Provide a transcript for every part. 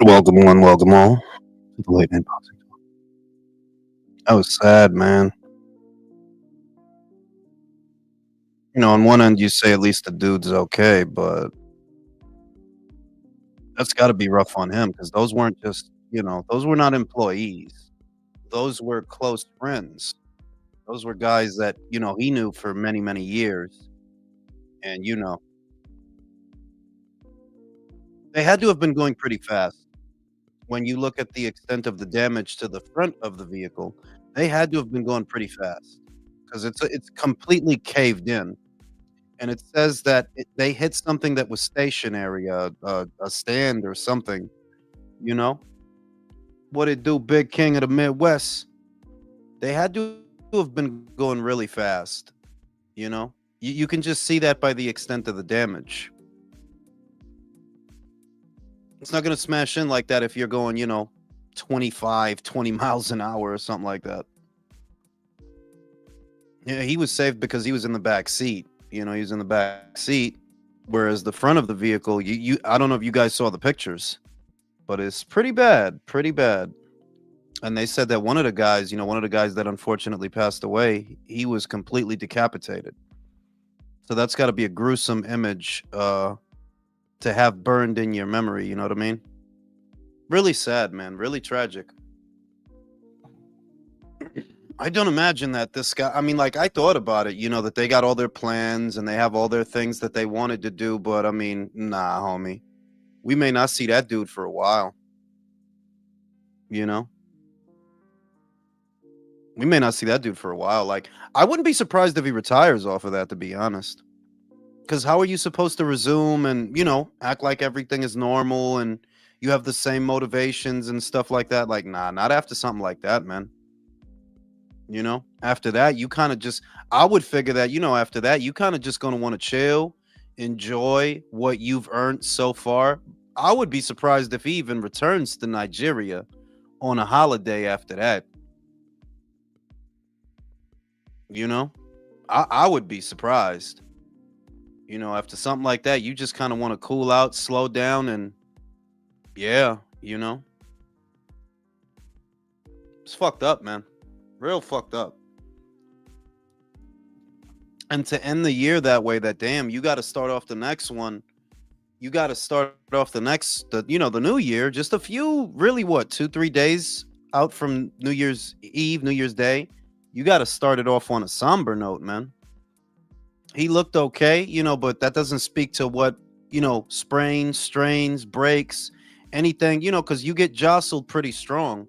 Welcome one, welcome all to the late night boxing. That was sad, man. On one end, you say at least the dude's okay, but that's got to be rough on him because those weren't just, those were not employees. Those were close friends. Those were guys that, he knew for many, many years. And, they had to have been going pretty fast. When you look at the extent of the damage to the front of the vehicle, they had to have been going pretty fast because it's completely caved in. And it says that they hit something that was stationary, a stand or something, you know? What it do, big king of the Midwest? They had to have been going really fast, you know? You can just see that by the extent of the damage. It's not gonna smash in like that if you're going, 25, 20 miles an hour or something like that. Yeah, he was saved because he was in the back seat. He was in the back seat, whereas the front of the vehicle, I don't know if you guys saw the pictures, but it's pretty bad, pretty bad. And they said that one of the guys that unfortunately passed away, he was completely decapitated. So that's got to be a gruesome image to have burned in your memory. You know what I mean? Really sad, man. Really tragic. I don't imagine that this guy. I mean, like I thought about it. That they got all their plans and they have all their things that they wanted to do. But I mean, nah, homie. We may not see that dude for a while. You know. We may not see that dude for a while. Like, I wouldn't be surprised if he retires off of that, to be honest. Because how are you supposed to resume and, act like everything is normal and you have the same motivations and stuff like that? Like, nah, not after something like that, man. After that, you kind of just, I would figure that, after that, you kind of just going to want to chill, enjoy what you've earned so far. I would be surprised if he even returns to Nigeria on a holiday after that. You know, I would be surprised. After something like that, you just kind of want to cool out, slow down, and yeah, it's fucked up, man. Real fucked up. And to end the year that way, that damn, you got to start off the next one. You got to start off the new year, just a few, really, what, 2, 3 days out from New Year's Eve, New Year's Day. You got to start it off on a somber note, man. He looked okay, but that doesn't speak to what, sprains, strains, breaks, anything, because you get jostled pretty strong.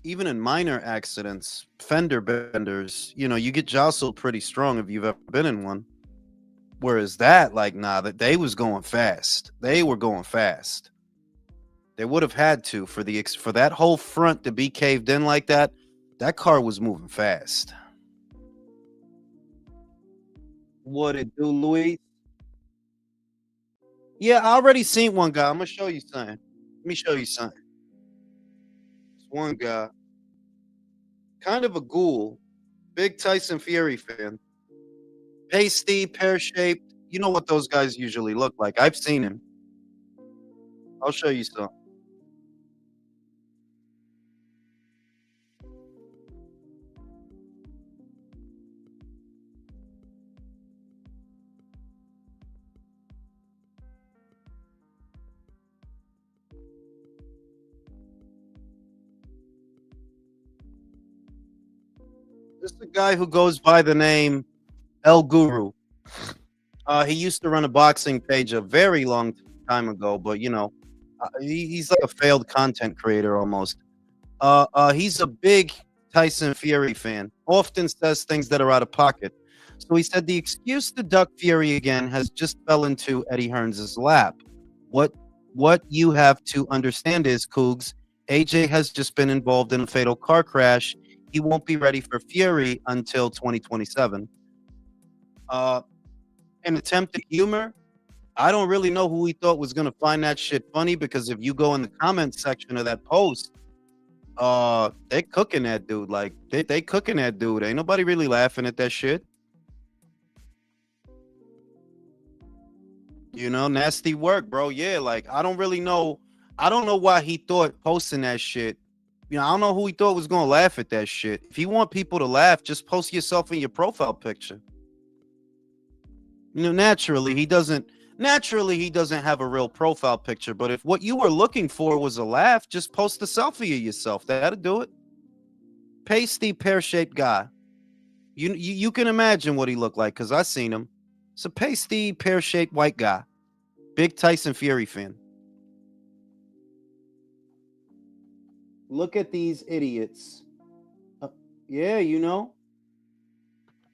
Even in minor accidents, fender benders, you get jostled pretty strong if you've ever been in one. Whereas that, like, nah, that they was going fast. They were going fast. They would have had to for that whole front to be caved in like that. That car was moving fast. What it do, Louis? Yeah, I already seen one guy. I'm gonna show you something. Let me show you something. It's one guy, kind of a ghoul, big Tyson Fury fan, pasty, pear shaped. You know what those guys usually look like. I've seen him. I'll show you some. This is a guy who goes by the name El Guru. He used to run a boxing page a very long time ago, but he's like a failed content creator almost. He's a big Tyson Fury fan. Often says things that are out of pocket. So he said the excuse to duck Fury again has just fell into Eddie Hearns' lap. What what you have to understand is, Cougs, AJ has just been involved in a fatal car crash. He won't be ready for Fury until 2027. Uh, an attempt at humor. I don't really know who he thought was gonna find that shit funny, because if you go in the comment section of that post, they cooking that dude. Like they cooking that dude. Ain't nobody really laughing at that shit. Nasty work, bro. Yeah, like I don't really know. I don't know why he thought posting that shit. I don't know who he thought was gonna laugh at that shit. If you want people to laugh, just post yourself in your profile picture. Naturally he doesn't. Naturally, he doesn't have a real profile picture. But if what you were looking for was a laugh, just post a selfie of yourself. That'll do it. Pasty, pear-shaped guy. You can imagine what he looked like because I seen him. It's a pasty, pear-shaped white guy. Big Tyson Fury fan. Look at these idiots. Uh, yeah,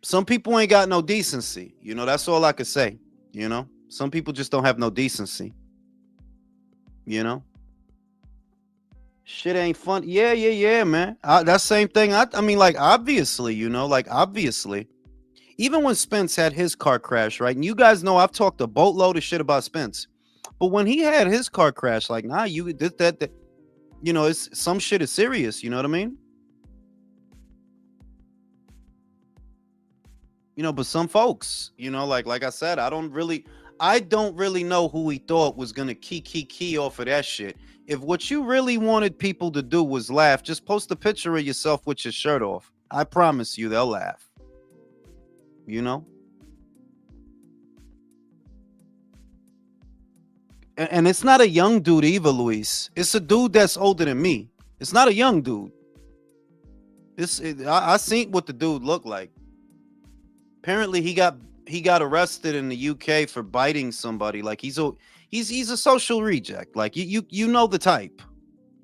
some people ain't got no decency. That's all I could say. Some people just don't have no decency. You know, shit ain't fun. Yeah, yeah, yeah, man. That same thing. I mean, like, obviously, obviously. Even when Spence had his car crash, right? And you guys know I've talked a boatload of shit about Spence. But when he had his car crash, like, nah, you did that, it's some shit is serious. You know what I mean? But some folks, like I said, I don't really know who he thought was gonna key off of that shit. If what you really wanted people to do was laugh, just post a picture of yourself with your shirt off. I promise you they'll laugh. You know? And it's not a young dude either, Luis. It's a dude that's older than me. It's not a young dude. I seen what the dude looked like. Apparently he got arrested in the UK for biting somebody. Like he's a social reject. Like you know the type.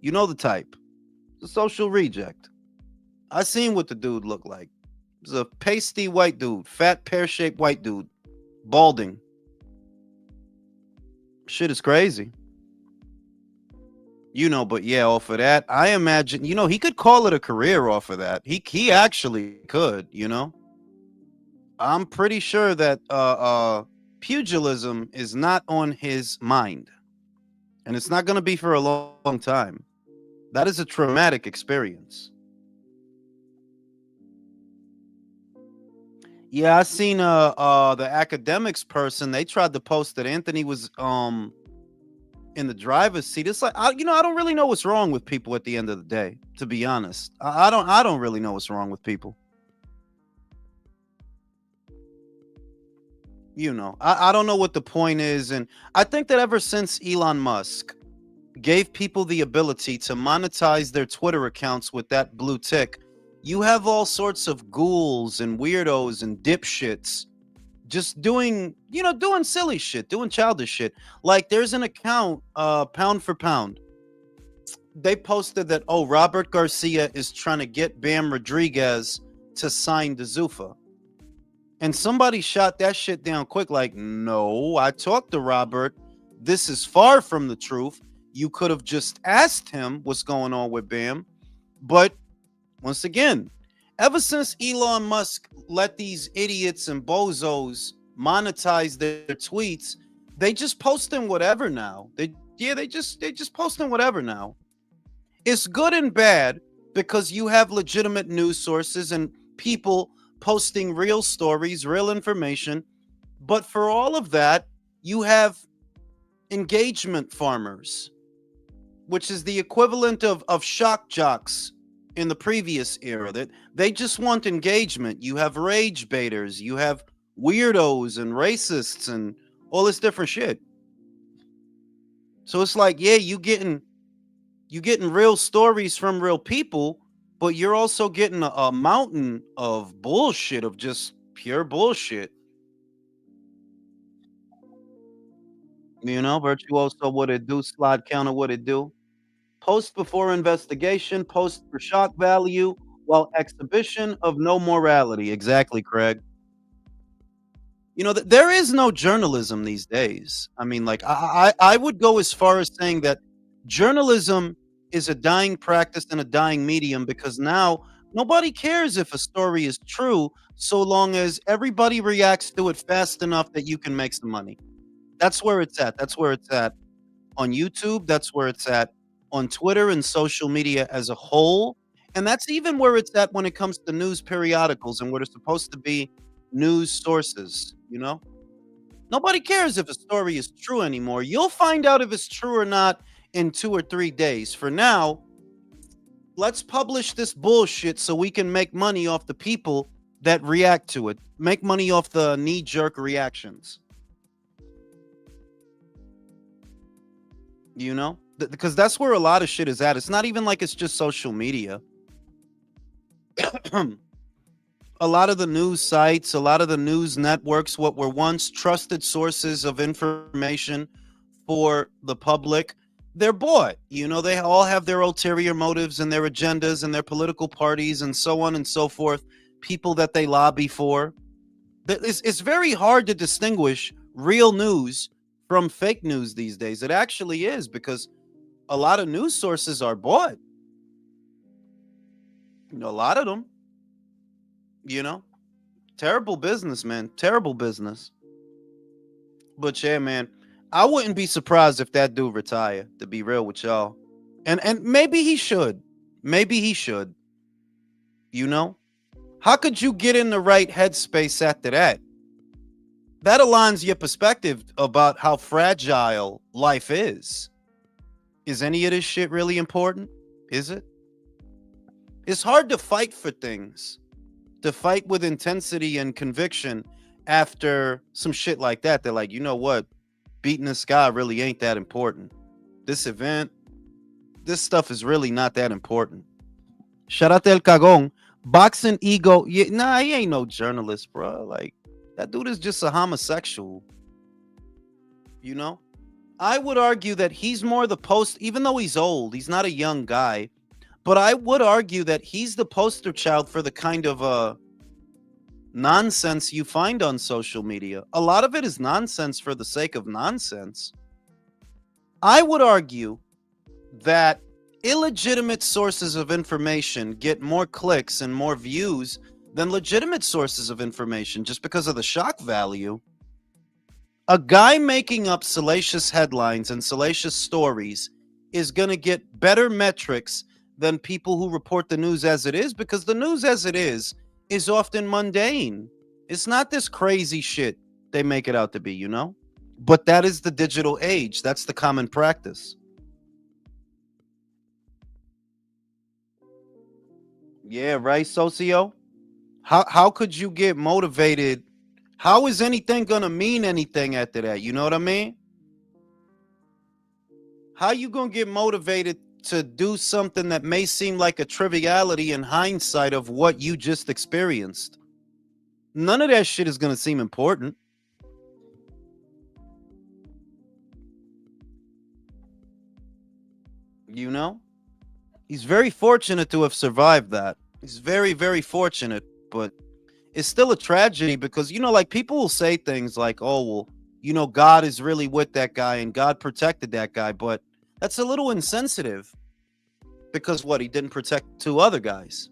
You know the type. It's a social reject. I seen what the dude looked like. He's a pasty white dude, fat pear-shaped white dude, balding. Shit is crazy. But yeah, off of that, I imagine, he could call it a career off of that. He actually could. I'm pretty sure that pugilism is not on his mind. And it's not going to be for a long time. That is a traumatic experience. Yeah, I seen the academics person. They tried to post that Anthony was in the driver's seat. It's like I don't really know what's wrong with people at the end of the day. To be honest, I don't really know what's wrong with people. I don't know what the point is, and I think that ever since Elon Musk gave people the ability to monetize their Twitter accounts with that blue tick, you have all sorts of ghouls and weirdos and dipshits just doing silly shit, doing childish shit. Like there's an account, Pound for Pound. They posted that, Robert Garcia is trying to get Bam Rodriguez to sign the Zuffa. And somebody shot that shit down quick, like, no, I talked to Robert. This is far from the truth. You could have just asked him what's going on with Bam. But once again, ever since Elon Musk let these idiots and bozos monetize their tweets, they just posting whatever now. They just posting whatever now. It's good and bad because you have legitimate news sources and people posting real stories, real information. But for all of that, you have engagement farmers, which is the equivalent of shock jocks in the previous era. That they just want engagement. You have rage baiters, you have weirdos and racists and all this different shit. So it's like, yeah, you getting real stories from real people, but you're also getting a mountain of bullshit, of just pure bullshit. Virtuoso, what it do? Slide counter, what it do? Post before investigation, post for shock value, while exhibition of no morality. Exactly, Craig. There is no journalism these days. I mean, like, I would go as far as saying that journalism is a dying practice and a dying medium because now nobody cares if a story is true so long as everybody reacts to it fast enough that you can make some money. That's where it's at. That's where it's at on YouTube. That's where it's at on Twitter and social media as a whole. And that's even where it's at when it comes to news periodicals and what are supposed to be news sources. Nobody cares if a story is true anymore. You'll find out if it's true or not in 2 or 3 days. For now, let's publish this bullshit so we can make money off the people that react to it. Make money off the knee-jerk reactions. You know? Because that's where a lot of shit is at. It's not even like it's just social media. A lot of the news sites, a lot of the news networks, what were once trusted sources of information for the public, they're bought. You know, they all have their ulterior motives and their agendas and their political parties and so on and so forth, people that they lobby for. It's very hard to distinguish real news from fake news these days. It actually is, because a lot of news sources are bought. You know, a lot of them. You know, terrible business, man. Terrible business. But yeah, man, I wouldn't be surprised if that dude retire, to be real with y'all. And maybe he should. Maybe he should. You know? How could you get in the right headspace after that? That aligns your perspective about how fragile life is. Is any of this shit really important? Is it? It's hard to fight for things, to fight with intensity and conviction after some shit like that. They're like, you know what? Beating this guy really ain't that important. This event, this stuff is really not that important. Shout out to El Cagón. Boxing ego. Yeah, nah, he ain't no journalist, bro. Like, that dude is just a homosexual. You know? I would argue that he's more the post, even though he's old, he's not a young guy. But I would argue that he's the poster child for the kind of nonsense you find on social media. A lot of it is nonsense for the sake of nonsense. I would argue that illegitimate sources of information get more clicks and more views than legitimate sources of information just because of the shock value. A guy making up salacious headlines and salacious stories is going to get better metrics than people who report the news as it is, because the news as it is often mundane. It's not this crazy shit they make it out to be, you know? But that is the digital age. That's the common practice. Yeah, right, Socio? How could you get motivated? How is anything gonna mean anything after that? You know what I mean? How you gonna get motivated to do something that may seem like a triviality in hindsight of what you just experienced? None of that shit is gonna seem important. You know? He's very fortunate to have survived that. He's very, very fortunate, but it's still a tragedy because, you know, like, people will say things like, oh, well, you know, God is really with that guy and God protected that guy, but that's a little insensitive because what? He didn't protect two other guys.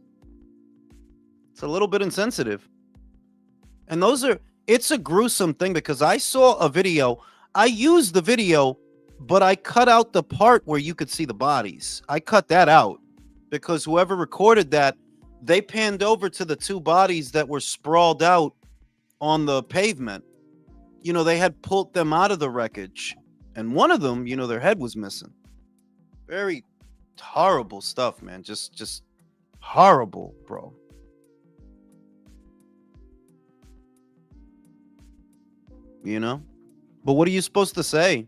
It's a little bit insensitive. And it's a gruesome thing because I saw a video. I used the video, but I cut out the part where you could see the bodies. I cut that out because whoever recorded that, they panned over to the two bodies that were sprawled out on the pavement. You know, they had pulled them out of the wreckage. And one of them, you know, their head was missing. Very horrible stuff, man. Just horrible, bro. You know? But what are you supposed to say?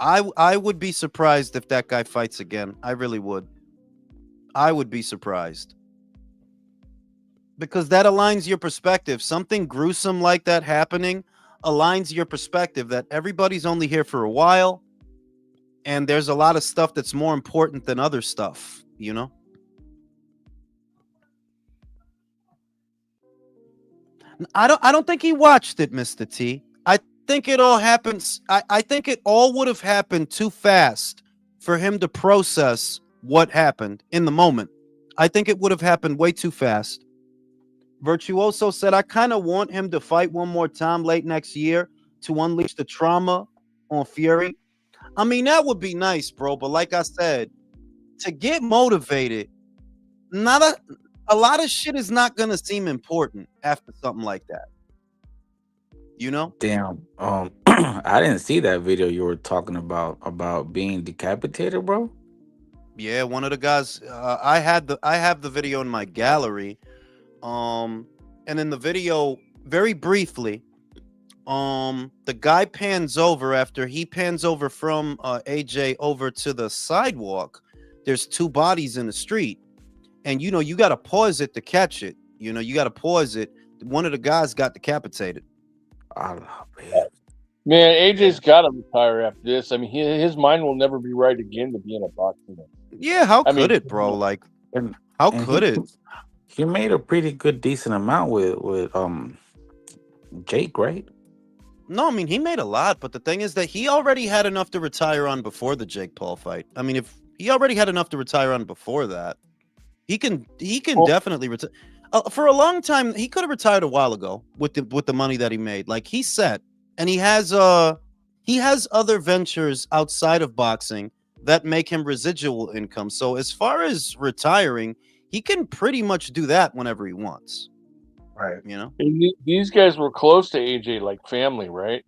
I would be surprised if that guy fights again. I really would. I would be surprised. Because that aligns your perspective. Something gruesome like that happening aligns your perspective that everybody's only here for a while. And there's a lot of stuff that's more important than other stuff, you know? I don't think he watched it, Mr. T. I think it all happens. I think it all would have happened too fast for him to process what happened in the moment. I think it would have happened way too fast. Virtuoso said, I kind of want him to fight one more time late next year to unleash the trauma on Fury. I mean, that would be nice, bro. But like I said, to get motivated, not a lot of shit is not going to seem important after something like that. You know? Damn. I didn't see that video you were talking about being decapitated, bro. Yeah, one of the guys. I have the video in my gallery. Um, and in the video, very briefly, the guy pans over after he pans over from AJ over to the sidewalk. There's two bodies in the street, and you got to pause it to catch it. You got to pause it. One of the guys got decapitated. Oh, man. Man, Yeah. AJ's got to retire after this. I mean, his mind will never be right again to be in a boxing ring. Yeah, how I could mean, it, bro? Like, And how and could it? he made a pretty good decent amount with Jake, right? No, I mean he made a lot, but the thing is that he already had enough to retire on before the Jake Paul fight. I mean, if he already had enough to retire on before that, he can well, definitely retire. For a long time, he could have retired a while ago with the money that he made. Like he's set, and he has other ventures outside of boxing that make him residual income. So as far as retiring, he can pretty much do that whenever he wants. Right. You know. these guys were close to AJ, like family, right?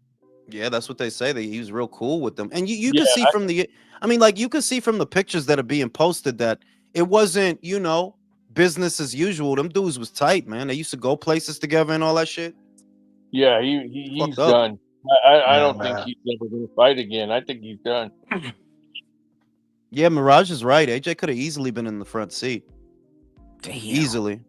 Yeah, that's what they say. That he was real cool with them, and you Yeah, can see from the, I mean, like you can see from the pictures that are being posted that it wasn't, business as usual. Them dudes was tight, man. They used to go places together and all that shit. yeah, Fucked he's up. done. I Yeah, don't think man. he's ever going to fight again. I think he's done. Yeah, Mirage is right. AJ could have easily been in the front seat, Damn. easily.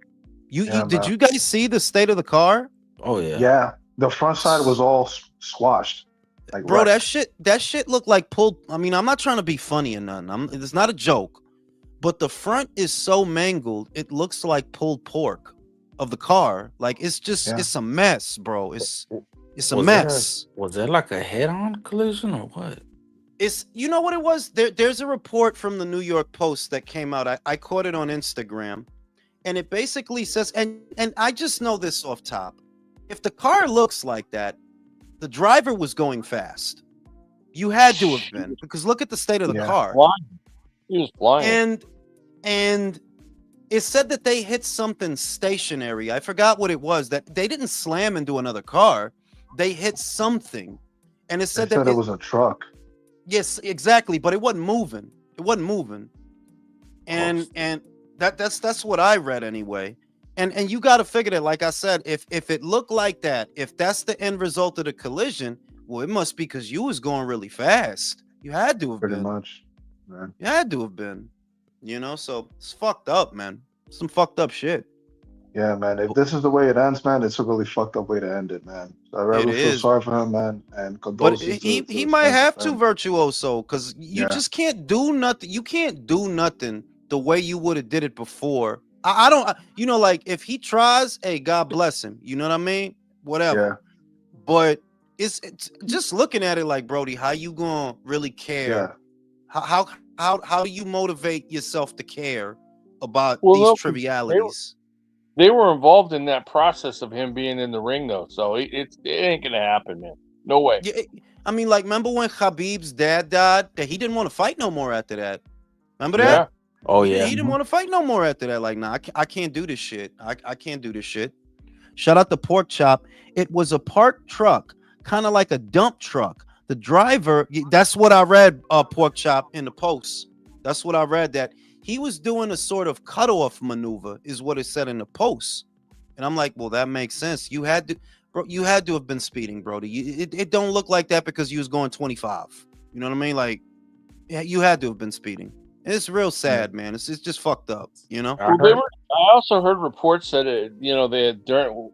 You Yeah, did man. you guys see the state of the car, Oh yeah. Yeah, the front side was all squashed, like bro? That wrecked. shit, that shit looked like pulled. I mean, I'm not trying to be funny or nothing. It's not a joke, but the front is so mangled. It looks like pulled pork of the car. Like Yeah. it's a mess, bro. It's a Was there mess. was there like a head-on collision or what? It's you know what it was. There's a report from the New York Post that came out. I caught it on Instagram, and it basically says, and I just know this off top. If the car looks like that, the driver was going fast. You had to have been, because look at the state of the Yeah. car. Flying. He was flying. And it said that they hit something stationary. I forgot what it was. That they didn't slam into another car. They hit something, and it They said said that it was a truck. yes, exactly, but it wasn't moving. It wasn't moving. Oh, And that's what I read anyway. And you got to figure that, like I said, if it looked like that, if that's the end result of the collision, well, it must be because you was going really fast. You had to have Pretty been. much. Man. You had to have been. So it's fucked up, man. Some fucked up shit. Yeah, man. If this is the way it ends, man, it's a really fucked up way to end it, man. So I It really feel is. sorry for him, man, and But condolences to he his might friends and have to, family. virtuoso, because you Yeah. just can't do nothing. You can't do nothing the way you would have did it before. I don't, like if he tries, hey, God bless him. You know what I mean? Whatever. Yeah. But it's just looking at it like, Brody, how you gonna really care? Yeah. How do you motivate yourself to care about Well, these no, trivialities? they were involved in that process of him being in the ring, though. So it ain't gonna happen, man. No way. Yeah, I mean, like, remember when Khabib's dad died? That he didn't want to fight no more after that. Remember that? Yeah. oh He yeah. didn't Hmm. want to fight no more after that. Like, nah, I can't do this shit. I can't do this shit. Shout out to Pork Chop. It was a parked truck, kind of like a dump truck. The driver, that's what I read, Pork Chop, in the post. That's what I read, that he was doing a sort of cutoff maneuver, is what it said in the post. And I'm like, well, that makes sense. You had to, bro, you had to have been speeding, Brody. It don't look like that because you was going 25. You know what I mean? Like, yeah, you had to have been speeding. And it's real sad, man. It's just fucked up, you know? I Well, they heard. were. I also heard reports that they had during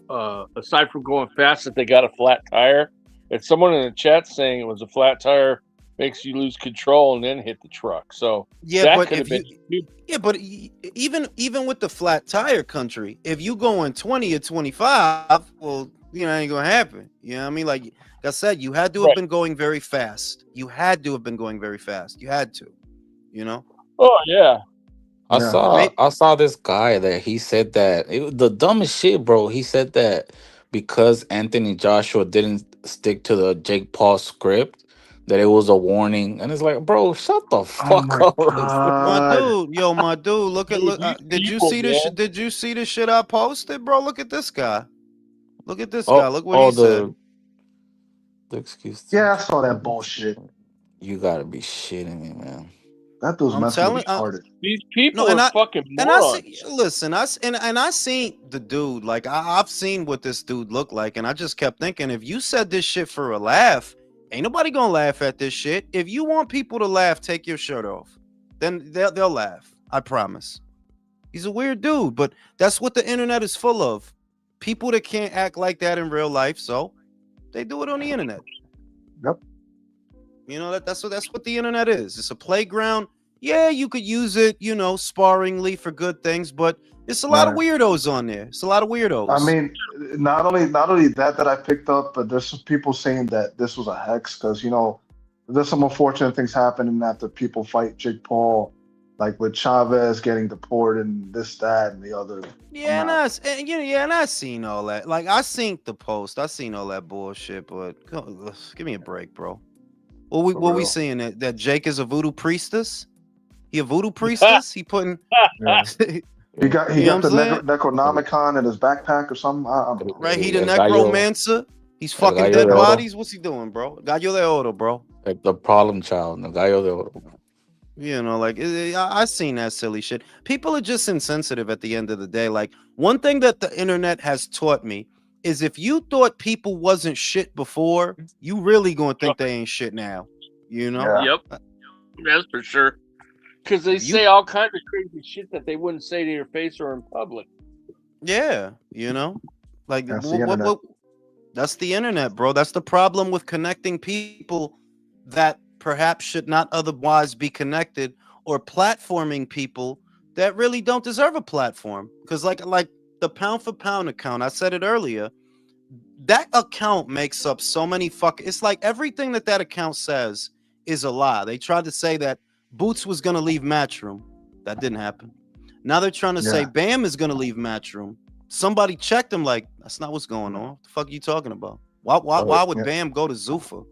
aside from going fast, that they got a flat tire. And someone in the chat saying it was a flat tire makes you lose control and then hit the truck. So Yeah, that but could have been. yeah, but even with the flat tire country, if you going 20 or 25, well, ain't gonna happen. You know what I mean? Like I said, you had to have Right. been going very fast. You had to have been going very fast. You had to, you know? Oh yeah. I Yeah. saw Mate, I saw this guy that he said that the dumbest shit, bro. He said that because Anthony Joshua didn't stick to the Jake Paul script, that it was a warning, and it's like, bro, shut the Oh fuck my up. God. my dude, Dude, these did you people, see this? man. Did you see the shit I posted, bro? Look at this guy. Look at this guy. oh, Look what oh, he said. The excuse. Yeah, I saw that bullshit. You gotta be shitting me, man. That dude's I'm mentally telling. retarded. These No, people and are I fucking and I morons. see. Listen, and I seen the dude. Like I've seen what this dude looked like, and I just kept thinking, if you said this shit for a laugh, ain't nobody gonna laugh at this shit. If you want people to laugh, take your shirt off. Then they'll laugh. I promise. He's a weird dude, but that's what the internet is full of. People that can't act like that in real life, so they do it on the internet. Yep. You know that's what the internet is. It's a playground. Yeah, you could use it, sparingly for good things, but it's a lot of Right. weirdos on there. It's a lot of weirdos. I mean, not only that I picked up, but there's some people saying that this was a hex because there's some unfortunate things happening after people fight Jake Paul, like with Chavez getting deported and this, that, and the other. yeah, I'm and not. I seen all that. Like I seen the post, I seen all that bullshit. But give me a break, bro. What For we real. seeing that Jake is a voodoo priestess? He a voodoo priestess? He putting, Yeah. you He got know what I'm the saying? Necronomicon in his backpack or something. I don't know. Right? He the El gallo, necromancer. He's el fucking gallo dead de oro, bodies. What's he doing, bro? Gallo de oro, bro. like the problem child, el gallo de oro. I seen that silly shit. People are just insensitive at the end of the day. Like one thing that the internet has taught me is if you thought people wasn't shit before, you really gonna think they ain't shit now. You know? Yeah. Yep, that's for sure. Because they If you say all kinds of crazy shit that they wouldn't say to your face or in public. Yeah, like That's the what internet. that's the internet, bro. That's the problem with connecting people that perhaps should not otherwise be connected, or platforming people that really don't deserve a platform. Because like the pound for pound account, I said it earlier, that account makes up so many it's like everything that account says is a lie. They tried to say that Boots was gonna leave Matchroom. That didn't happen. Now they're trying to say Yeah. Bam is gonna leave Matchroom. Somebody checked him, like, that's not what's going on. What the fuck are you talking about? Why would Yeah. Bam go to Zuffa?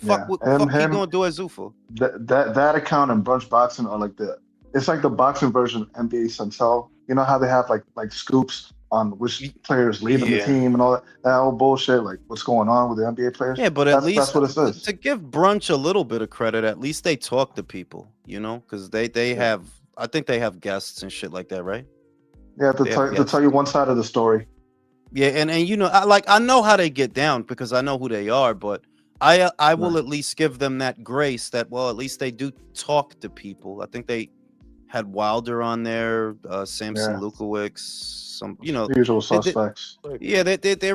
Yeah. What Him. fuck he gonna do at Zuffa? That account and Brunch Boxing are like it's like the boxing version of NBA Central. You know how they have like scoops on which players leaving the Yeah. team and all that old bullshit, like what's going on with the NBA players. Yeah, but at least That's what it is. to give Brunch a little bit of credit, at least they talk to people, because they have, I think they have guests and shit like that, right? Yeah, to They have tell guests. you one side of the story. Yeah, and I know how they get down because I know who they are, but I will Right. at least give them that grace that, well, at least they do talk to people. I think they had Wilder on there, Samson Yeah. Lukowicz, some The usual they- they- suspects. yeah, they're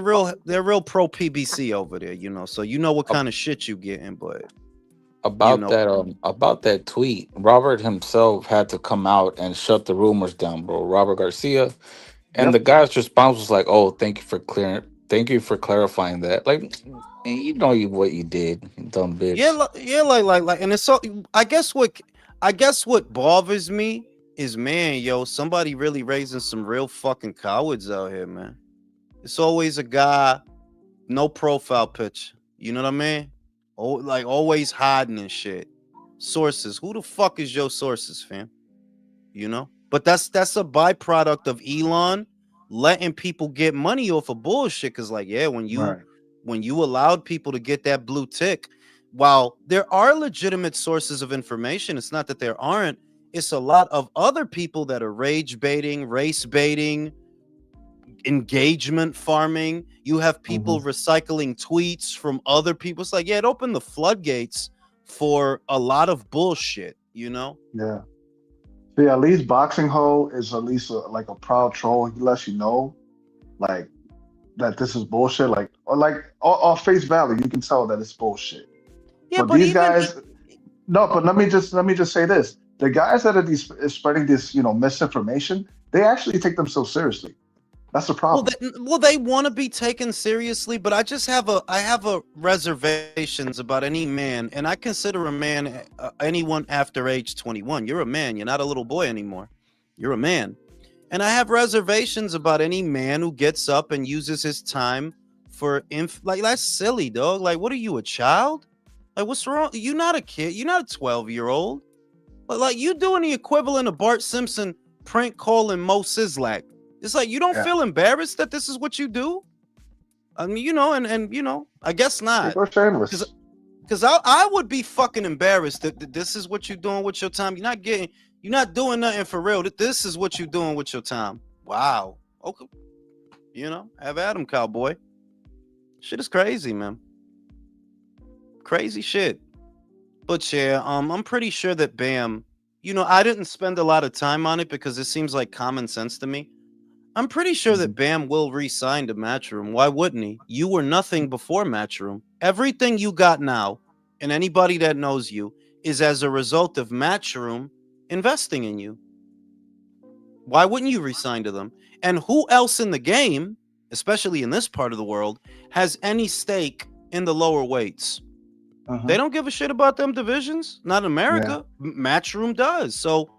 real pro PBC over there, so you know what kind of shit you getting, but About know. that tweet, Robert himself had to come out and shut the rumors down, bro. Robert Garcia, and Yep. the guy's response was like, "Oh, thank you for clarifying that." Like, what you did, you dumb Yeah, bitch. like, and it's so. I guess what bothers me is, man, somebody really raising some real fucking cowards out here, man. It's always a guy, no profile picture. You know what I mean? Oh, like always hiding and shit. Sources. Who the fuck is your sources, fam? But that's a byproduct of Elon letting people get money off of bullshit. Cause like, yeah, when Right. you allowed people to get that blue tick, while there are legitimate sources of information, it's not that there aren't. It's a lot of other people that are rage baiting, race baiting, engagement farming. You have people recycling tweets from other people. It's like, yeah, it opened the floodgates for a lot of bullshit, Yeah. See, at least Boxing Ho is at least like a proud troll. He lets you know, like, that this is bullshit. Like, or like off face value, you can tell that it's bullshit. Yeah, But but these even guys, no. But let me just say this: the guys that are spreading this, misinformation, they actually take themselves seriously. That's the problem. they want to be taken seriously, but I have a reservations about any man, and I consider a man anyone after age 21. You're a man. You're not a little boy anymore. You're a man. And I have reservations about any man who gets up and uses his time for like, that's silly, dog. Like, what are you, a child? Like, what's wrong? You're not a kid. You're not a 12-year-old. But like, you doing the equivalent of Bart Simpson prank calling Mo Sizlak. It's like, you don't Yeah. feel embarrassed that this is what you do? I mean, and I guess not. People are shameless. Because I would be fucking embarrassed that this is what you're doing with your time. You're not doing nothing for real. This is what you're doing with your time. Wow. Okay. Have at 'em, cowboy. Shit is crazy, man. Crazy shit. But yeah, I'm pretty sure that Bam, I didn't spend a lot of time on it because it seems like common sense to me. I'm pretty sure that Bam will re-sign to Matchroom. Why wouldn't he? You were nothing before Matchroom. Everything you got now, and anybody that knows you, is as a result of Matchroom investing in you. Why wouldn't you re-sign to them? And who else in the game, especially in this part of the world, has any stake in the lower weights? They don't give a shit about them divisions. Not in America. Yeah. Matchroom does. So,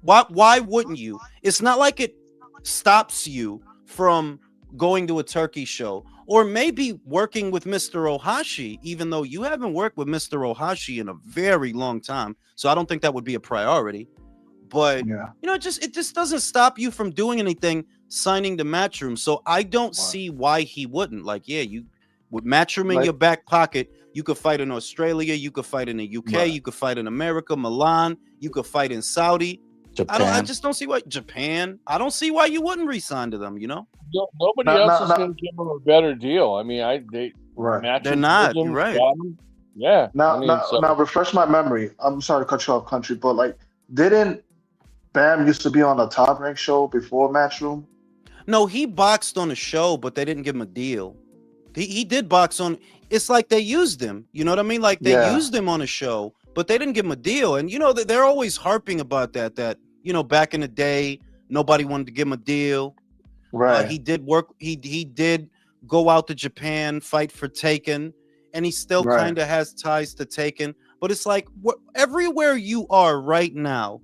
why wouldn't you? It's not like it stops you from going to a turkey show or maybe working with Mr. Ohashi, even though you haven't worked with Mr. Ohashi in a very long time. So I don't think that would be a priority. But it just doesn't stop you from doing anything, signing to Matchroom. So I don't see why he wouldn't. Like, you with Matchroom in your back pocket, you could fight in Australia, you could fight in the UK, you could fight in America, Milan, you could fight in Saudi. Japan. I just don't see why Japan. I don't see why you wouldn't re-sign to them. Nobody else is going to give them a better deal. I mean, they're not. You're right. Yeah. Now refresh my memory. I'm sorry to cut you off, country, but like, didn't Bam used to be on a Top Rank show before Matchroom? No, he boxed on a show, but they didn't give him a deal. He did box on. It's like they used him. You know what I mean? Like they used him on a show, but they didn't give him a deal. And they're always harping about that. Back in the day, nobody wanted to give him a deal. Right. He did work. He did go out to Japan, fight for Taken, and he still kind of has ties to Taken. But it's like everywhere you are right now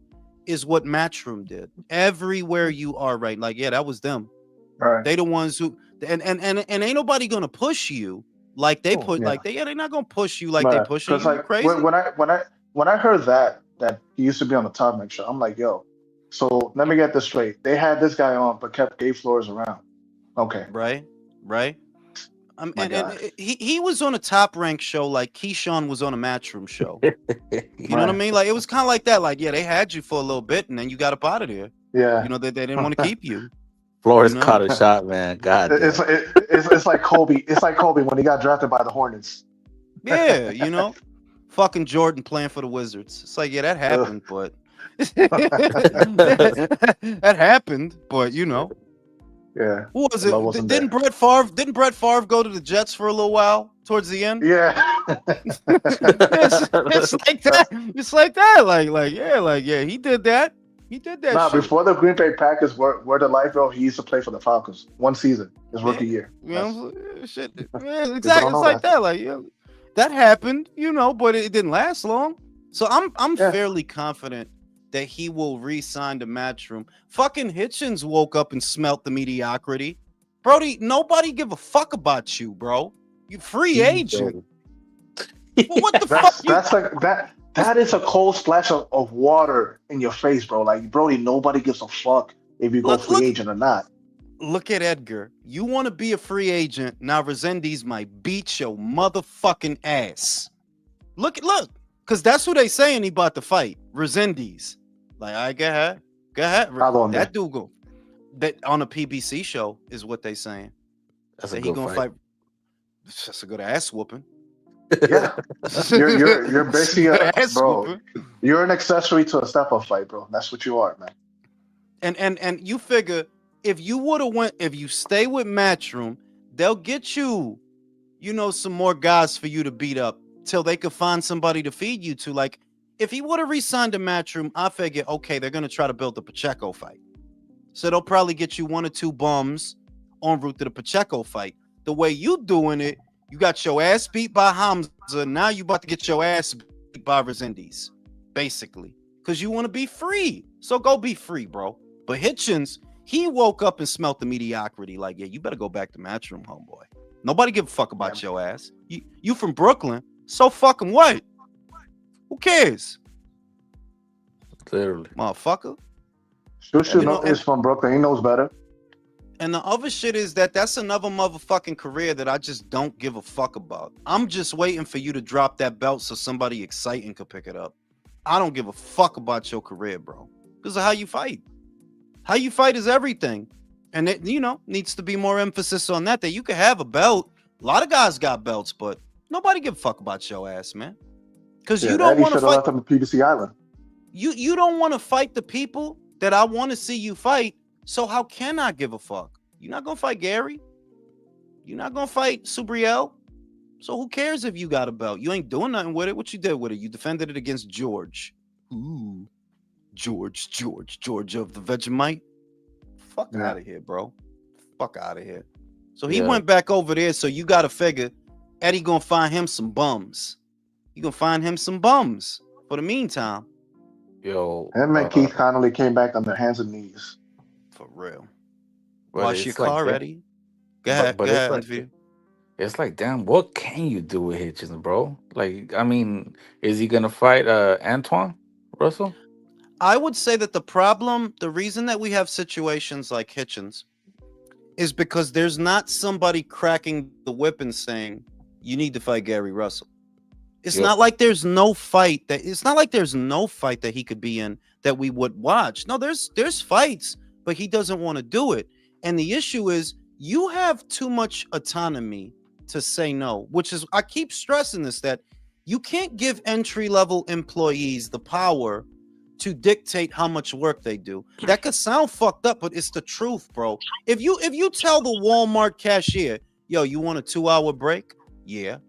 is what Matchroom did. Everywhere you are right, like that was them. Right. They the ones who and ain't nobody gonna push you like they put they're not gonna push you like they push you. Like crazy. When I heard that he used to be on the Top Rank show, I'm like, yo. So let me get this straight. They had this guy on, but kept Gabe Flores around. Okay. Right. And he was on a Top Rank show like Keyshawn was on a Matchroom show. You know what I mean? Like it was kind of like that. Like they had you for a little bit, and then you got up out of there. Yeah. They didn't want to keep you. Flores caught a shot, man. God. It's like Kobe. It's like Kobe when he got drafted by the Hornets. Yeah. Fucking Jordan playing for the Wizards. It's like that happened, but. That happened, but Yeah. Who was it? Didn't Brett Favre go to the Jets for a little while towards the end? Yeah. it's like that. It's like that. Like he did that. He did that. Nah, before the Green Bay Packers were the life, bro, he used to play for the Falcons. One season, his rookie year. Shit. Yeah, exactly. It's like that. Like that happened, but it didn't last long. So I'm fairly confident that he will re-sign to Matchroom. Fucking Hitchens woke up and smelt the mediocrity. Brody, nobody give a fuck about you, bro. You free agent. Well, what the fuck? That's like that. That is a cold splash of water in your face, bro. Like, Brody, nobody gives a fuck if you go free agent or not. Look at Edgar. You want to be a free agent. Now Resendiz might beat your motherfucking ass. Look. Because that's who they saying he about to fight. Resendiz. Like, all right, go ahead. That dude go. That on a PBC show is what they saying. That's a good fight. That's a good ass whooping. Yeah, you're basically bro. You're an accessory to a step-up fight, bro. That's what you are, man. And you figure if you stay with Matchroom, they'll get you, some more guys for you to beat up till they could find somebody to feed you to. Like if he would have re-signed to Matchroom, I figure okay, they're gonna try to build the Pacheco fight, so they'll probably get you one or two bums en route to the Pacheco fight. The way you doing it. You got your ass beat by Hamza. Now you about to get your ass beat by Resendiz, basically, because you want to be free. So go be free, bro. But Hitchens, he woke up and smelt the mediocrity. Like, you better go back to Matchroom, homeboy. Nobody give a fuck about your ass. You from Brooklyn, so fucking what? Who cares? Literally, motherfucker. Shushu is from Brooklyn. He knows better. And the other shit is that's another motherfucking career that I just don't give a fuck about. I'm just waiting for you to drop that belt so somebody exciting could pick it up. I don't give a fuck about your career, bro. Because of how you fight. How you fight is everything. And it, needs to be more emphasis on that you can have a belt. A lot of guys got belts, but nobody give a fuck about your ass, man. Because you don't want to fight. Left him at PBC Island. You don't want to fight the people that I want to see you fight. So how can I give a fuck? You're not gonna fight Gary. You're not gonna fight Subriel. So who cares if you got a belt? You ain't doing nothing with it. What you did with it? You defended it against George. Ooh, George of the Vegemite. Fuck out of here, bro. Fuck out of here. So he went back over there. So you gotta figure Eddie gonna find him some bums. You gonna find him some bums for the meantime. Yo, him and Keith Connolly came back on their hands and knees. For real. But Wash your car ready. Go ahead. Go ahead. It's like, damn, what can you do with Hitchens, bro? Like, I mean, is he gonna fight Antoine Russell? I would say that the reason that we have situations like Hitchens is because there's not somebody cracking the whip and saying, you need to fight Gary Russell. It's not like there's no fight that he could be in that we would watch. No, there's fights, but he doesn't want to do it. And the issue is you have too much autonomy to say no, which is, I keep stressing this, that you can't give entry-level employees the power to dictate how much work they do. That could sound fucked up, but it's the truth, bro. If you tell the Walmart cashier, yo, you want a 2-hour break? Yeah.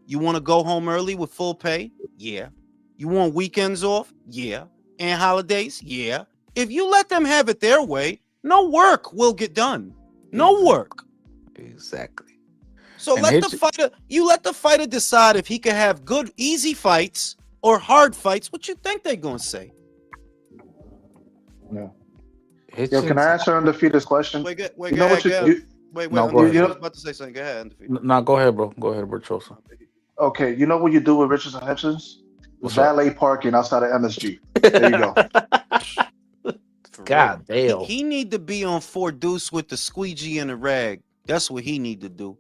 You want to go home early with full pay? Yeah. You want weekends off? Yeah. And holidays? Yeah. If you let them have it their way, no work will get done. No work. Exactly. So let the fighter decide if he can have good, easy fights or hard fights. What you think they're gonna say? Yeah. Yo, can I answer Undefeated's question? Wait, go ahead. I was about to say something. Go ahead, Undefeated. No, go ahead, bro. Go ahed, Bertrosa. Okay, you know what you do with Richards and Hitchens? Valet parking outside of MSG. There you go. God damn. He need to be on 4 Deuce with the squeegee and a rag. That's what he need to do.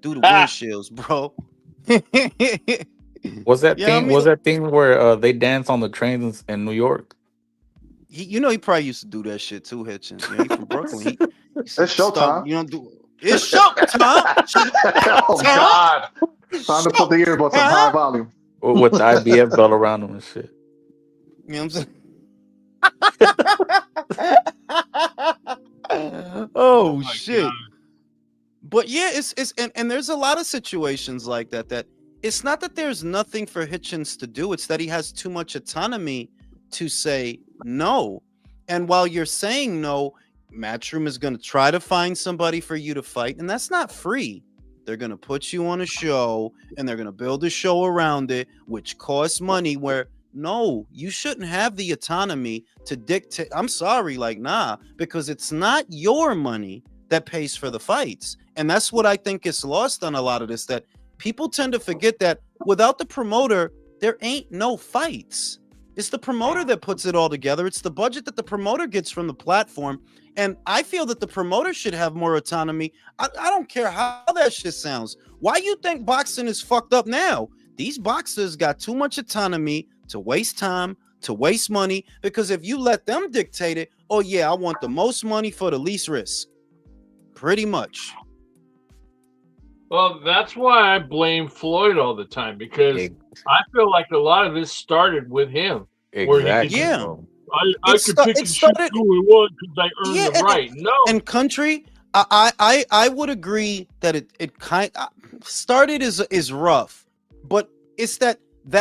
Do the windshields, bro. Was that thing where they dance on the trains in New York? He probably used to do that shit too, Hitchens. He from Brooklyn. It's showtime. It's showtime. Oh God! Time to put the earbuds on high volume. With the IBF belt around him and shit. You know what I'm saying? Oh shit! God. But yeah, it's and there's a lot of situations like that it's not that there's nothing for Hitchens to do. It's that he has too much autonomy to say no. And while you're saying no, Matchroom is going to try to find somebody for you to fight, and that's not free. They're going to put you on a show, and they're going to build a show around it, which costs money, where no, you shouldn't have the autonomy to dictate. I'm sorry, because it's not your money that pays for the fights. And that's what I think is lost on a lot of this, that people tend to forget that without the promoter, there ain't no fights. It's the promoter that puts it all together. It's the budget that the promoter gets from the platform. And I feel that the promoter should have more autonomy. I don't care how that shit sounds. Why you think boxing is fucked up now? These boxers got too much autonomy to waste time, to waste money, because if you let them dictate it, oh yeah, I want the most money for the least risk. Pretty much. Well, that's why I blame Floyd all the time, because I feel like a lot of this started with him. Exactly. I could pick and shoot who we want because I earned the right. No. And country, I would agree that it kind started is rough, but it's that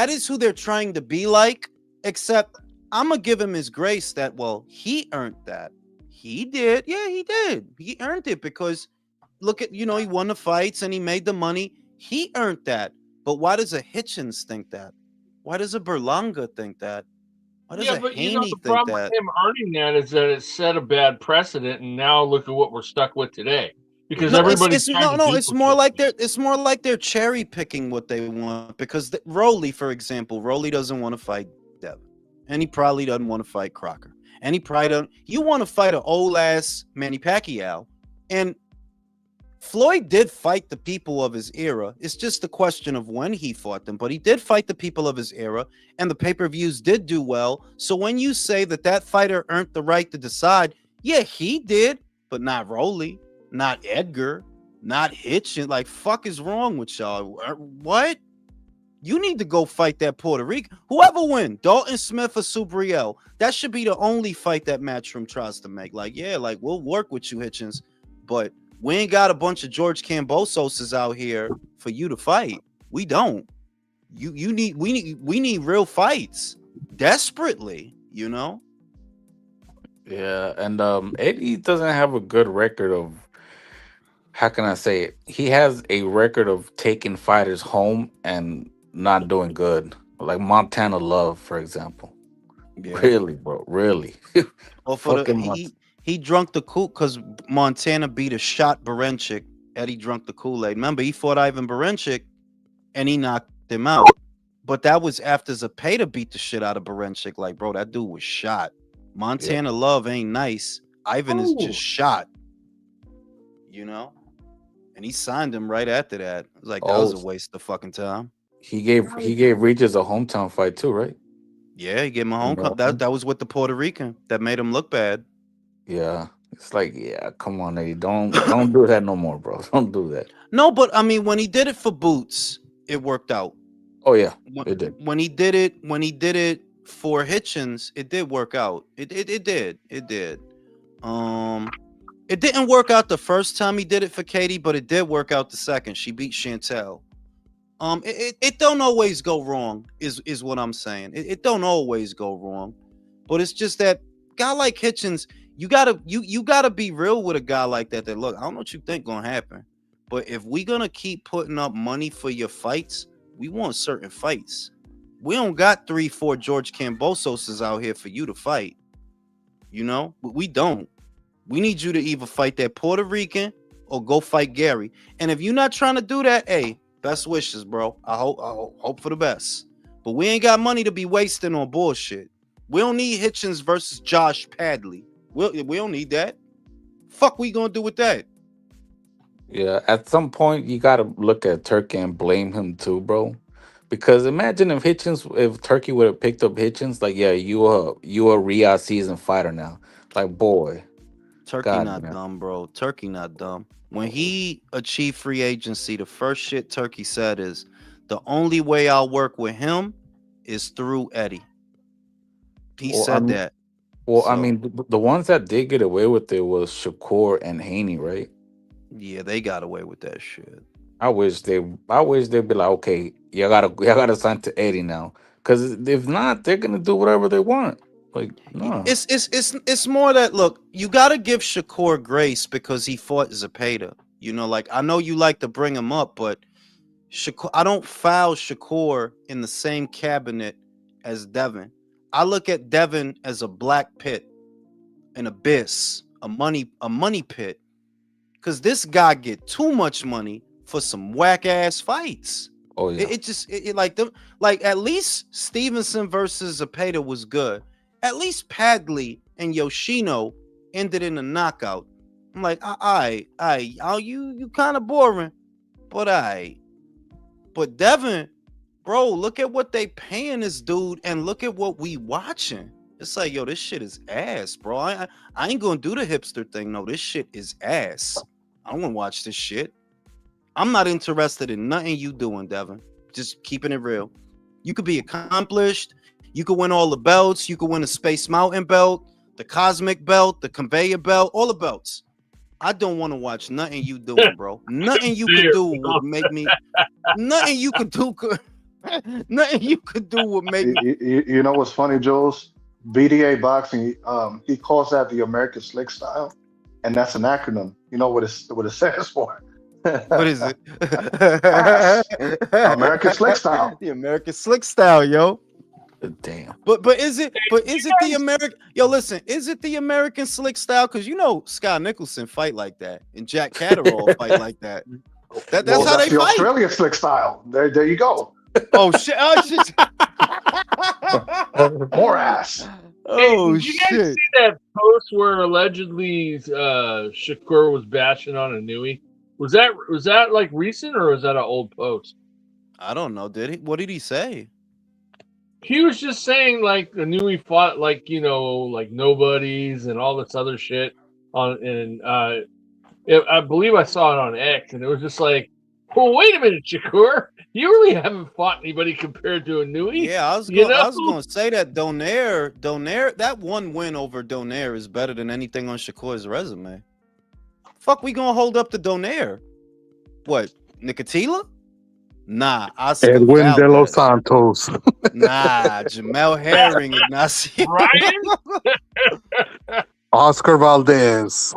is who they're trying to be like. Except I'm gonna give him his grace that, well, he earned that. He did. Yeah, he did. He earned it because look at, he won the fights and he made the money. He earned that. But why does a Hitchens think that? Why does a Berlanga think that? Why does a Haney the problem with him earning that is that it set a bad precedent, and now look at what we're stuck with today. Because everybody's it's more like they're cherry picking what they want. Because Rolly, for example, doesn't want to fight Devin, and he probably doesn't want to fight Crocker, and he probably don't. You want to fight an old ass Manny Pacquiao? And Floyd did fight the people of his era. It's just a question of when he fought them, but he did fight the people of his era, and the pay-per-views did do well. So when you say that fighter earned the right to decide, yeah, he did, but not Rolly, not Edgar, not Hitchin. Like, fuck is wrong with y'all? What? You need to go fight that Puerto Rican. Whoever win, Dalton Smith or Subriel, that should be the only fight that Matchroom tries to make. Like, yeah, like, we'll work with you, Hitchens, but we ain't got a bunch of George Cambososes out here for you to fight. We don't. We need real fights desperately, you know? Yeah, and Eddie doesn't have a good record of, how can I say it? He has a record of taking fighters home and not doing good. Like Montana Love, for example. Yeah. Really, bro. Really. Well, for the Fucking Mont- he drunk the Kool because Montana beat a shot Barenchik. Eddie drunk the Kool-Aid. Remember, he fought Ivan Barenchik and he knocked him out. But that was after Zepeda beat the shit out of Barenchik. Like, bro, that dude was shot. Montana Love ain't nice. Ivan is just shot. You know? And he signed him right after that. It was like, that was a waste of fucking time. He gave Regis a hometown fight too, right? Yeah, he gave him a homecoming. That was with the Puerto Rican that made him look bad. Yeah. It's like, yeah, come on, Eddie. Don't do that no more, bro. Don't do that. No, but I mean, when he did it for Boots, it worked out. Oh yeah, it did. When he did it for Hitchens, it did work out. It did. It didn't work out the first time he did it for Katie, but it did work out the second. She beat Chantel. It don't always go wrong, is what I'm saying. It don't always go wrong, but it's just that guy like Hitchens, you gotta be real with a guy like that. That look, I don't know what you think gonna happen, but if we gonna keep putting up money for your fights, we want certain fights. We don't got 3-4 George Cambososes out here for you to fight. You know, we don't. We need you to either fight that Puerto Rican or go fight Gary. And if you're not trying to do that, hey, best wishes, bro. I hope for the best. But we ain't got money to be wasting on bullshit. We don't need Hitchens versus Josh Padley. We don't need that. Fuck we gonna do with that? Yeah, at some point you gotta look at Turkey and blame him too, bro. Because imagine if Turkey would have picked up Hitchens, like, yeah, you a Riyadh season fighter now. Like, boy. Turkey God, not man. dumb, bro. Turkey not dumb. When he achieved free agency, the first shit Turkey said is, the only way I'll work with him is through Eddie. He said that. Well, I mean, the ones that did get away with it was Shakur and Haney, right? Yeah, they got away with that shit. I wish they'd be like, okay, you gotta sign to Eddie now, because if not, they're gonna do whatever they want. Like, no, it's more that, look, you gotta give Shakur grace because he fought Zepeda. You know, like, I know you like to bring him up, but Shakur, I don't file Shakur in the same cabinet as Devin. I look at Devin as a black pit, an abyss, a money pit, because this guy get too much money for some whack ass fights. Oh yeah, it like them, like, at least Stevenson versus Zepeda was good. At least Padley and Yoshino ended in a knockout. I'm like, you kind of boring, but but Devin, bro, look at what they paying this dude, and look at what we watching. It's like, yo, this shit is ass, bro. I ain't gonna do the hipster thing. No, this shit is ass. I don't want to watch this shit. I'm not interested in nothing you doing, Devin. Just keeping it real. You could be accomplished. You could win all the belts. You could win the Space Mountain belt, the Cosmic belt, the Conveyor belt, all the belts. I don't want to watch nothing you doing, bro. Nothing you could do would make me. Nothing you could do. Nothing you could do would make me. You know what's funny, Jules? BDA boxing. He calls that the American Slick Style, and that's an acronym. You know what it stands for? What is it? American Slick Style. The American Slick Style, yo. damn. But is it the American? Yo, listen, is it the American Slick Style? Because you know Scott Nicholson fight like that, and Jack Catterall fight like that. That's how they the fight. Australian Slick Style. There you go. Oh shit! Oh shit! More ass. Oh did you guys shit! see that post where allegedly Shakur was bashing on Inui? Was that like recent or was that an old post? I don't know. Did he? What did he say? He was just saying like Inui fought like like nobodies and all this other shit on and I believe I saw it on X and it was just like, well, wait a minute, Shakur, you really haven't fought anybody compared to Inui, Yeah, I was gonna say that Donaire, that one win over Donaire is better than anything on Shakur's resume. Fuck, we gonna hold up to Donaire? What, Nicotila? Nah, Oscar Edwin De Los Valdez. Santos. Nah, Jamel Herring, Ignacio. Ryan. Oscar Valdez.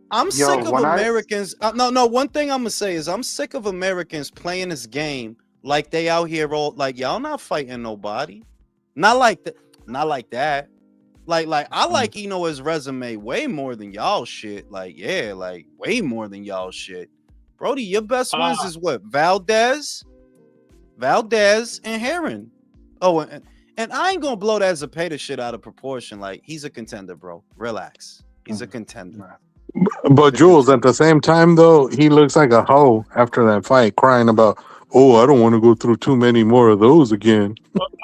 I'm sick of when Americans. No. One thing I'm gonna say is I'm sick of Americans playing this game like they out here all like y'all not fighting nobody. Not like that. Not like that. Like I like Ino's resume way more than y'all shit. Like yeah, like way more than y'all shit. Brody, your best wins is what? Valdez, and Herring. Oh, and I ain't gonna blow that Zepeda shit out of proportion. Like he's a contender, bro. Relax. He's a contender. But Jules, at the same time, though, he looks like a hoe after that fight, crying about, "Oh, I don't want to go through too many more of those again."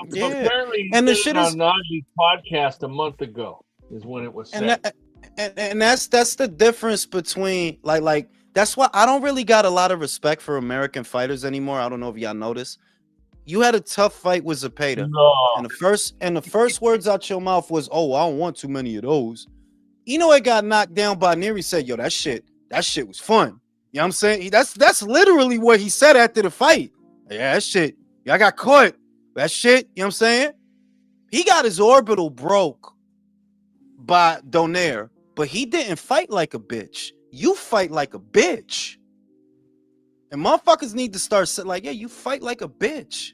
Yeah, apparently, and the said shit it is on Najee's podcast a month ago is when it was said. and that's the difference between like that's why I don't really got a lot of respect for American fighters anymore. I don't know if y'all noticed. You had a tough fight with Zepeda, and the first words out your mouth was, "Oh, I don't want too many of those." It got knocked down by Neri. Said, "Yo, that shit was fun." You know what I'm saying? That's literally what he said after the fight. Yeah, that shit. I got caught. That shit. You know what I'm saying? He got his orbital broke by Donaire, but he didn't fight like a bitch. You fight like a bitch. And motherfuckers need to start saying, like, yeah, you fight like a bitch.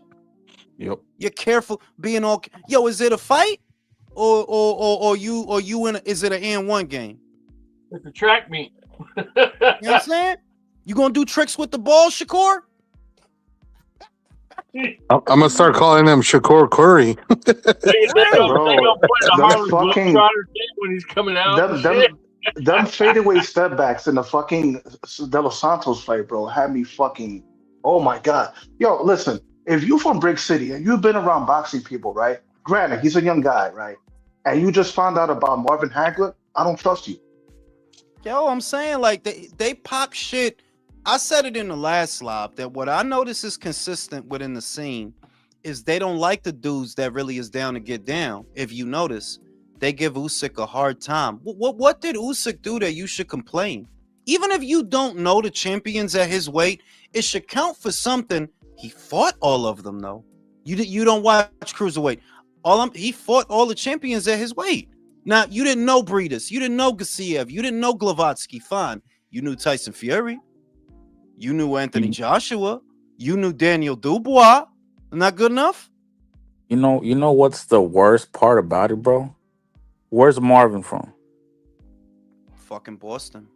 Yep. You're careful being all. Yo, is it a fight? Or you in is it an N1 game? It's a track meet. You know what I'm saying? You gonna do tricks with the ball, Shakur? I'm gonna start calling him Shakur Curry. When he's coming out. Them fadeaway stepbacks in the fucking De Los Santos fight, bro, had me fucking. Oh my god, yo, listen. If you from Brick City and you've been around boxing people, right? Granted, he's a young guy, right? And you just found out about Marvin Hagler, I don't trust you. Yo, I'm saying like they pop shit. I said it in the last slop that what I notice is consistent within the scene is they don't like the dudes that really is down to get down. If you notice, they give Usyk a hard time. What did Usyk do that you should complain? Even if you don't know the champions at his weight, it should count for something. He fought all of them though. You don't watch cruiserweight. He fought all the champions at his weight. Now you didn't know Breedis, you didn't know Gassiev, you didn't know Glavatsky. Fine, you knew Tyson Fury, you knew Anthony Joshua, you knew Daniel Dubois. Not good enough. You know what's the worst part about it, bro? Where's Marvin from? Fucking Boston.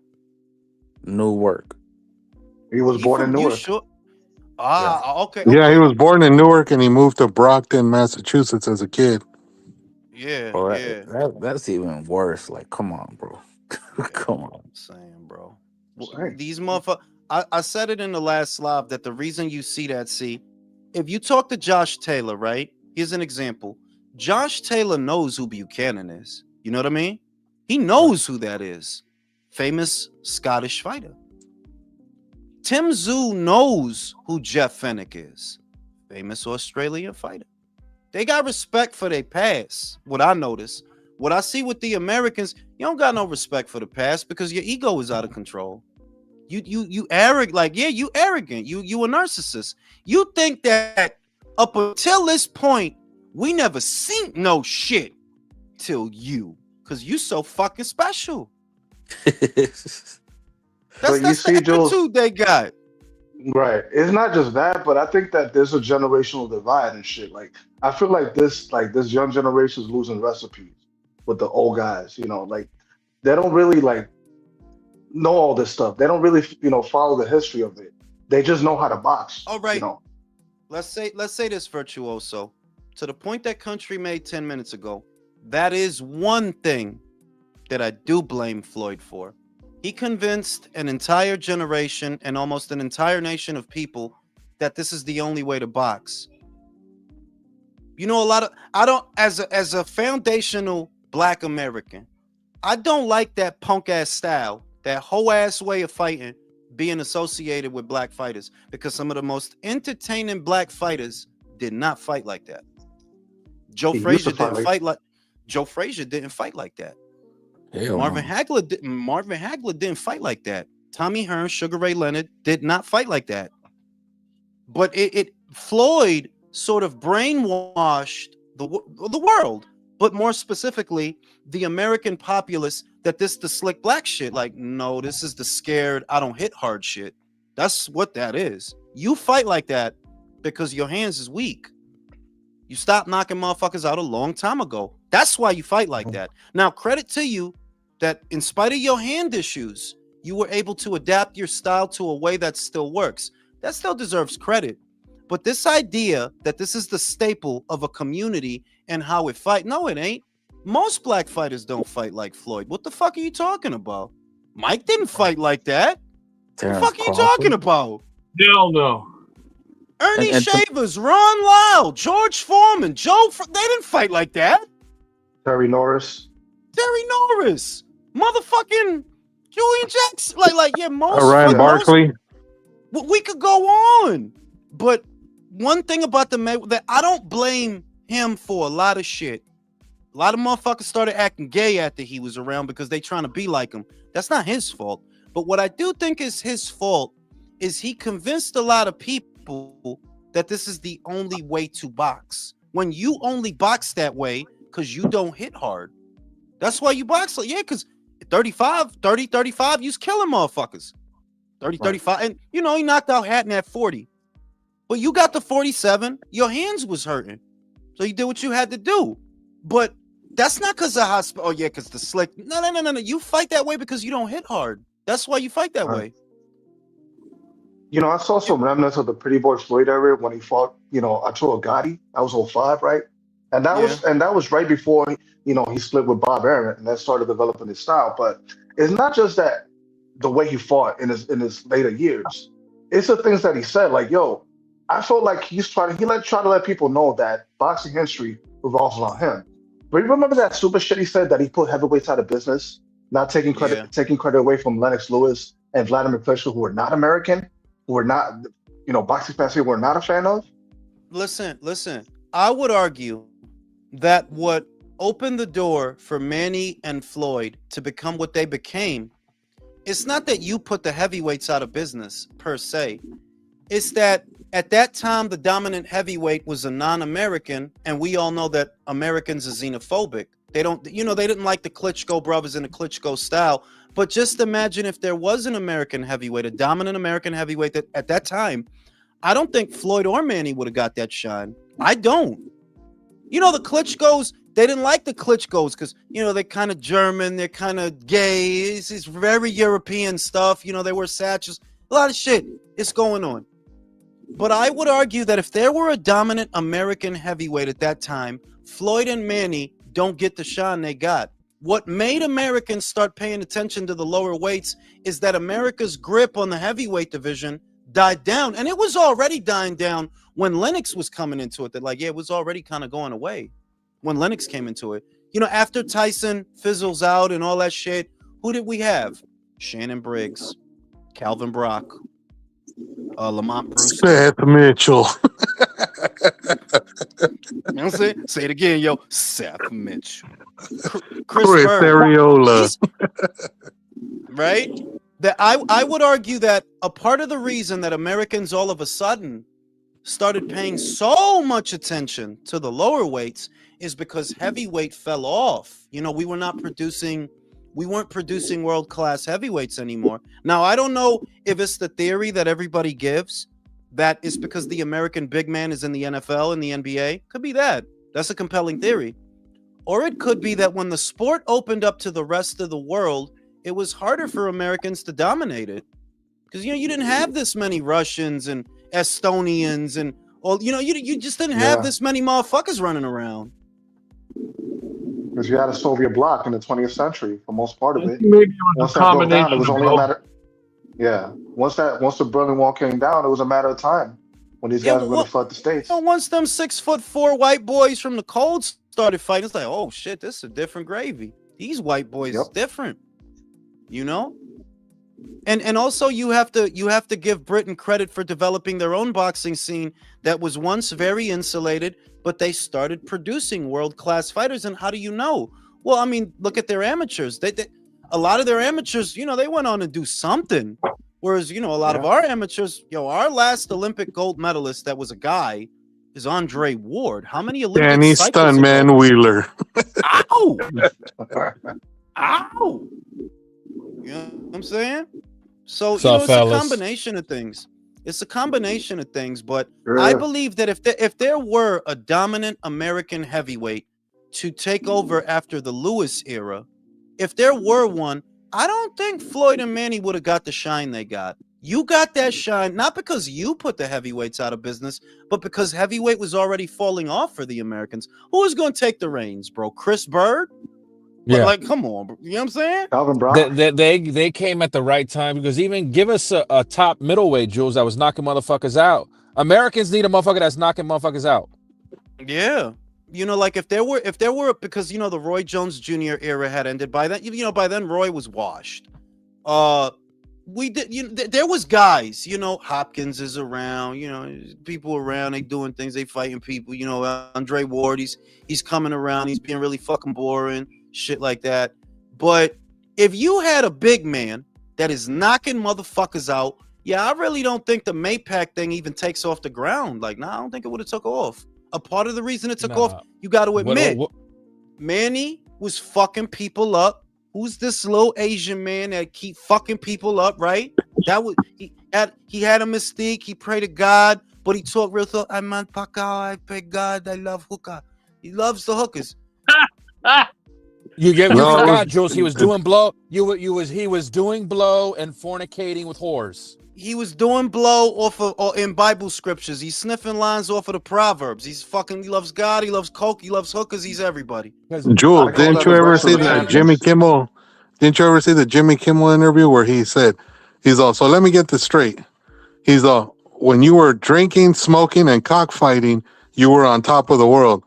Newark. He was born in Newark. Sure? Okay. Yeah, he was born in Newark and he moved to Brockton, Massachusetts as a kid. Yeah, Bro, yeah. that's even worse. Like, come on, bro. Come on. I'm saying, bro. These motherfuckers. I said it in the last slide that the reason you see that, if you talk to Josh Taylor, right? Here's an example. Josh Taylor knows who Buchanan is. You know what I mean? He knows who that is. Famous Scottish fighter. Tim Tszyu knows who Jeff Fennick is. Famous Australian fighter. They got respect for their past. What I notice. What I see with the Americans, you don't got no respect for the past because your ego is out of control. You arrogant, like, yeah, you arrogant. You a narcissist. You think that up until this point, we never seen no shit till you. Because you so fucking special. That's the attitude they got. Right. It's not just that, but I think that there's a generational divide and shit. Like, I feel like this young generation is losing recipes with the old guys. Like they don't really like know all this stuff. They don't really, follow the history of it. They just know how to box. All right. Let's say this, Virtuoso. To the point that Country made 10 minutes ago. That is one thing that I do blame Floyd for. He convinced an entire generation and almost an entire nation of people that this is the only way to box. You know, I don't, as a foundational Black American, I don't like that punk ass style, that whole ass way of fighting being associated with black fighters, because some of the most entertaining black fighters did not fight like that. Joe Frazier didn't fight like that. Hell Marvin no. Hagler didn't fight like that. Tommy Hearns, Sugar Ray Leonard did not fight like that. But Floyd sort of brainwashed the world, but more specifically the American populace, that this the slick black shit. Like, no, this is the scared, I don't hit hard shit. That's what that is. You fight like that because your hands is weak. You stopped knocking motherfuckers out a long time ago. That's why you fight like that. Now, credit to you that in spite of your hand issues, you were able to adapt your style to a way that still works. That still deserves credit. But this idea that this is the staple of a community and how it fight, no, it ain't. Most black fighters don't fight like Floyd. What the fuck are you talking about? Mike didn't fight like that. What the fuck are you talking about? Hell no. Ernie Shavers, Ron Lyle, George Foreman, they didn't fight like that. Terry Norris, motherfucking Julian Jackson, yeah, most. Ryan Barkley. We could go on, but one thing about that I don't blame him for a lot of shit. A lot of motherfuckers started acting gay after he was around because they trying to be like him. That's not his fault. But what I do think is his fault is he convinced a lot of people that this is the only way to box. When you only box that way because you don't hit hard. That's why you box. Yeah, because 30, 35, you was killing motherfuckers. 30, right. 35. And, he knocked out Hatton at 40. But you got the 47. Your hands was hurting. So you did what you had to do. But that's not because of hospital. Oh, yeah, because the slick. No. You fight that way because you don't hit hard. That's why you fight that way. I saw some remnants of the Pretty Boy Floyd era when he fought, Arturo Gatti. That was 05, right? And that was right before, he split with Bob Arum and that started developing his style. But it's not just that the way he fought in his later years. It's the things that he said, like, yo, I felt like he's trying to let people know that boxing history revolves around him. But you remember that super shit he said that he put heavyweights out of business, not taking credit away from Lennox Lewis and Vladimir Klitschko, who were not American, who were not, boxing fans who were not a fan of? Listen. I would argue that what opened the door for Manny and Floyd to become what they became, it's not that you put the heavyweights out of business per se. It's that at that time, the dominant heavyweight was a non-American, and we all know that Americans are xenophobic. They didn't like the Klitschko brothers and the Klitschko style. But just imagine if there was an American heavyweight, a dominant American heavyweight that at that time, I don't think Floyd or Manny would have got that shine. I don't. The Klitschkos, they didn't like the Klitschkos because, they're kind of German, they're kind of gay. It's very European stuff. They wear satchels. A lot of shit is going on. But I would argue that if there were a dominant American heavyweight at that time, Floyd and Manny don't get the shine they got. What made Americans start paying attention to the lower weights is that America's grip on the heavyweight division died down. And it was already dying down when Lennox was coming into it. It was already kind of going away when Lennox came into it. After Tyson fizzles out and all that shit, who did we have? Shannon Briggs, Calvin Brock, Lamont Bruce, Seth Mitchell. Say it again, yo. Seth Mitchell, Chris Arreola. Right? That I would argue that a part of the reason that Americans all of a sudden started paying so much attention to the lower weights is because heavyweight fell off. We weren't producing world-class heavyweights anymore. Now, I don't know if it's the theory that everybody gives that it's because the American big man is in the NFL and the NBA. Could be that. That's a compelling theory. Or it could be that when the sport opened up to the rest of the world, it was harder for Americans to dominate it. Because, you didn't have this many Russians and Estonians and all, you just didn't have this many motherfuckers running around. because you had a Soviet bloc in the 20th century for most part of it. Maybe it was Once a that broke down, it combination was of only a both. matter. Yeah, once the Berlin Wall came down, it was a matter of time when these Yeah, guys were going well, to flood the states. once them 6'4" white boys from the cold started fighting, it's like, oh shit, this is a different gravy. These white boys is Yep. different, you know. And also you have to give Britain credit for developing their own boxing scene that was once very insulated, but they started producing world-class fighters. And how do you know? Well, I mean, look at their amateurs. They a lot of their amateurs, you know, they went on to do something. Whereas, you know, a lot of Yeah. our amateurs, our last Olympic gold medalist that was a guy is Andre Ward. How many Olympic Danny cycles ago? Stuntman Wheeler. Ow! Ow! You know what I'm saying? So, What's you know, up, it's a fellas? combination of things. It's a combination of things, but I Yeah. believe that if there were a dominant American heavyweight to take over after the Lewis era, if there were one, I don't think Floyd and Manny would have got the shine they got. You got that shine not because you put the heavyweights out of business, but because heavyweight was already falling off for the Americans. Who was going to take the reins, bro? Chris Bird? Yeah. Like, come on, bro. You know what I'm saying? Calvin Brown. They came at the right time because even give us a top middleweight, Jules, that was knocking motherfuckers out. Americans need a motherfucker that's knocking motherfuckers out. Yeah. You know, like if there were because you know the Roy Jones Jr. era had ended by then. You know, by then Roy was washed. We did. You know, there was guys. You know, Hopkins is around. You know, people around. They doing things. They fighting people. You know, Andre Ward. He's coming around. He's being really fucking boring. Shit like that. But if you had a big man that is knocking motherfuckers out, yeah, I really don't think the Maypac thing even takes off the ground. Like, nah, I don't think it would have took off. A part of the reason it took off, you got to admit, Manny was fucking people up. Who's this little Asian man that keep fucking people up, right? That was he had a mystique. He prayed to God, but he talked real thought. I'm on Paca. I pray God. I love hookah. He loves the hookers. You No. forgot, Jules. He was doing blow. He was doing blow and fornicating with whores. He was doing blow off of or in Bible scriptures. He's sniffing lines off of the Proverbs. He loves God. He loves coke. He loves hookers. He's everybody. Jewel, I call didn't that you a ever see restoration. that Jimmy Kimmel? Didn't you ever see the Jimmy Kimmel interview where he said, he's all, so let me get this straight. He's all, when you were drinking, smoking, and cockfighting, you were on top of the world.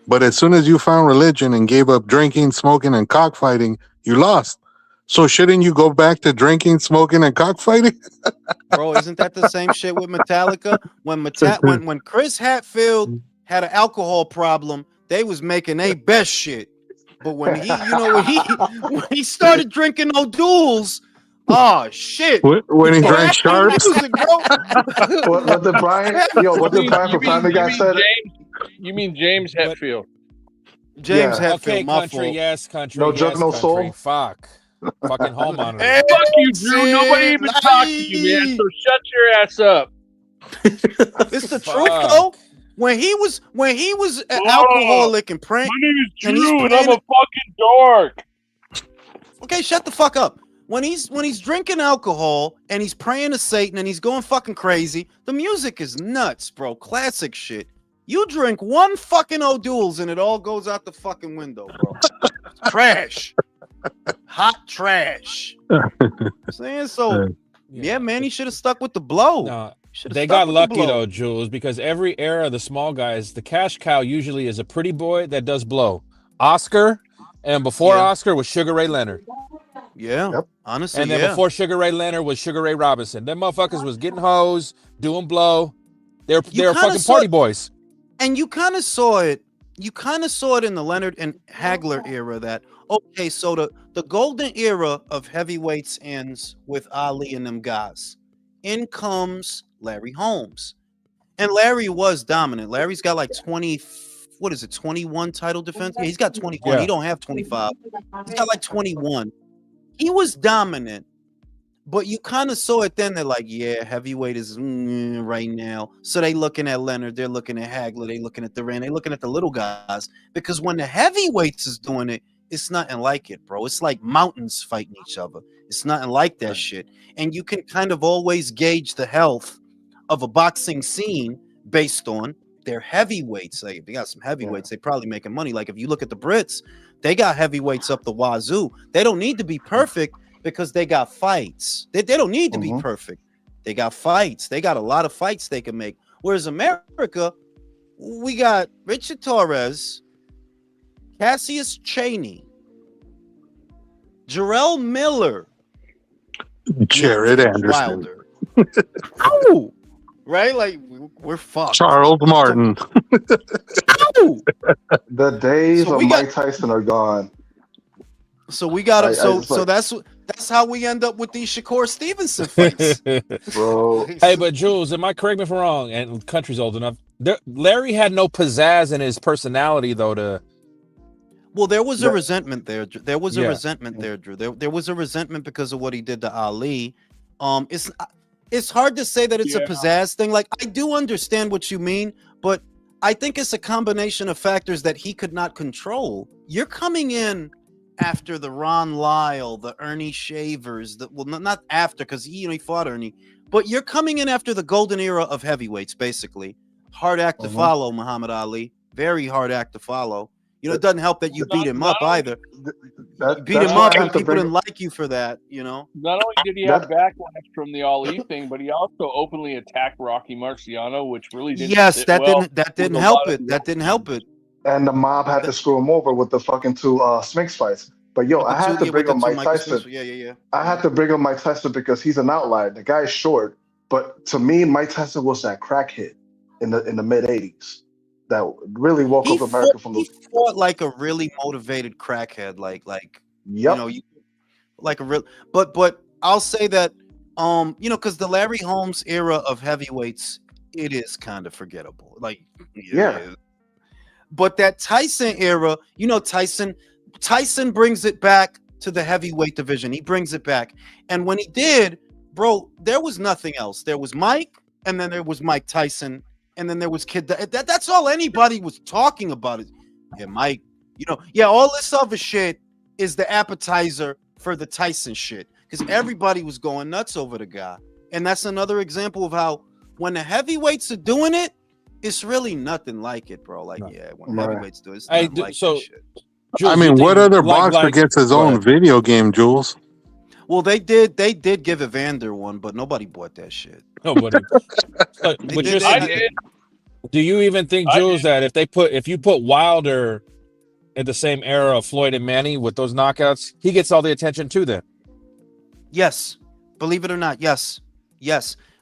But as soon as you found religion and gave up drinking, smoking, and cockfighting, you lost. So shouldn't you go back to drinking, smoking, and cockfighting? Bro, isn't that the same shit with Metallica? When Chris Hatfield had an alcohol problem, they was making a best shit. But when when he started drinking O'Doul's, oh shit. When he drank Cracking Sharps? music, bro. What did Brian? Yo, what did Brian from Family Guy said? You mean James Hetfield? James Yeah. Hetfield, Okay, my country, fault. yes, country, No yes, joke, no country. soul. Fuck. Fucking hall monitor. Hey, Fuck you, Drew. Nobody even talked to you, man. So shut your ass up. It's the truth, Fuck. though. When he was an alcoholic and praying, My name is and he's Drew, and I'm praying. a fucking dork. Okay, shut the fuck up. When he's drinking alcohol and he's praying to Satan and he's going fucking crazy, the music is nuts, bro. Classic shit. You drink one fucking O'Doul's and it all goes out the fucking window, bro. Trash. Hot trash. Saying so. Yeah, man, he should have stuck with the blow. No, Should've they stuck got with the lucky blow. though, Jules, because every era of the small guys, the cash cow usually is a pretty boy that does blow. Oscar, and before Yeah. Oscar was Sugar Ray Leonard. Yeah, Yep. honestly, And then yeah. before Sugar Ray Leonard was Sugar Ray Robinson. Them motherfuckers was getting hoes, doing blow. They're kinda fucking saw- party boys. And you kind of saw it. You kind of saw it in the Leonard and Hagler era. That okay, so the golden era of heavyweights ends with Ali and them guys. In comes Larry Holmes, and Larry was dominant. Larry's got like 20. What is it? 21 title defense. Yeah, he's got 21. Yeah. He don't have 25. He's got like 21. He was dominant. But you kind of saw it then. They're like, yeah, heavyweight is right now. So they looking at Leonard. They're looking at Hagler. They looking at Duran. They looking at the little guys. Because when the heavyweights is doing it, it's nothing like it, bro. It's like mountains fighting each other. It's nothing like that shit. And you can kind of always gauge the health of a boxing scene based on they're heavyweights. Like they got some heavyweights. They probably making money. Like if you look at the Brits, they got heavyweights up the wazoo. They don't need to be perfect because they got fights. They don't need to be perfect. They got fights. They got a lot of fights they can make. Whereas America, we got Richard Torres, Cassius Chaney, Jarrell Miller, Jared Anderson, Wilder. Ow! Right? Like we're fucked. Charles Martin. Ow! The days So of we got- Mike Tyson are gone. So we got it. So it's like- that's how we end up with these Shakur Stevenson fights, Bro. Hey, but Jules, am I correct me if I'm wrong? And country's old enough. Larry had no pizzazz in his personality, though. Well, there was a That- resentment there. There was a Yeah. resentment there, Drew. There was a resentment because of what he did to Ali. It's hard to say that it's a Yeah. pizzazz thing. Like I do understand what you mean, but I think it's a combination of factors that he could not control. You're coming in after the Ron Lyle, the Ernie Shavers, not after because he fought Ernie, but you're coming in after the golden era of heavyweights, basically. Hard act to follow, Muhammad Ali. Very hard act to follow. It doesn't help that you beat him up either. You beat him up and people didn't like you for that, Not only did he have backlash from the Ali thing, but he also openly attacked Rocky Marciano, which really didn't. Yes, sit that well didn't with a help lot of it. That didn't help it. And the mob had to screw him over with the fucking two Spinks fights. But yo, I had to bring up Mike Tyson. Yeah. I had to bring up Mike Tyson because he's an outlier. The guy's short, but to me, Mike Tyson was that crackhead in the mid '80s that really woke up America from He the. fought like a really motivated crackhead, like Yep. like a real. But I'll say that, because the Larry Holmes era of heavyweights, it is kind of forgettable. Like, Yeah. But that Tyson era, Tyson brings it back to the heavyweight division. He brings it back, and when he did, bro, there was nothing else. There was Mike, and then there was Mike Tyson. And then there was Kid. That's all anybody was talking about. Is Mike. All this other shit is the appetizer for the Tyson shit because everybody was going nuts over the guy. And that's another example of how when the heavyweights are doing it, it's really nothing like it, bro. Like, when heavyweights do it, it's nothing like that shit. Jules, I mean, what other boxer like- gets his own video game, Jules? Well, they did give Evander one, but nobody bought that shit. Nobody. But do you even think, Jules, that if you put Wilder in the same era of Floyd and Manny with those knockouts, he gets all the attention too? Then, yes, believe it or not, yes.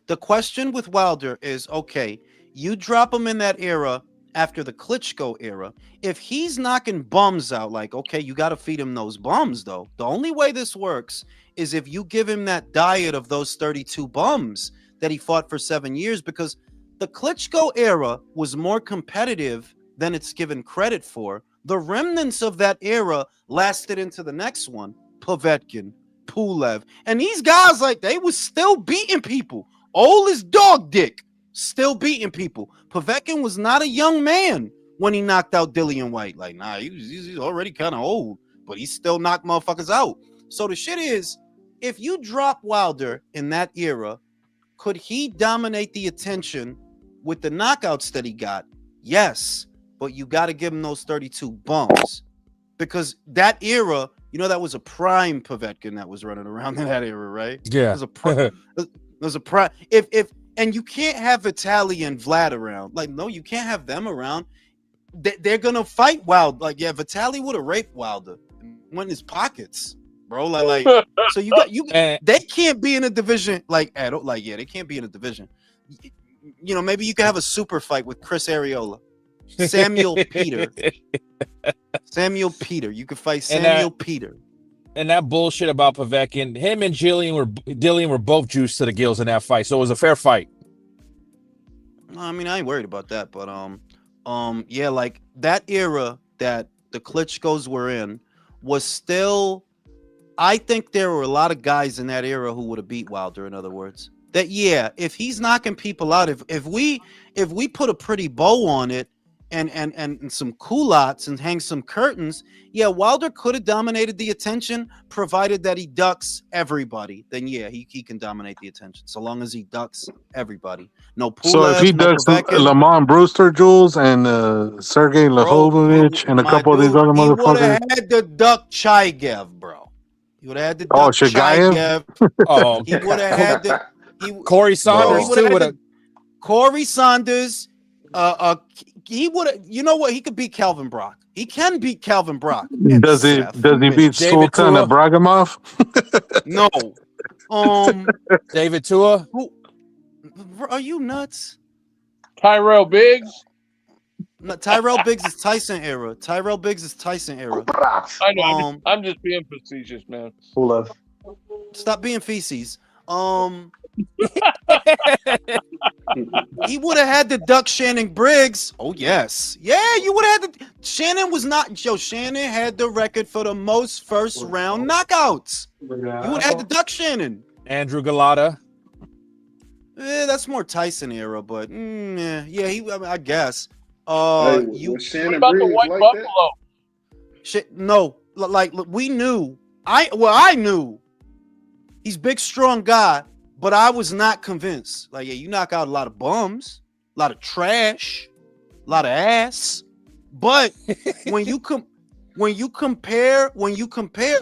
The question with Wilder is, okay, you drop him in that era after the Klitschko era. If he's knocking bums out, like, okay, you got to feed him those bums, though. The only way this works is if you give him that diet of those 32 bums that he fought for 7 years, because the Klitschko era was more competitive than it's given credit for. The remnants of that era lasted into the next one. Povetkin, Pulev, and these guys, like, they was still beating people. Old as dog dick, still beating people. Povetkin was not a young man when he knocked out Dillian White. Like, nah, he's already kind of old, but he still knocked motherfuckers out. So the shit is, if you drop Wilder in that era, could he dominate the attention with the knockouts that he got? Yes, but you got to give him those 32 bumps because that era, that was a prime Povetkin that was running around in that era, right? yeah, There's a prime. If and you can't have Vitaly and Vlad around. Like, no, you can't have them around. They're gonna fight Wilder. Like, Vitaly would have raped Wilder and went in his pockets, bro. Like, so they can't be in a division they can't be in a division. Maybe you could have a super fight with Chris Areola, Samuel Peter. You could fight Samuel Peter. And that bullshit about Povetkin, him and Dillian were both juiced to the gills in that fight, so it was a fair fight. I mean, I ain't worried about that, but like that era that the Klitschko's were in was still. I think there were a lot of guys in that era who would have beat Wilder. In other words, if he's knocking people out, if we put a pretty bow on it, and some culottes and hang some curtains, yeah, Wilder could have dominated the attention, provided that he ducks everybody. Then yeah, he can dominate the attention so long as he ducks everybody. No So if he Pulev, no ducks Povetkin. Lamont Brewster, Jules, and Sergey Lahovovich, and a My couple of these dude, other he would have motherfuckers. had to duck Chigev, bro. He would have had to Oh, duck Shagayev? Chigev. Oh, He would have had to. Corey Saunders would've too had would to- have. Corey Saunders. He would have. You know what? He could beat Calvin Brock. He can beat Calvin Brock. And Does he Seth. beat David Sultan Tua? Abragamov? No. David Tua. Who? Are you nuts? Tyrell Biggs. No, Tyrell Biggs is Tyson era. Tyrell Biggs is Tyson era. I know. I'm just being facetious, man. Pulev. Stop being feces. He would have had to duck Shannon Briggs. Oh yes, yeah. You would have had to. Shannon was not. Yo, Shannon had the record for the most first round knockouts. You would have had to duck Shannon. Andrew Galata. That's more Tyson era, but yeah. I guess. Hey, You was Shannon What about the Briggs White like Buffalo? shit. No, like look, we knew. I knew. He's big, strong guy, but I was not convinced. Like, yeah, you knock out a lot of bums, a lot of trash, a lot of ass. But when you compare,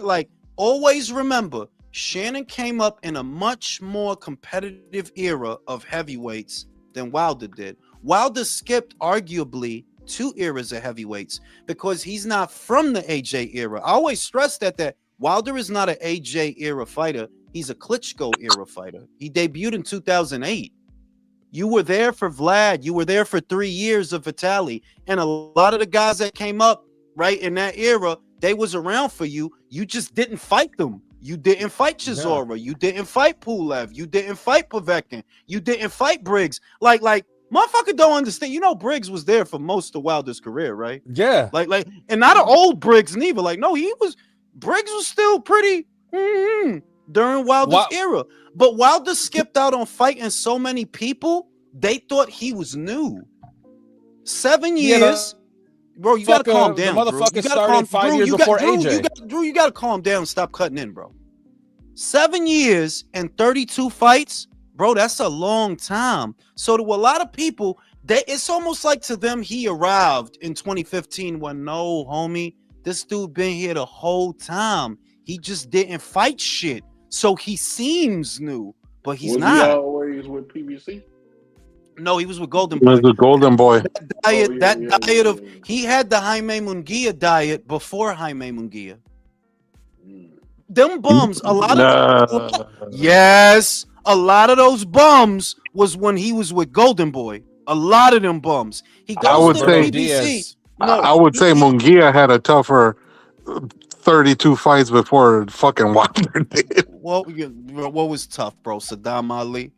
like, always remember, Shannon came up in a much more competitive era of heavyweights than Wilder did. Wilder skipped arguably 2 eras of heavyweights because he's not from the AJ era. I always stress that Wilder is not an AJ era fighter. He's a Klitschko era fighter. He debuted in 2008. You were there for Vlad. You were there for 3 years of Vitaly. And a lot of the guys that came up right in that era, they was around for you. You just didn't fight them. You didn't fight Chisora. You didn't fight Pulev. You didn't fight Povetkin. You didn't fight Briggs. Like, motherfucker don't understand. You know, Briggs was there for most of Wilder's career, right? Yeah. Like, and not an old Briggs neither. Like, no, Briggs was still pretty during Wilder's era. But Wilder skipped out on fighting so many people, they thought he was new. 7 years. Bro, you gotta calm down. The motherfucker Drew. started 5 years before AJ. Drew, you gotta calm down and stop cutting in, bro. 7 years and 32 fights, bro, that's a long time. So to a lot of people, it's almost like to them he arrived in 2015 when, no, homie, this dude been here the whole time. He just didn't fight shit. So he seems new, but he's was not. He always with PBC? No, he was with Golden He Boy. was the Golden Boy. Diet of he had the Jaime Munguia diet before Jaime Munguia. Them bums, a lot of those bums was when he was with Golden Boy. A lot of them bums. He goes to the BBC. I would say Munguia had a tougher 32 fights before fucking Wilder did. What was tough, bro? Saddam Ali?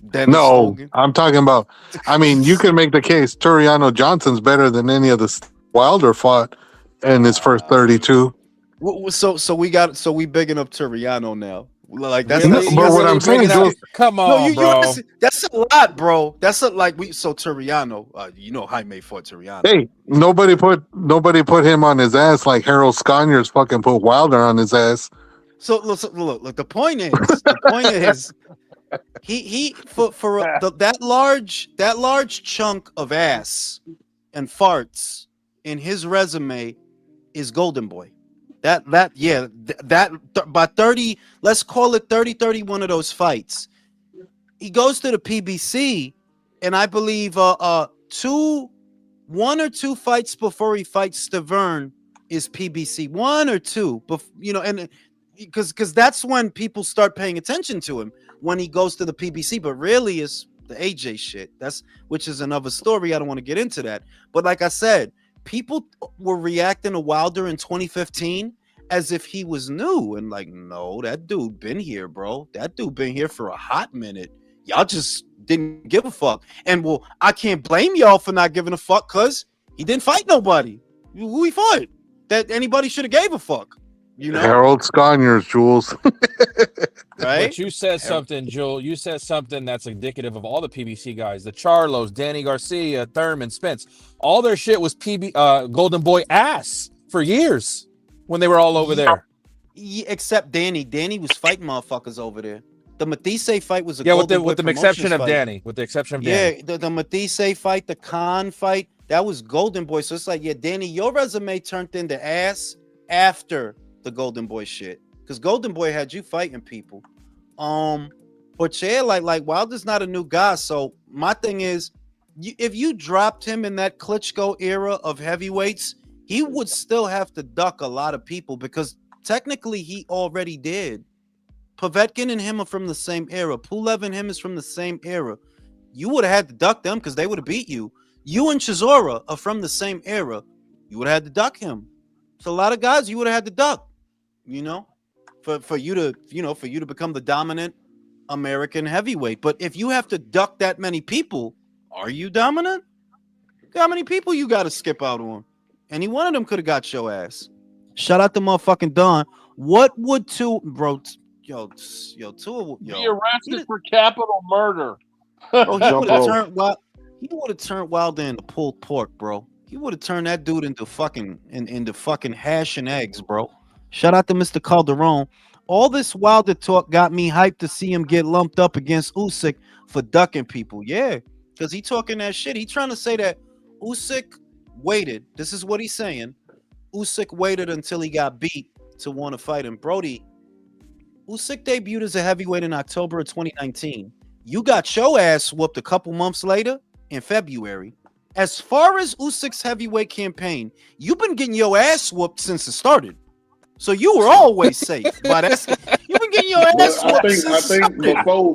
Dennis No, Hogan? I'm talking about. I mean, you can make the case Turiano Johnson's better than any of the Wilder fought in his first 32. So we bigging up Turiano now. Like that's Really? But what I'm saying is, come on, bro. That's a lot, bro. That's Turiano. You know, Jaime fought Turiano. hey, nobody put him on his ass like Harold Sconiers fucking put Wilder on his ass. So look. The point is, he for that large chunk of ass and farts in his resume is Golden Boy. That by 30, let's call it 31 of those fights. He goes to the PBC, and I believe 1 or 2 fights before he fights Stavern is PBC. 1 or 2, but and because that's when people start paying attention to him, when he goes to the PBC. But really, it's the AJ shit. Which is another story. I don't want to get into that. But like I said, people were reacting to Wilder in 2015 as if he was new, and like, no, that dude been here, bro. That dude been here for a hot minute. Y'all just didn't give a fuck. And well, I can't blame y'all for not giving a fuck because he didn't fight nobody. Who he fought? That anybody should have gave a fuck. Harold Sconiers, Jules. right? But you said something, Joel. You said something that's indicative of all the PBC guys: the Charlos, Danny Garcia, Thurman, Spence. All their shit was Golden Boy ass for years when they were all over there. Except Danny. Danny was fighting motherfuckers over there. The Matisse fight was a Yeah, Golden Boy with the Promotions exception of fight. Danny. With the exception of Danny. Yeah, the Matisse fight, the Khan fight, that was Golden Boy. So it's like, yeah, Danny, your resume turned into ass after the Golden Boy shit. Because Golden Boy had you fighting people. But yeah, like Wilder's not a new guy. So my thing is, if you dropped him in that Klitschko era of heavyweights, he would still have to duck a lot of people because technically he already did. Povetkin and him are from the same era. Pulev and him is from the same era. You would have had to duck them because they would have beat you. You and Chisora are from the same era. You would have had to duck him. So a lot of guys you would have had to duck, for you to become the dominant American heavyweight. But if you have to duck that many people, are you dominant? How many people you got to skip out on? Any one of them could have got your ass. Shout out to motherfucking Don. What would two. Be arrested for capital murder. Bro, he would have turned Wilder into pulled pork, bro. He would have turned that dude into fucking hash and eggs, bro. Shout out to Mr. Calderon. All this Wilder talk got me hyped to see him get lumped up against Usyk for ducking people. Yeah, because he talking that shit. He trying to say that Usyk waited. This is what he's saying. Usyk waited until he got beat to want to fight him. Brody, Usyk debuted as a heavyweight in October of 2019. You got your ass whooped a couple months later in February. As far as Usyk's heavyweight campaign, you've been getting your ass whooped since it started. So you were always safe. But you've been getting your ass whooped since it started.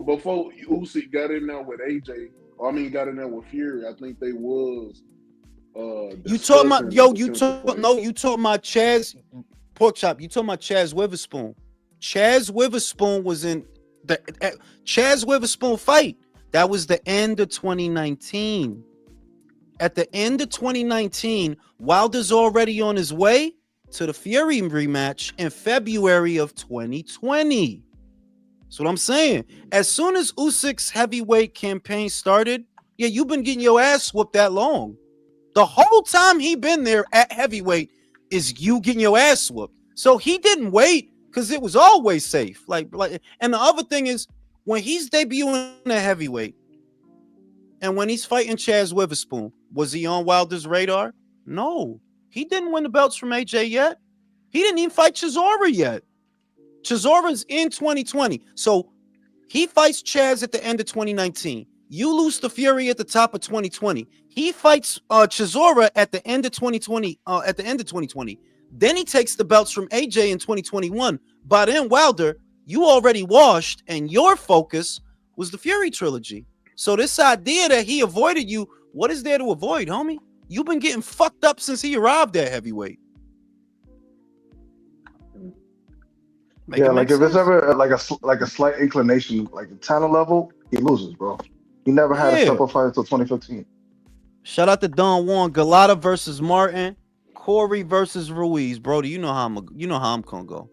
before Usyk got in there with AJ, got in there with Fury, I think they was you talking about you talking about Chaz Porkchop, you talking about Chaz Witherspoon. Chaz Witherspoon was in the Chaz Witherspoon fight. That was the end of 2019. At the end of 2019, Wilder's already on his way to the Fury rematch in February of 2020. That's what I'm saying. As soon as Usyk's heavyweight campaign started, yeah, you've been getting your ass whooped that long. The whole time he been there at heavyweight is you getting your ass whooped. So he didn't wait because it was always safe. And the other thing is, when he's debuting at heavyweight and when he's fighting Chaz Witherspoon, was he on Wilder's radar? No. He didn't win the belts from AJ yet. He didn't even fight Chisora yet. Chisora's in 2020. So he fights Chaz at the end of 2019. You lose to Fury at the top of 2020. He fights Chisora at the end of 2020. Then he takes the belts from AJ in 2021. By then, Wilder, you already washed, and your focus was the Fury trilogy. So this idea that he avoided you, what is there to avoid, homie? You've been getting fucked up since he arrived at heavyweight. If it's ever like a slight inclination, like the talent level, he loses, bro. He never had a step up fight until 2015. Shout out to Don Juan. Galata versus Martin. Corey versus Ruiz. Brody, you know how I'm gonna go.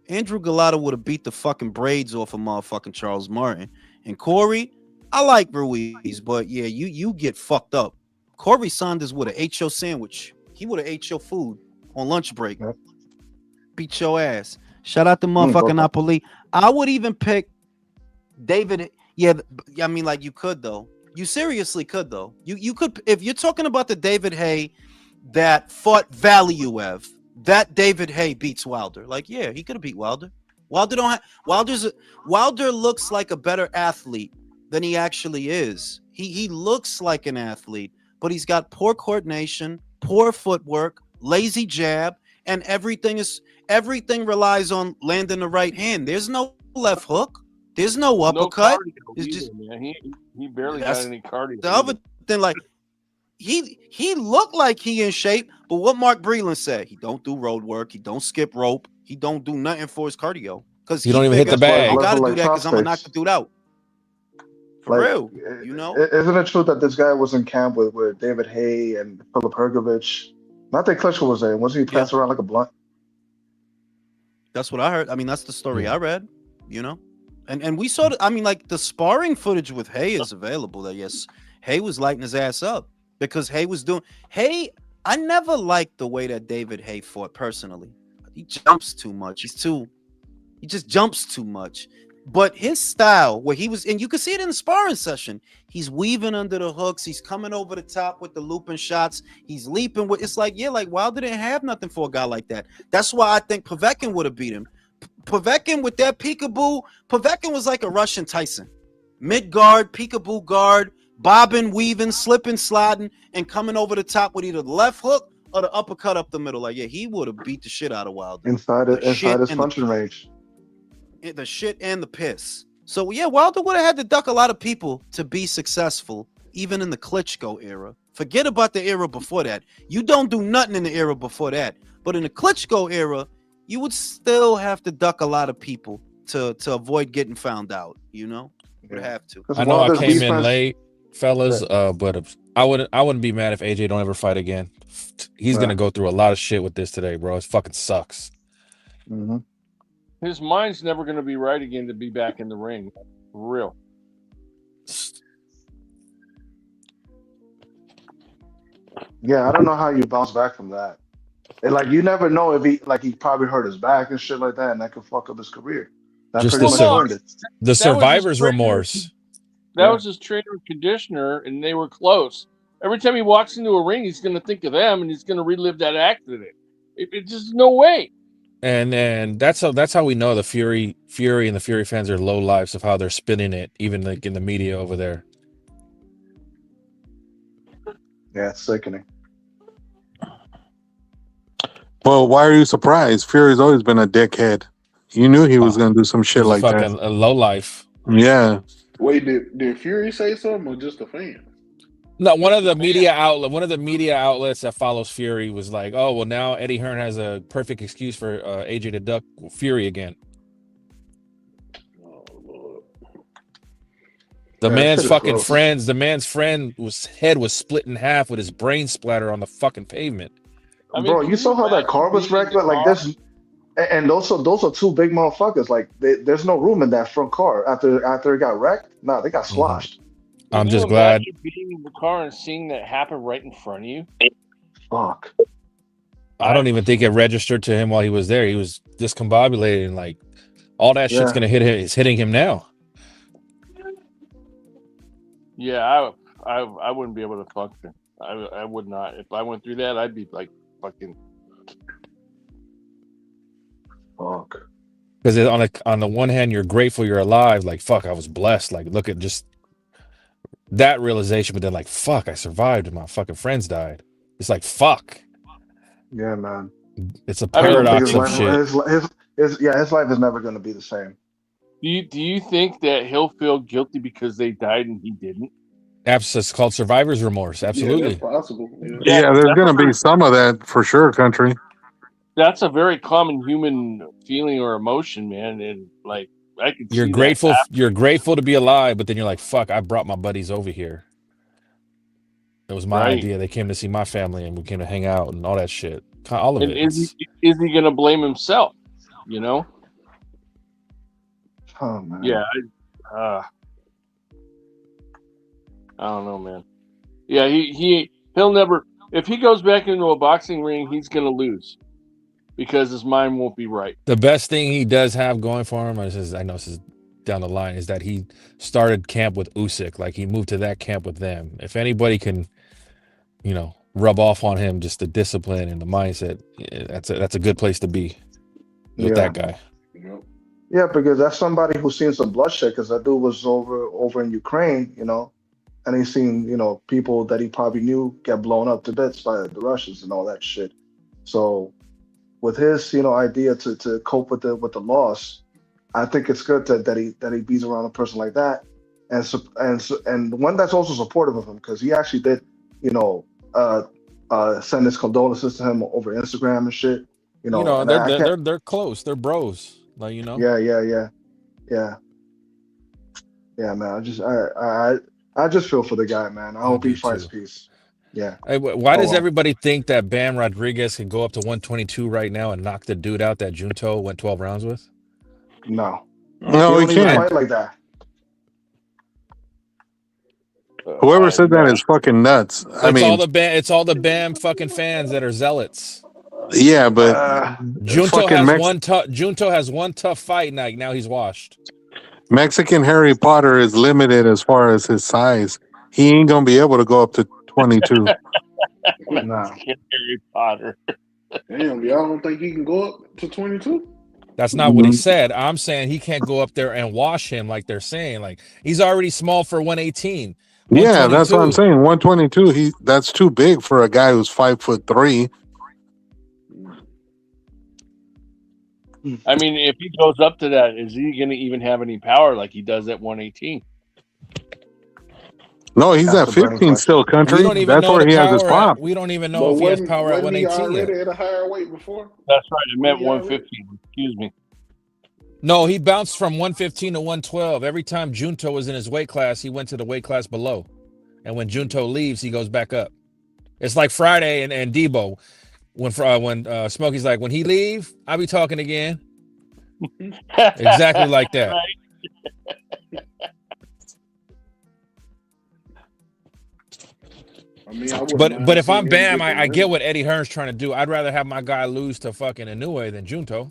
Andrew Galata would have beat the fucking braids off of motherfucking Charles Martin. And Corey, I like Ruiz, but yeah, you get fucked up. Corey Saunders would have ate your sandwich. He would have ate your food on lunch break. Yep. Beat your ass. Shout out to motherfucking Napoli. I would even pick David. Yeah, I mean, like, you could though. You seriously could though. You could, if you're talking about the David Haye that fought Valiev, that David Haye beats Wilder. Like, yeah, he could have beat Wilder. Wilder looks like a better athlete than he actually is. He looks like an athlete, but he's got poor coordination, poor footwork, lazy jab, and everything relies on landing the right hand. There's no left hook. There's no uppercut. He barely got any cardio. The other thing, like, he looked like he in shape, but what Mark Breland said, he don't do road work, he don't skip rope, he don't do nothing for his cardio. Because you don't even hit the bag. I gotta do that because I'm gonna knock the dude out. For real, you know? Isn't it true that this guy was in camp with David Haye and Philip Hergovich? Not that Klitschko was there. Wasn't he passed around like a blunt? That's what I heard. I mean, that's the story I read. you know. And we saw, I mean, like the sparring footage with Hay is available. That yes, Hay was lighting his ass up because Hay was doing Hay. I never liked the way that David Hay fought personally. He jumps too much. He just jumps too much. But his style, where he was, and you can see it in the sparring session, he's weaving under the hooks, he's coming over the top with the looping shots, he's leaping with. It's like, yeah, like Wilder didn't have nothing for a guy like that. That's why I think Povetkin would have beat him. Povetkin with that peekaboo, Povetkin was like a Russian Tyson, mid guard, peekaboo guard, bobbing, weaving, slipping, sliding, and coming over the top with either the left hook or the uppercut up the middle. Like, yeah, he would have beat the shit out of Wilder. Inside his punching range. The shit and the piss. So yeah, Wilder would have had to duck a lot of people to be successful, even in the Klitschko era. Forget about the era before that. You don't do nothing in the era before that. But in the Klitschko era, you would still have to duck a lot to avoid getting found out. You know, you would have to. I know I came in late, fellas, but I wouldn't be mad if AJ don't ever fight again. He's gonna go through a lot of shit with this today, bro. It fucking sucks. Mm-hmm. His mind's never going to be right again to be back in the ring. For real. Yeah, I don't know how you bounce back from that. And like, you never know if he probably hurt his back and shit like that, and that could fuck up his career. That Just pretty much ruined it. The survivor's remorse. That was his trainer and conditioner, and they were close. Every time he walks into a ring, he's going to think of them, and he's going to relive that accident. It's just no way. And that's how we know the Fury and the Fury fans are low lives of how they're spinning it, even like in the media over there. Yeah, it's sickening. Well, why are you surprised? Fury's always been a dickhead. You knew he was going to do some shit like that. A low life. Yeah. Wait, did Fury say something or just a fan? No, one of the media outlets that follows Fury was like, "Oh, well, now Eddie Hearn has a perfect excuse for AJ to duck Fury again." Oh Lord. The man's fucking friends. The man's head was split in half with his brain splatter on the fucking pavement. I mean, bro, you saw how that car was wrecked? Like this, and those are two big motherfuckers. Like there's no room in that front car after it got wrecked. Nah, they got squashed. I'm just glad being in the car and seeing that happen right in front of you. Fuck. I don't even think it registered to him while he was there. He was discombobulated and like all that shit's gonna hit him. It's hitting him now. Yeah, I wouldn't be able to function. I would not. If I went through that, I'd be like fucking. Fuck. Because on the one hand, you're grateful you're alive. Like fuck, I was blessed. Like look at just that realization, but then like fuck, I survived and my fucking friends died. It's like fuck. Yeah, man. It's a paradox of shit. His life is never going to be the same. Do you think that he'll feel guilty because they died and he didn't? It's called survivor's remorse. Absolutely. Yeah, that's possible. Yeah, there's going to be some of that for sure, country. That's a very common human feeling or emotion, man. And like, I could. You're grateful. You're grateful to be alive, but then you're like, "Fuck! I brought my buddies over here. It was my idea. They came to see my family, and we came to hang out and all that shit. All of it." Is he going to blame himself? You know? Oh man. Yeah. I don't know, man. Yeah, he'll never. If he goes back into a boxing ring, he's going to lose. Because his mind won't be right. The best thing he does have going for him, I know this is down the line, is that he started camp with Usyk. Like he moved to that camp with them. If anybody can, rub off on him, just the discipline and the mindset, that's a good place to be with that guy. Yeah, because that's somebody who's seen some bloodshed. Because that dude was over in Ukraine, and he's seen people that he probably knew get blown up to bits by the Russians and all that shit. So. With his, idea to cope with the loss, I think it's good that he beats around a person like that, and one that's also supportive of him because he actually did, send his condolences to him over Instagram and shit. They're close, they're bros, like Yeah, man. I just feel for the guy, man. I hope he fights peace. Yeah. Why does everybody think that Bam Rodriguez can go up to 122 right now and knock the dude out that Junto went 12 rounds with? No. No, he don't even can't. fight like that. Whoever said that is fucking nuts. I It's mean, all the Bam fucking fans that are zealots. yeah, but Junto fucking has one tough fight night. Now he's washed. Mexican Harry Potter is limited as far as his size. He ain't gonna be able to go up to 22. Nah. Harry Potter. Damn, y'all don't think he can go up to 22? That's not what he said. I'm saying he can't go up there and wash him like they're saying. Like he's already small for 118. Yeah, that's what I'm 122. saying. 122. That's too big for a guy who's 5'3". I mean, if he goes up to that, is he going to even have any power like he does at 118? No, he's That's at the burning 15 still, country. We don't even That's know where the he has his power. pop. We don't even know But if he has power at wasn't he 118 already yet. at a higher weight before? That's right. I meant Yeah, 115. Excuse me. No, he bounced from 115 to 112. Every time Junto was in his weight class, he went to the weight class below. And when Junto leaves, he goes back up. It's like Friday and Debo. When Smokey's like, when he leave, I'll be talking again. Exactly like that. I mean, I wouldn't But mind if I'm seeing him Bam, get the I get ring. what Eddie Hearn's trying to do. I'd rather have my guy lose to fucking Inoue than Junto.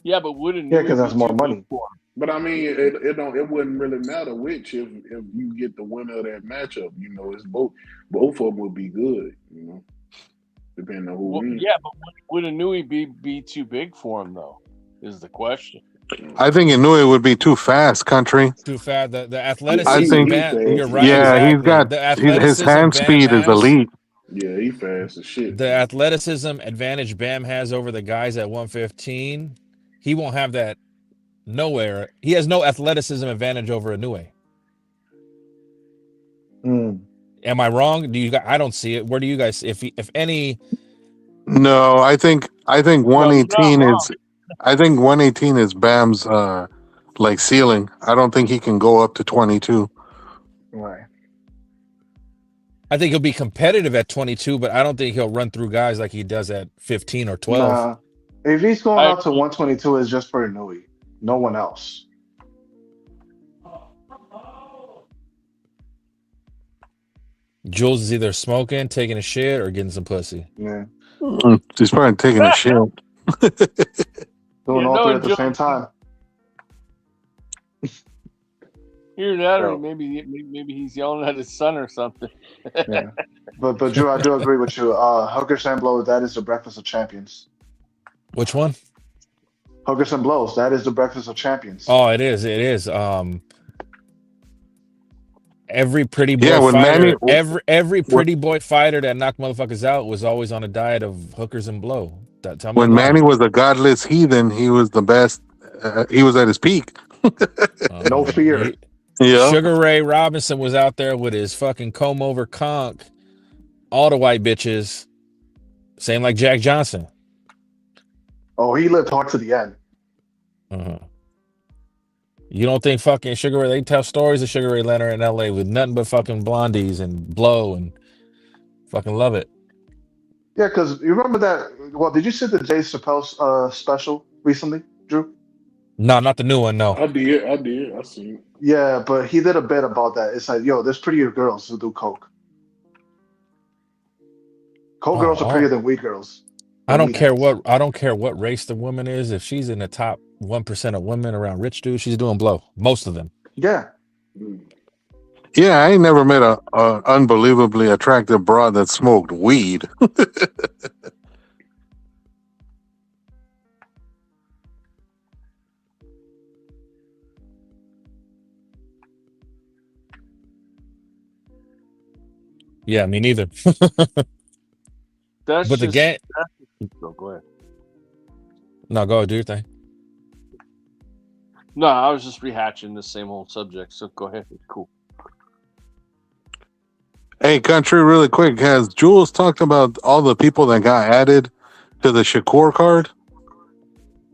Yeah, but wouldn't Yeah, because that's more money. But I mean, it wouldn't really matter which if you get the winner of that matchup. You know, it's both of them would be good. You know, depending on who wins. Yeah, but would Inui be too big for him though? Is the question. I think Inoue would be too fast, country. Too fast. The athleticism. I think- You're right. Yeah, exactly. he's got the his athleticism hand Bam speed is has- elite. Yeah, he fast as shit. The athleticism advantage Bam has over the guys at 115, he won't have that nowhere. He has no athleticism advantage over Inoue. Am I wrong? I don't see it. Where do you guys? If any? No, I think 118 is. I think 118 is Bam's like ceiling. I don't think he can go up to 22. Right. I think he'll be competitive at 22, but I don't think he'll run through guys like he does at 15 or 12. Nah. If he's going out to 122, it's just for Inui. No one else. Jules is either smoking, taking a shit, or getting some pussy. Yeah. He's probably taking a shit. Doing all three at the same time. Either that, or maybe he's yelling at his son or something. Yeah. But Drew, I do agree with you. Hookers and blows, that is the breakfast of champions. Which one? Hookers and blows, that is the breakfast of champions. Oh, it is. It is. Every pretty boy Yeah, when fighter, Manny- every pretty boy fighter that knocked motherfuckers out was always on a diet of hookers and blow. Tell me When I'm Manny wrong. was a godless heathen, he was the best. He was at his peak. No fear. Yeah. Sugar Ray Robinson was out there with his fucking comb over conch, all the white bitches. Same like Jack Johnson. Oh, he lived hard to the end. You don't think fucking Sugar Ray? They tell stories of Sugar Ray Leonard in L.A. with nothing but fucking blondies and blow and fucking love it. Yeah, because you remember that. Well, did you see the Jay Chappelle special recently, Drew? No, not the new one. No. I did. I seen it. Yeah, but he did a bit about that. It's like, yo, there's prettier girls who do coke. Coke girls are prettier than weed girls. I don't care what race the woman is. If she's in the top 1% of women around rich dudes, she's doing blow. Most of them. Yeah. Yeah, I ain't never met a unbelievably attractive broad that smoked weed. Yeah, me neither. That's But the just, game. Oh, go ahead. No, go do your thing. No, I was just rehashing the same old subject. So go ahead. It's cool. Hey, country, really quick. Has Jules talked about all the people that got added to the Shakur card?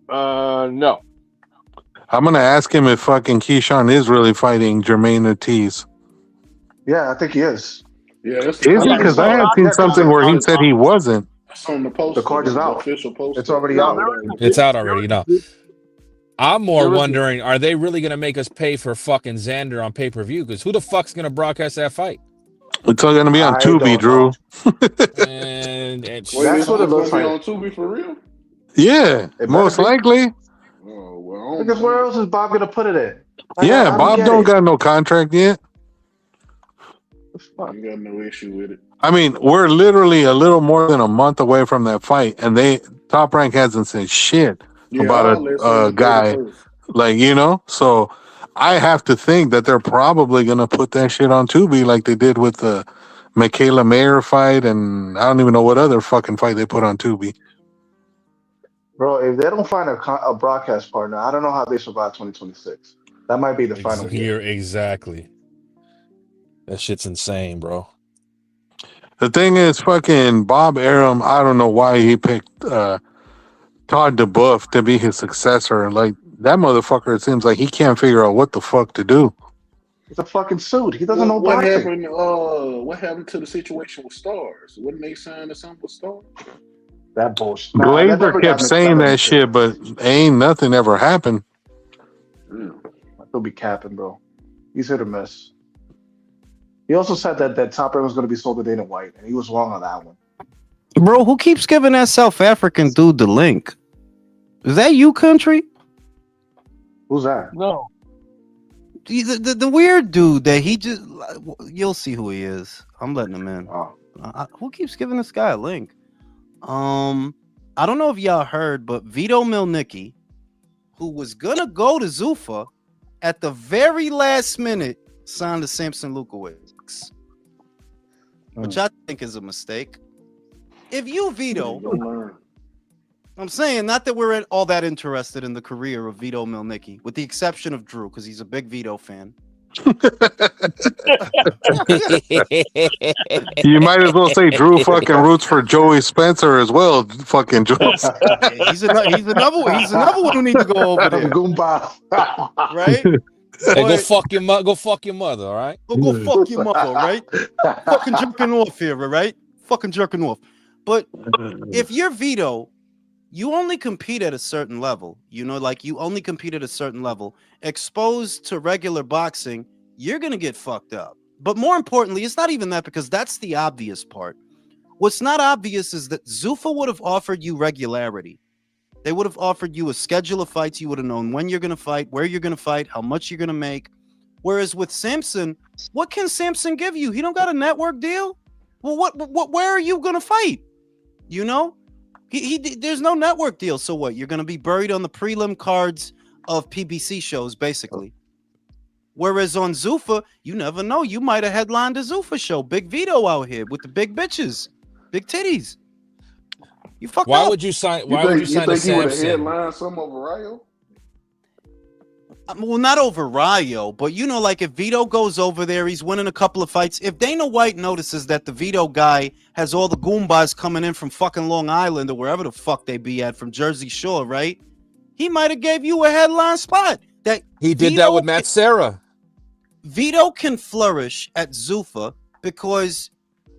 No. I'm going to ask him if fucking Keyshawn is really fighting Jermaine Ortiz. Yeah, I think he is. Yeah, Is he? Because I had seen something where he said he wasn't. It's on the post. The card is out. Official post. It's already out. It's out already. No. I'm more There is- wondering, are they really going to make us pay for fucking Xander on pay-per-view? Because who the fuck's going to broadcast that fight? It's all gonna be on I Tubi, don't know. Drew. And Wait, That's what it it's looks gonna be like. on Tubi for real? Yeah, It better most be. likely. Oh well, I don't Because where know. else is Bob gonna put it in? Like, Yeah, I don't Bob get don't it. got no contract yet. I ain't got no issue with it. I mean, we're literally a little more than a month away from that fight, and Top Rank hasn't said shit Yeah, about all that said a the guy 31st. like So I have to think that they're probably gonna put that shit on Tubi like they did with the Michaela Mayer fight, and I don't even know what other fucking fight they put on Tubi. Bro, if they don't find a broadcast partner, I don't know how they survive 2026. That might be the final year. You're exactly. That shit's insane, bro. The thing is, fucking Bob Arum, I don't know why he picked Todd DeBuff to be his successor. Like, that motherfucker, it seems like he can't figure out what the fuck to do. It's a fucking suit. He doesn't know What boxing. happened? What happened to the situation with Stars? Wouldn't they sign to something with Stars? That bullshit. Nah, that Glazer never kept got saying mixed that up. shit, but ain't nothing ever happened. He'll be capping, bro. He's hit or miss. He also said that Top Rank was going to be sold to Dana White, and he was wrong on that one. Bro, who keeps giving that South African dude the link? Is that you, country? Who's that? No. The weird dude that he just... You'll see who he is. I'm letting him in. Oh. Who keeps giving this guy a link? I don't know if y'all heard, but Vito Milnicki, who was gonna go to Zuffa, at the very last minute signed to Samson Lukowicz, which I think is a mistake. If you Vito, I'm saying not that we're all that interested in the career of Vito Milnicki, with the exception of Drew, because he's a big Vito fan. You might as well say Drew fucking roots for Joey Spencer as well. Fucking Jules. Yeah, he's another one who needs to go over there. Goomba. Right? Hey, go fuck your mother, all right? Go fuck your mother, right? Fucking jerking off here, right? Fucking jerking off. But if you're Vito, you only compete at a certain level. Like you only compete at a certain level. Exposed to regular boxing, you're gonna get fucked up. But more importantly, it's not even that, because that's the obvious part. What's not obvious is that Zuffa would have offered you regularity. They would have offered you a schedule of fights. You would have known when you're going to fight, where you're going to fight, how much you're going to make. Whereas with Samson, what can Samson give you? He don't got a network deal. Well, where are you going to fight? There's no network deal. So what? You're going to be buried on the prelim cards of PBC shows, basically. Whereas on Zuffa, you never know. You might have headlined a Zuffa show. Big Vito out here with the big bitches, big titties. You fucked Why up. would you sign? You Why would you think sign to he would have Samson? headlined some over Rayo? Well, not over Rayo, but like if Vito goes over there, he's winning a couple of fights. If Dana White notices that the Vito guy has all the Goombas coming in from fucking Long Island or wherever the fuck they be at, from Jersey Shore, right? He might have gave you a headline spot. That He did that with Matt Serra. Vito can flourish at Zuffa because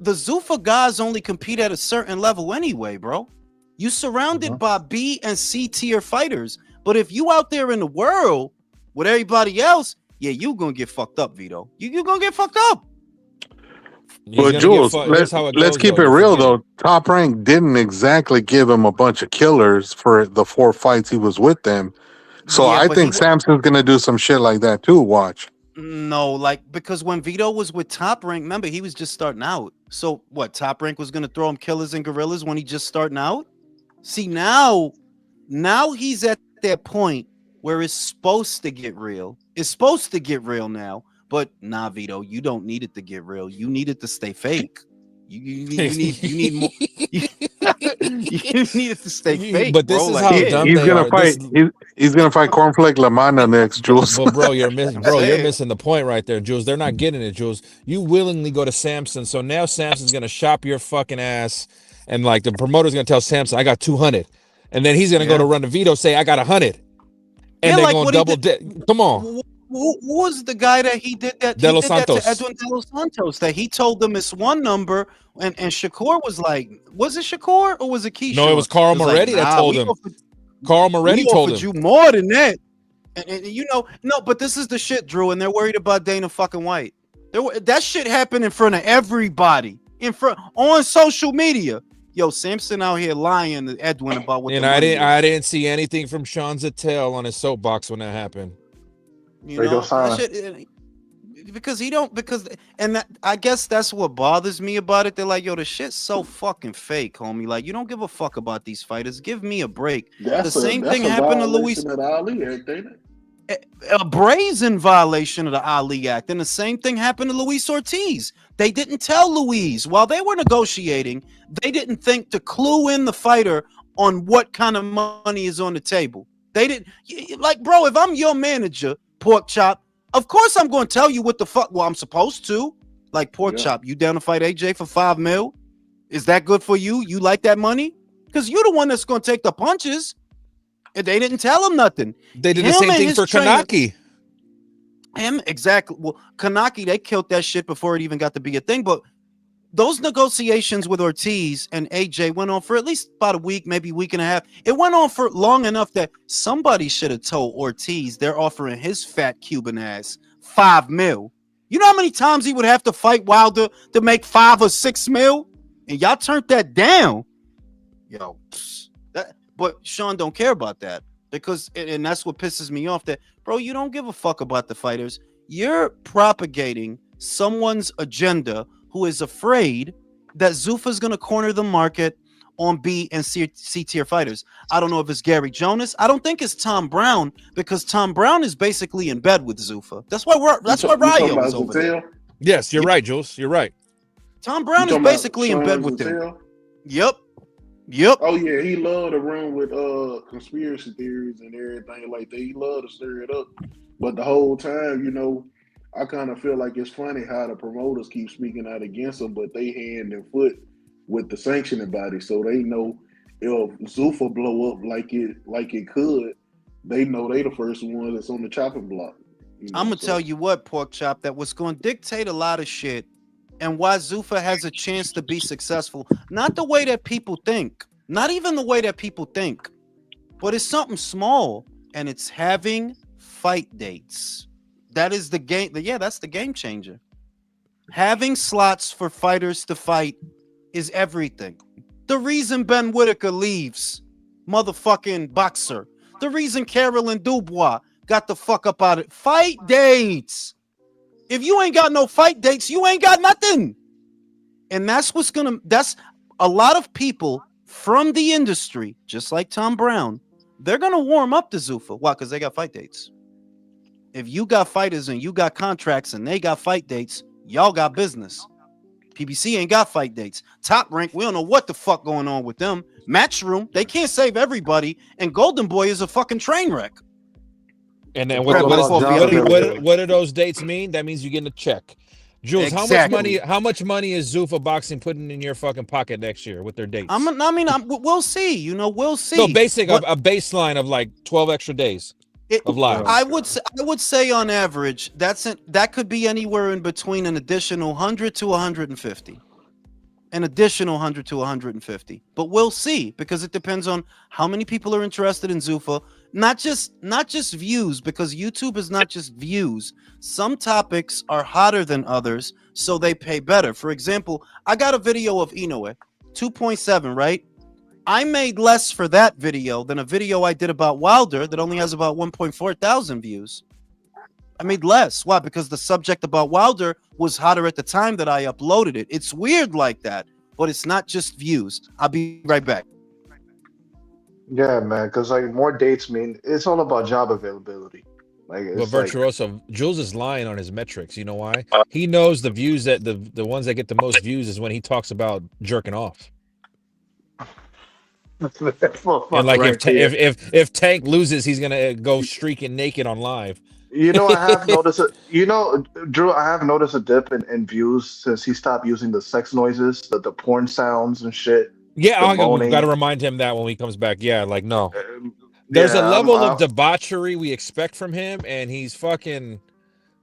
the Zuffa guys only compete at a certain level anyway, bro. You surrounded by B and C tier fighters, but if you out there in the world with everybody else, yeah, you gonna get fucked up, Vito. You gonna get fucked up. Well, Jules, let's keep it real though. Top Rank didn't exactly give him a bunch of killers for the 4 fights he was with them. So I think Samson's gonna do some shit like that too. Watch. No, because when Vito was with Top Rank, remember, he was just starting out. So what, Top Rank was going to throw him killers and gorillas when he just starting out? See, now he's at that point where it's supposed to get real. It's supposed to get real now. But nah, Vito, you don't need it to get real. You need it to stay fake. You need more. You need it to stay fake. But this bro. is how dumb he's they gonna are. fight. He's gonna fight Cornflake Lamana next, Jules. But bro, you're missing the point right there, Jules. They're not getting it, Jules. You willingly go to Samson, so now Samson's gonna shop your fucking ass, and like the promoter's gonna tell Samson, I got 200, and then he's gonna go to run the Vito, say I got 100, and they're gonna double. Come on. Who was the guy that he did that? De Los he did Santos. That to Edwin De Los Santos, that he told them it's one number, and Shakur was like, was it Shakur or was it Keyshawn? No, it was Carl Moretti that told him. Carl Moretti told him. You more than that. And no, but this is the shit, Drew, and they're worried about Dana fucking White. That shit happened in front of everybody, on social media. Yo, Samson out here lying to Edwin about what And the money I is. didn't see anything from Sean Zattel on his soapbox when that happened. You There you go, know, that silent. shit, I guess that's what bothers me about it. They're like, yo, the shit's so fucking fake, homie. Like, you don't give a fuck about these fighters. Give me a break. That's The same thing a happened to Luis. violation of the Ali Act, ain't it? A brazen violation of the Ali Act. And the same thing happened to Luis Ortiz. They didn't tell Luis while they were negotiating. They didn't think to clue in the fighter on what kind of money is on the table. They didn't, like, bro, if I'm your manager, Pork Chop, of course I'm going to tell you what the fuck. Well, I'm supposed to. Like, Pork Chop, you down to fight AJ for $5 million? Is that good for you? You like that money? Because you're the one that's going to take the punches. And they didn't tell him nothing. They did the same thing for Kanaki. Exactly. Well, Kanaki, they killed that shit before it even got to be a thing. But those negotiations with Ortiz and AJ went on for at least about a week, maybe a week and a half. It went on for long enough that somebody should have told Ortiz they're offering his fat Cuban ass $5 million. You know how many times he would have to fight Wilder to make $5 or $6 million? And y'all turned that down. Yo, but Sean don't care about that because, and that's what pisses me off, that, bro, you don't give a fuck about the fighters. You're propagating someone's agenda who is afraid that Zuffa's going to corner the market on B and C tier fighters. I don't know if it's Gary Jonas. I don't think it's Tom Brown, because Tom Brown is basically in bed with Zuffa. That's why Rayo is over there. Yes, you're right, Jules. You're right. Tom Brown is basically in bed with them. Yep. Oh yeah, he loved to run with conspiracy theories and everything like that. He loved to stir it up. But the whole time, I kind of feel like it's funny how the promoters keep speaking out against him, but they hand and foot with the sanctioning body, so they know if Zuffa blow up like it could, they know they the first one that's on the chopping block. I'm gonna tell you what, Pork Chop, that was going to dictate a lot of shit, and why Zuffa has a chance to be successful. Not the way that people think, not even the way that people think, but it's something small, and it's having fight dates. That is the game. Yeah, that's the game changer. Having slots for fighters to fight is everything. The reason Ben Whitaker leaves, motherfucking boxer. The reason Carolyn Dubois got the fuck up out of it. Fight dates. If you ain't got no fight dates, you ain't got nothing. And that's a lot of people from the industry, just like Tom Brown, they're going to warm up to Zuffa. Why? Because they got fight dates. If you got fighters and you got contracts and they got fight dates, y'all got business. PBC ain't got fight dates. Top Rank, we don't know what the fuck going on with them. Matchroom, they can't save everybody. And Golden Boy is a fucking train wreck. And then what do those dates mean? That means you're getting a check. Jules, exactly. how much money is Zuffa Boxing putting in your fucking pocket next year with their dates? We'll see. We'll see. So a baseline of like 12 extra days of live. I would say on average that could be anywhere in between an additional 100 to 150. An additional 100 to 150. But we'll see, because it depends on how many people are interested in Zuffa. Not just views, because YouTube is not just views. Some topics are hotter than others, so they pay better. For example, I got a video of Inoue, 2.7, right? I made less for that video than a video I did about Wilder that only has about 1.4 thousand views. I made less. Why? Because the subject about Wilder was hotter at the time that I uploaded it. It's weird like that, but it's not just views. I'll be right back. Yeah, man, because like more dates mean it's all about job availability. Like, it's Virtuoso, Jules is lying on his metrics. You know why? He knows the views that the ones that get the most views is when he talks about jerking off. And like if Tank loses, he's gonna go streaking naked on live. I have noticed it. Drew, I have noticed a dip in views since he stopped using the sex noises, the porn sounds and shit. Yeah, we've got to remind him that when he comes back. Yeah, like no. There's a level of debauchery we expect from him, and he's fucking.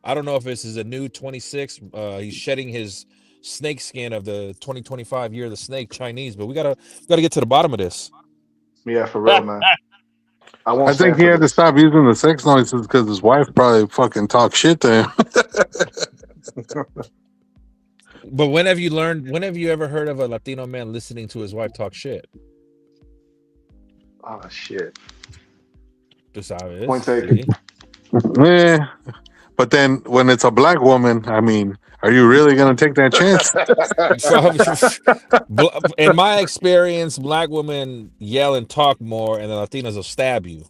I don't know if this is a new 26. He's shedding his snake skin of the 2025 year of the snake Chinese, but we gotta get to the bottom of this. Yeah, for real, man. I won't I think stand he for had to this. stop using the sex noises because his wife probably fucking talked shit to him. But when have you ever heard of a Latino man listening to his wife talk shit? Oh shit. Tú sabes. Point taken. See? Yeah, but then when it's a black woman, I mean, are you really gonna take that chance? In my experience, black women yell and talk more, and the Latinas will stab you.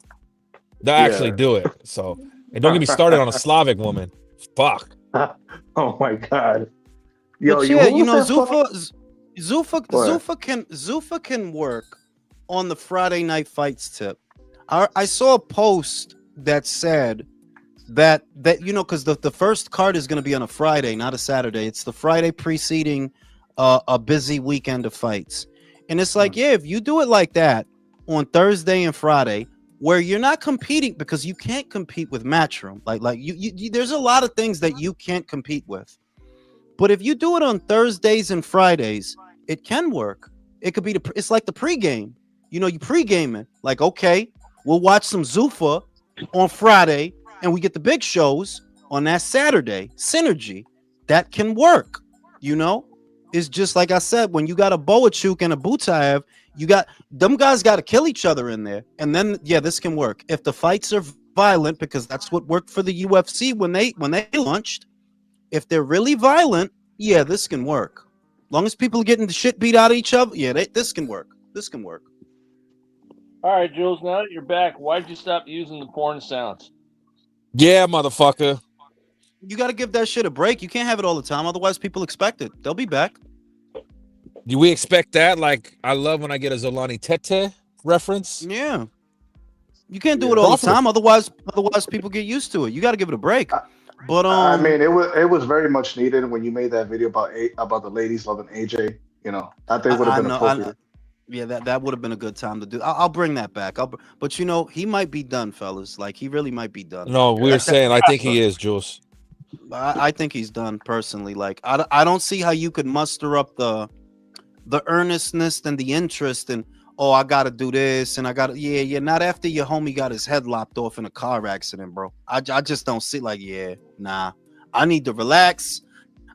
They'll actually do it. So, and don't get me started on a Slavic woman. Fuck. Oh my god. Yo, But yeah, who you was know, that Zuffa can work on the Friday night fights tip. I saw a post that said that you know, because the first card is going to be on a Friday, not a Saturday. It's the Friday preceding a busy weekend of fights, and it's like, yeah, if you do it like that on Thursday and Friday, where you're not competing, because you can't compete with Matchroom, like you there's a lot of things that you can't compete with. But if you do it on Thursdays and Fridays, it can work. It could be it's like the pregame. You know, you pregame it. Like, okay, we'll watch some Zuffa on Friday, and we get the big shows on that Saturday. Synergy. That can work. You know, it's just like I said, when you got a Boachuk and a Butaev, you got them guys got to kill each other in there, and then yeah, this can work if the fights are violent, because that's what worked for the UFC when they launched. If they're really violent, yeah, this can work. Long as people are getting the shit beat out of each other, yeah, this can work. This can work. All right, Jules, now that you're back, why'd you stop using the porn sounds? Yeah, motherfucker. You got to give that shit a break. You can't have it all the time. Otherwise, people expect it. They'll be back. Do we expect that? Like, I love when I get a Zolani Tete reference. Yeah. You can't do it all the time. Otherwise, people get used to it. You got to give it a break. But I mean, it was very much needed when you made that video about the ladies loving AJ. You know, I think would have been appropriate. Yeah, that would have been a good time to do. I'll bring that back. But you know, he might be done, fellas. Like, he really might be done. No, we were saying I think he is, Jules. I think he's done personally. Like, I don't see how you could muster up the earnestness and the interest and, oh, I gotta do this and I gotta, yeah, not after your homie got his head lopped off in a car accident, bro. I just don't see, like, yeah, nah. I need to relax.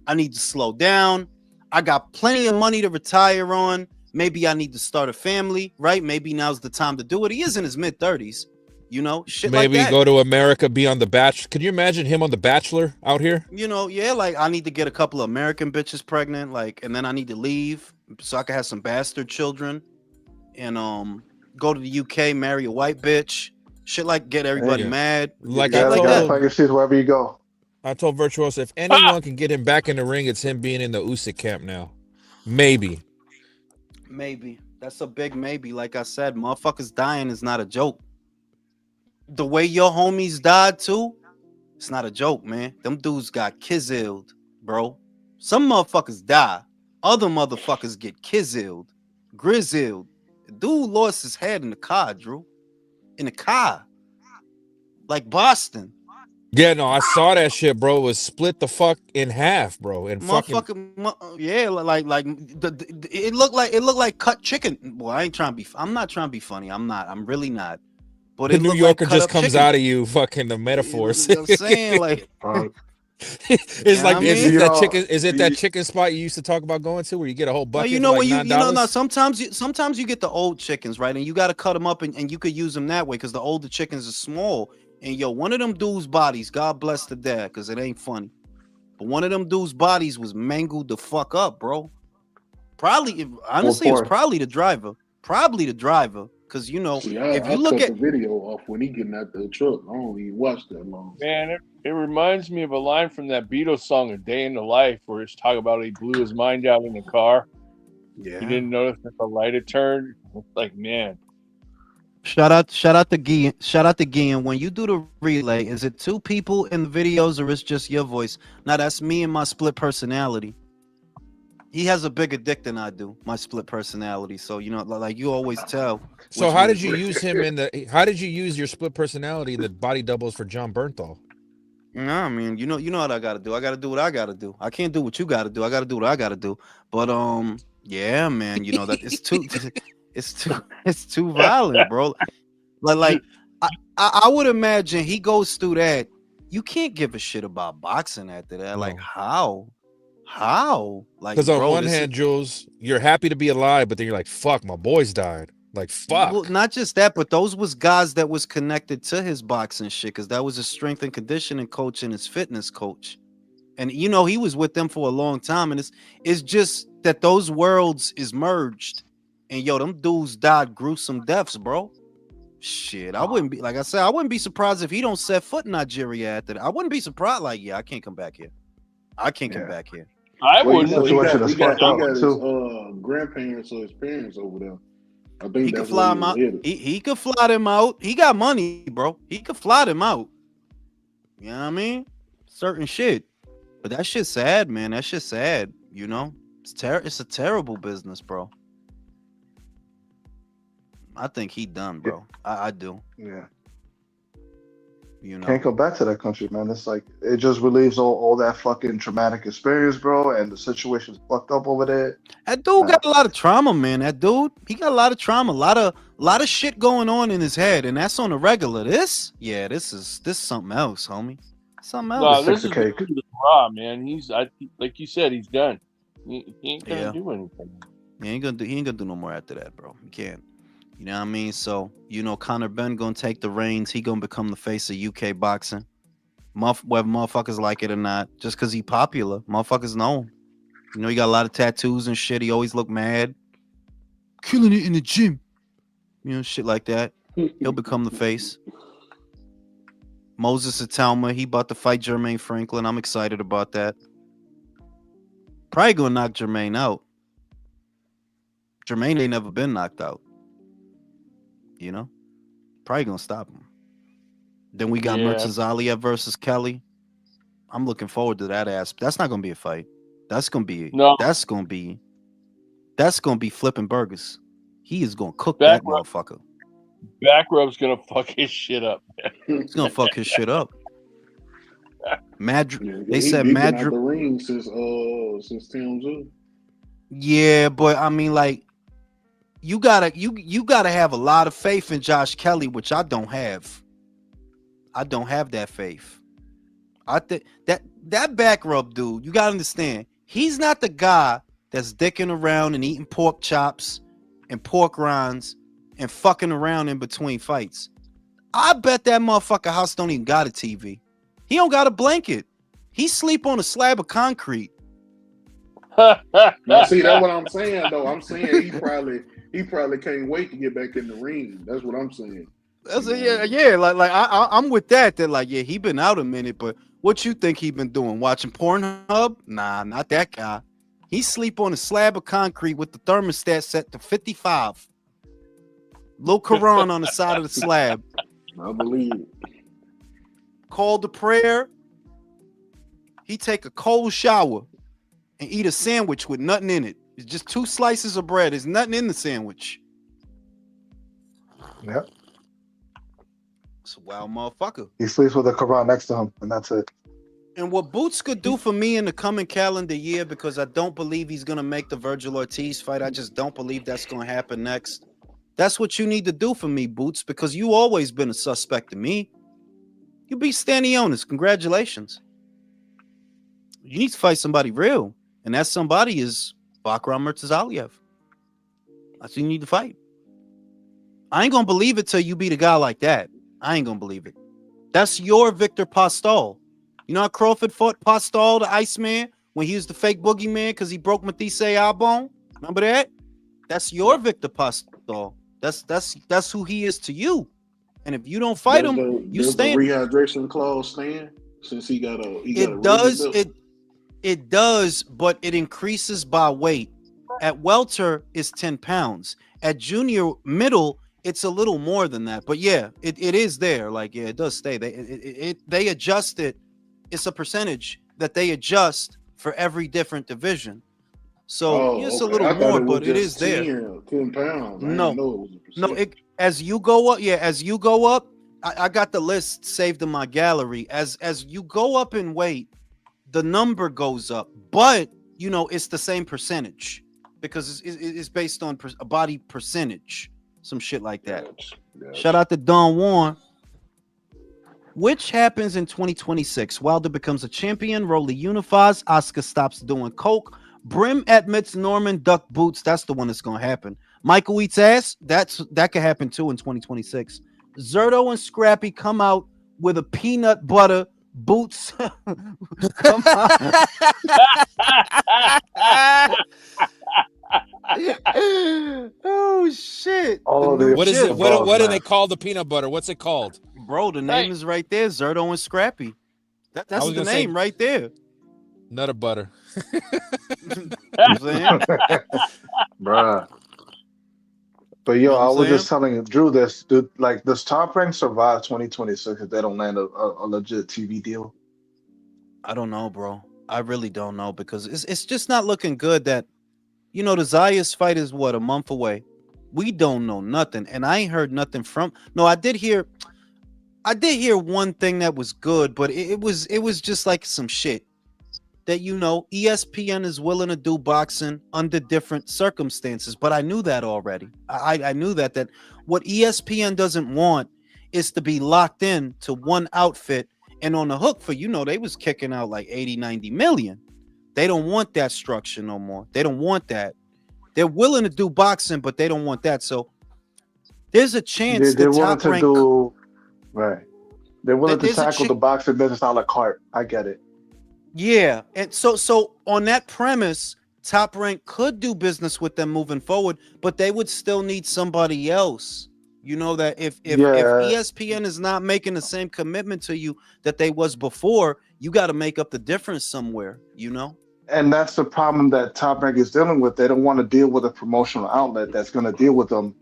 I need to slow down. I got plenty of money to retire on. Maybe I need to start a family, right? Maybe now's the time to do it. He is in his mid-30s, you know, shit Maybe like that. Go to America, be on The Bachelor. Could you imagine him on The Bachelor out here? You know, yeah, like, I need to get a couple of American bitches pregnant, like, and then I need to leave so I can have some bastard children and go to the UK, marry a white bitch, shit, like, get everybody mad. Like, I like told legacies wherever you go. I told Virtuoso, if anyone can get him back in the ring, it's him being in the Usyk camp now. Maybe. That's a big maybe. Like I said, motherfuckers dying is not a joke. The way your homies died too, it's not a joke, man. Them dudes got kizzled, bro. Some motherfuckers die. Other motherfuckers get kizzled, grizzled. Dude lost his head in the car, Drew. In the car. Like Boston. Yeah, no, I saw that shit, bro. It was split the fuck in half, bro. And yeah, like it looked like cut chicken. Boy, I'm not trying to be funny. I'm really not. But the New Yorker just comes out of you, fucking the metaphors. You know what I'm saying, like, it's like, is it that chicken spot you used to talk about going to where you get a whole bucket? You know, like no, sometimes you get the old chickens, right? And you got to cut them up and you could use them that way because the older chickens are small. And yo, one of them dudes' bodies, God bless the dad, because it ain't funny, but one of them dudes' bodies was mangled the fuck up, bro. Honestly, it was probably the driver. Because, you know, if you look at the video off when he getting out the truck, I don't even watch that long. Man, it reminds me of a line from that Beatles song, "A Day in the Life," where it's talking about he blew his mind out in the car. Yeah, he didn't notice that the light had turned. It's like, man. Shout out to Gian. Shout out to Gian. When you do the relay, is it two people in the videos or is just your voice? Now that's me and my split personality. He has a bigger dick than I do, my split personality. So, you know, like you always tell. So how did you use him how did you use your split personality in the body doubles for John Bernthal? No, I mean, you know what I gotta do. I gotta do what I gotta do. I can't do what you gotta do. I gotta do what I gotta do. But yeah, man, you know that it's too it's too violent, bro. Like I would imagine he goes through that. You can't give a shit about boxing after that. No. Like how? Like, Because on bro, one hand, Jules, you're happy to be alive, but then you're like, fuck, my boys died. Like, fuck. well, not just that, but those was guys that was connected to his boxing shit, because that was his strength and conditioning coach and his fitness coach. And you know, he was with them for a long time. And it's just that those worlds is merged. And yo, them dudes died gruesome deaths, bro. Shit, I wouldn't be, like I said, I wouldn't be surprised if he don't set foot in Nigeria after that. I wouldn't be surprised. Like, yeah, I can't come back here. I can't come back here. I Well, wouldn't. you know, He situation got, is he got, fucked he up got his too. grandparents or his parents over there. I think He could that's fly where him he was out. headed. He could fly them out. He got money, bro. He could fly them out. You know what I mean? Certain shit. But that shit's sad, man. That shit's sad. You know, it's a terrible business, bro. I think he done, bro. I do. Yeah. You know, Can't go back to that country, man. It's like it just relieves all that fucking traumatic experience, bro, and the situation's fucked up over there. that dude got a lot of trauma, man. That dude, he got a lot of trauma, a lot of shit going on in his head, and that's on the regular. This is something else, homie. Something No, else. this Six is of cake. raw, man. Like you said, he's done. He ain't gonna Yeah. do anything. He ain't gonna do no more after that, bro. He can't. You know what I mean? So, you know, Conor Ben gonna take the reins. He gonna become the face of UK boxing. Whether motherfuckers like it or not, just because he popular, motherfuckers know him. You know, he got a lot of tattoos and shit. He always look mad. Killing it in the gym. You know, shit like that. He'll become the face. Moses Atalma, he about to fight Jermaine Franklin. I'm excited about that. Probably gonna knock Jermaine out. Jermaine ain't never been knocked out. You know? Probably gonna stop him. Then we got Yeah. Murtazalia versus Kelly. I'm looking forward to that ass. That's not gonna be a fight. That's gonna be flipping burgers. He is gonna cook that motherfucker. Back rub's gonna fuck his shit up. He's gonna fuck his shit up. Madrid. Yeah, They said he been out Madrid. the ring since Tim Zoo. Yeah, but I mean, like, you gotta have a lot of faith in Josh Kelly, which I don't have. I don't have that faith. I think that back rub dude, you gotta understand, he's not the guy that's dicking around and eating pork chops and pork rinds and fucking around in between fights. I bet that motherfucker house don't even got a TV. He don't got a blanket. He sleep on a slab of concrete. Now, see, that's what I'm saying, though. I'm saying he probably can't wait to get back in the ring. That's what I'm saying. Yeah. Like I'm with that. That like, yeah, he been out a minute, but what you think he been doing? Watching Pornhub? Nah, not that guy. He sleep on a slab of concrete with the thermostat set to 55. Little Quran on the side of the slab. I believe it. Called the prayer. He take a cold shower and eat a sandwich with nothing in it. It's just 2 slices of bread. There's nothing in the sandwich. Yep. It's a wild motherfucker. He sleeps with a Quran next to him, and that's it. And what Boots could do for me in the coming calendar year, because I don't believe he's gonna make the Virgil Ortiz fight. I just don't believe that's gonna happen next. That's what you need to do for me, Boots, because you always been a suspect to me. You beat Stanionis. Congratulations. You need to fight somebody real, and that somebody is Bakram Murtazaliev. That's who you need to fight. I ain't gonna believe it till you beat a guy like that. I ain't gonna believe it. That's your Victor Postol. You know how Crawford fought Postol, the Iceman, when he was the fake boogeyman because he broke Matisse Albon? Remember that? That's your Victor Postol. That's who he is to you. And if you don't fight him, you stay. The rehydration clause stand since he got a. It does, but it increases by weight. At welter, it's 10 pounds. At junior middle, it's a little more than that. But yeah, it is there. Like, yeah, it does stay. They adjust it. It's a percentage that they adjust for every different division. So it's a little more, but it is there. 10 pounds. As you go up, I got the list saved in my gallery. As you go up in weight, the number goes up, but you know it's the same percentage because it's based on a body percentage, some shit like that. Gotcha. Shout out to Don Juan. Which happens in 2026? Wilder becomes a champion. Rolly unifies. Oscar stops doing coke. Brim admits Norman duck boots. That's the one that's gonna happen. Michael eats ass. That could happen too in 2026. Zerto and Scrappy come out with a peanut butter boots. Come out. Oh shit! Oh, The new What is it? chip. What do they call the peanut butter? What's it called? Bro, the name is right there. Zerto and Scrappy. That's was the gonna say- name right there. Nutter butter. You know what I'm saying? bruh. But yo, You know what I I'm was just saying? telling Drew this, dude. Like, does Top Rank survive 2026 if they don't land a legit TV deal? I don't know, bro. I really don't know because it's just not looking good. That the Zayas fight is what, a month away. We don't know nothing, and I ain't heard nothing from. No, I did hear one thing that was good, but it was just like some shit that ESPN is willing to do boxing under different circumstances. But I knew that already. I knew that what ESPN doesn't want is to be locked in to one outfit and on the hook for they was kicking out like 80-90 million. They don't want that structure no more. They don't want that. They're willing to do boxing, but they don't want that. So there's a chance They're the willing top to rank. do right. They're willing to There's a tackle the boxing business a la carte. I get it. Yeah, and so on that premise, Top Rank could do business with them moving forward, but they would still need somebody else. You know that if Yeah. ESPN is not making the same commitment to you that they was before, you got to make up the difference somewhere. And that's the problem that Top Rank is dealing with. They don't want to deal with a promotional outlet that's going to deal with them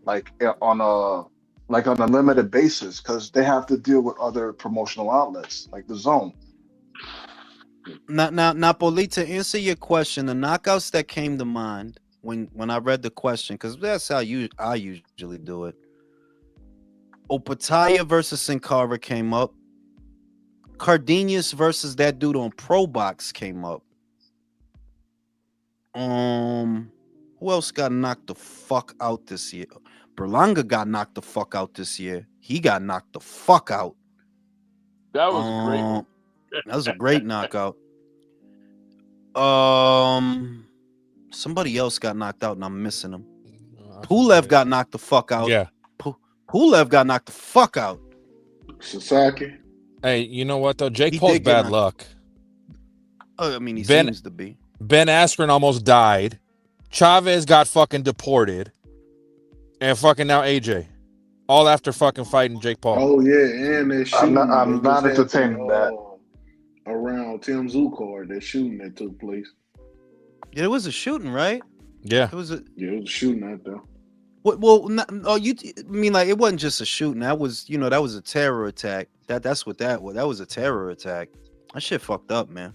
on a limited basis because they have to deal with other promotional outlets like the Zone. Now, Napoli, to answer your question, the knockouts that came to mind when I read the question, because that's how I usually do it. Opataya versus Sin Cara came up. Cardenas versus that dude on Pro Box came up. Who else got knocked the fuck out this year? Berlanga got knocked the fuck out this year. He got knocked the fuck out. That was great. That was a great knockout. Somebody else got knocked out and I'm missing him. Pulev got knocked the fuck out. Yeah. Pulev got knocked the fuck out. Sasaki. Hey, you know what though? Jake He Paul's did get bad knocked. luck. I mean, he Ben- seems to be. Ben Askren almost died. Chavez got fucking deported. And fucking now AJ. All after fucking fighting Jake Paul. Oh yeah, and that shooting. I'm not that just entertaining happened, that. Around Tim Zukard, that shooting that took place. Yeah, it was a shooting, right? Yeah. It was a. Yeah, it was a shooting out there. Well, you mean like it wasn't just a shooting? That was, that was a terror attack. That's what that was. That was a terror attack. That shit fucked up, man.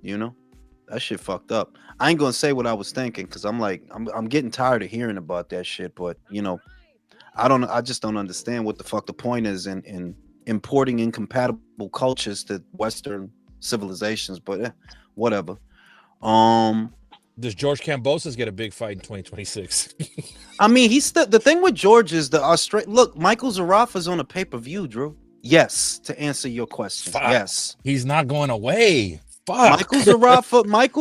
That shit fucked up. I ain't gonna say what I was thinking because I'm getting tired of hearing about that shit. But I just don't understand what the fuck the point is in importing incompatible cultures to Western civilizations. But whatever. Does George Kambosos get a big fight in 2026? I mean, the thing with George is the Australian. Look, Michael Zarafa's on a pay-per-view, Drew. Yes, to answer your question. Fuck. Yes. He's not going away. Fuck. Michael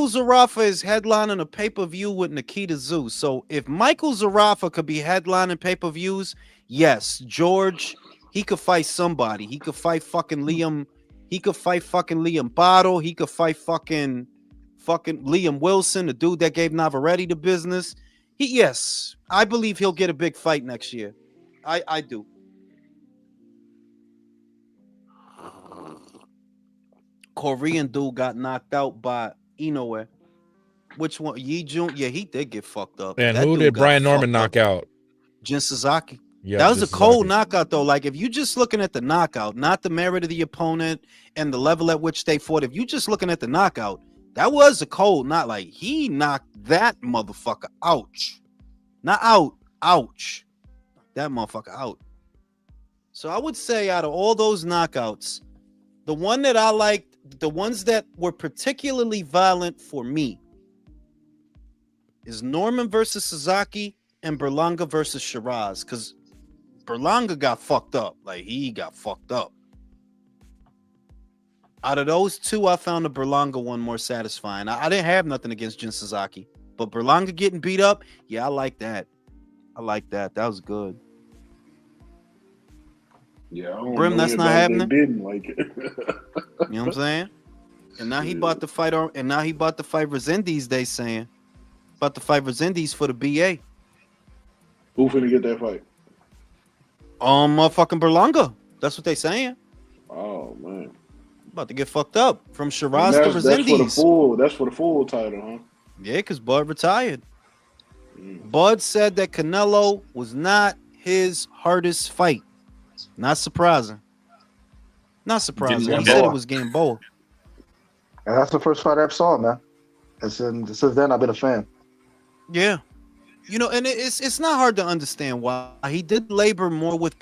Zarafa is headlining a pay-per-view with Nikita Zeus. So if Michael Zarafa could be headlining pay-per-views, yes, George, he could fight somebody. He could fight fucking Liam. He could fight fucking Liam Bottle. He could fight fucking Liam Wilson, the dude that gave Navarrete the business. Yes, I believe he'll get a big fight next year. I do. Korean dude got knocked out by Inoue. Which one? Yi Jun? Yeah, he did get fucked up. And That who dude did got Brian Norman fucked knock up. out? Jin Suzuki. Yeah, That was a this is cold Zaki. knockout, though. Like, if you're just looking at the knockout, not the merit of the opponent and the level at which they fought, if you're just looking at the knockout, that was a cold knock. Like, he knocked that motherfucker. Ouch. Not out. Ouch. That motherfucker out. So I would say out of all those knockouts, the one that I liked, the ones that were particularly violent for me, is Norman versus Sasaki and Berlanga versus Shiraz, because Berlanga got fucked up. Like, he got fucked up. Out of those two, I found the Berlanga one more satisfying. I didn't have nothing against Jin Sasaki, but Berlanga getting beat up, yeah, I like that. I like that. That was good. Yeah, I don't Brim, know that's not anybody that happening. didn't like it. You know what I'm saying? And now he Yeah. bought the fight on, and now he bought the fight Resendiz. They saying about the fight Resendiz for the BA. Who finna get that fight? Motherfucking Berlanga. That's what they saying. Oh man, About to get fucked up from and Shiraz to that's for the Resendiz. full. That's for the full title, huh? Yeah, because Bud retired. Mm. Bud said that Canelo was not his hardest fight. Not surprising. Not surprising. He want said it Gamboa. was Gamboa. And that's the first fight I ever saw, man. And since then, I've been a fan. Yeah. You know, and it's not hard to understand why he did labor more with